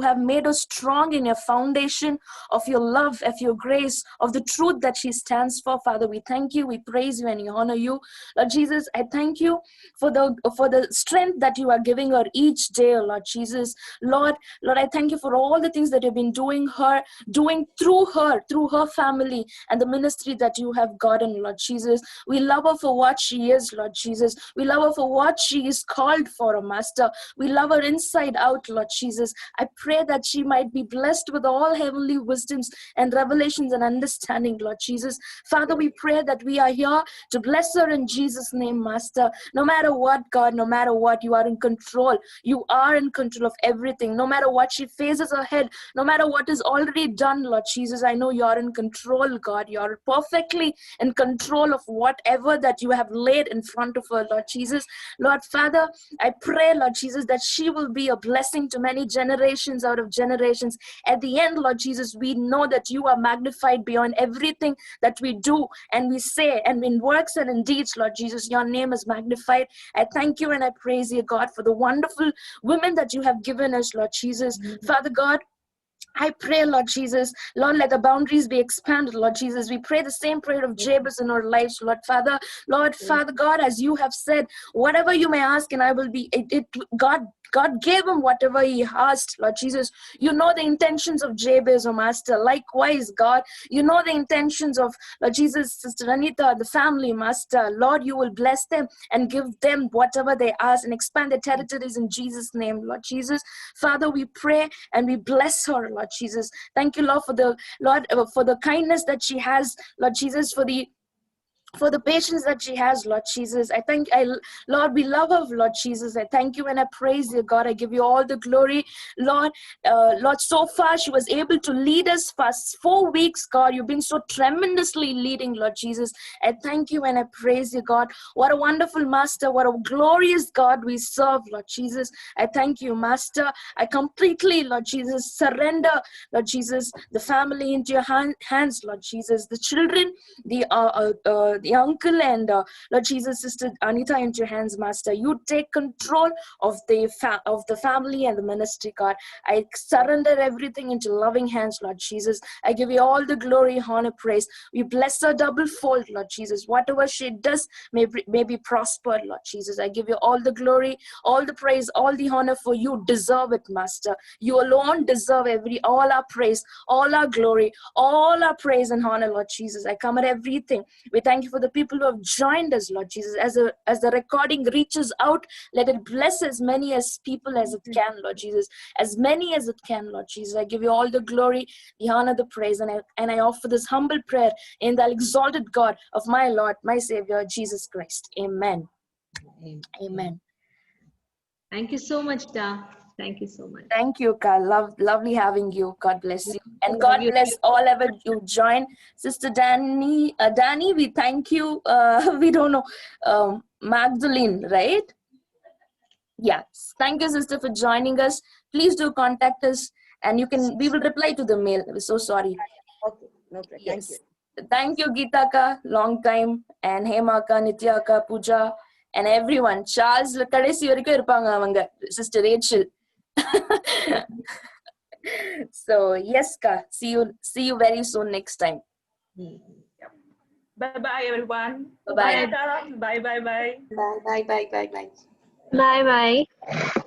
have made us strong in your foundation of your love, of your grace, of the truth that she stands for. Father, we thank you, we praise you, and we honor you, Lord Jesus. I thank you for the strength that you are giving her each day, Lord Jesus. Lord, I thank you for all the things that you've been doing through her family and the ministry that you have gotten, Lord Jesus. We love her for what she is, Lord Jesus. We love her for what she is called for, a Master. We love her inside out, Lord Jesus. I pray that she might be blessed with all heavenly wisdoms and revelations and understanding, Lord Jesus. Father, we pray that we are here to bless her in Jesus' name, Master. No matter what, God, no matter what, you are in control. You are in control of everything. No matter what she faces ahead, no matter what is already done, Lord Jesus, I know you are in control, God. You are perfectly in control of whatever that you have laid in front of her, Lord Jesus. Lord Father, I pray, Lord Jesus, that she will be a blessing to many generations out of generations. At the end, Lord Jesus, we know that you are magnified beyond everything that we do and we say, and in works and in deeds, Lord Jesus, your name is magnified. I thank you and I praise you, God, for the wonderful women that you have given us, Lord Jesus. Father God, I pray, Lord Jesus, Lord, let the boundaries be expanded, Lord Jesus. We pray the same prayer of Jabez in our lives, Lord Father. Lord Father God, as you have said, whatever you may ask and I will be, God gave him whatever he asked, Lord Jesus. You know the intentions of Jabez, oh Master. Likewise, God, you know the intentions of, Lord Jesus, Sister Anita, the family, Master. Lord, you will bless them and give them whatever they ask and expand their territories in Jesus' name, Lord Jesus. Father, we pray and we bless her, Lord Jesus. Thank you, Lord, for the kindness that she has, Lord Jesus, for the for the patience that she has, Lord Jesus. Lord, we love her, Lord Jesus. I thank you and I praise you, God. I give you all the glory, Lord. Lord, so far she was able to lead us for 4 weeks, God. You've been so tremendously leading, Lord Jesus. I thank you and I praise you, God. What a wonderful Master, what a glorious God we serve, Lord Jesus. I thank you, Master. I completely, Lord Jesus, surrender, Lord Jesus, the family into your hands, Lord Jesus. The children, the uncle and Lord Jesus, Sister Anita into your hands, Master. You take control of the family and the ministry, God. I surrender everything into loving hands, Lord Jesus. I give you all the glory, honor, praise. We bless her double fold, Lord Jesus. Whatever she does may be prospered, Lord Jesus. I give you all the glory, all the praise, all the honor, for you deserve it, Master. You alone deserve all our praise, all our glory, all our praise and honor, Lord Jesus. I come at everything. We thank you for the people who have joined us, Lord Jesus. As the recording reaches out, let it bless as many as people as it can, Lord Jesus. As many as it can, Lord Jesus. I give you all the glory, the honor, the praise, and I offer this humble prayer in the exalted God of my Lord, my Savior, Jesus Christ. Amen. Amen. Thank you so much, Da. Thank you so much. Thank you, Carl. Lovely having you. God bless you. And Love God you bless too. all ever you join. Sister Danny, we thank you. We don't know, Magdalene, right? Yes. Thank you, sister, for joining us. Please do contact us and we will reply to the mail. We're so sorry. Okay, no problem. Yes. Thank you. Thank you, Geeta ka, long time. And Hema ka, Nitya ka, Pooja, and everyone. Charles, kadesi varaikum irupanga avanga. Sister Rachel. So yes, ka. See you very soon next time. Bye bye, everyone. Bye-bye. Bye bye. Bye bye bye bye bye. Bye bye.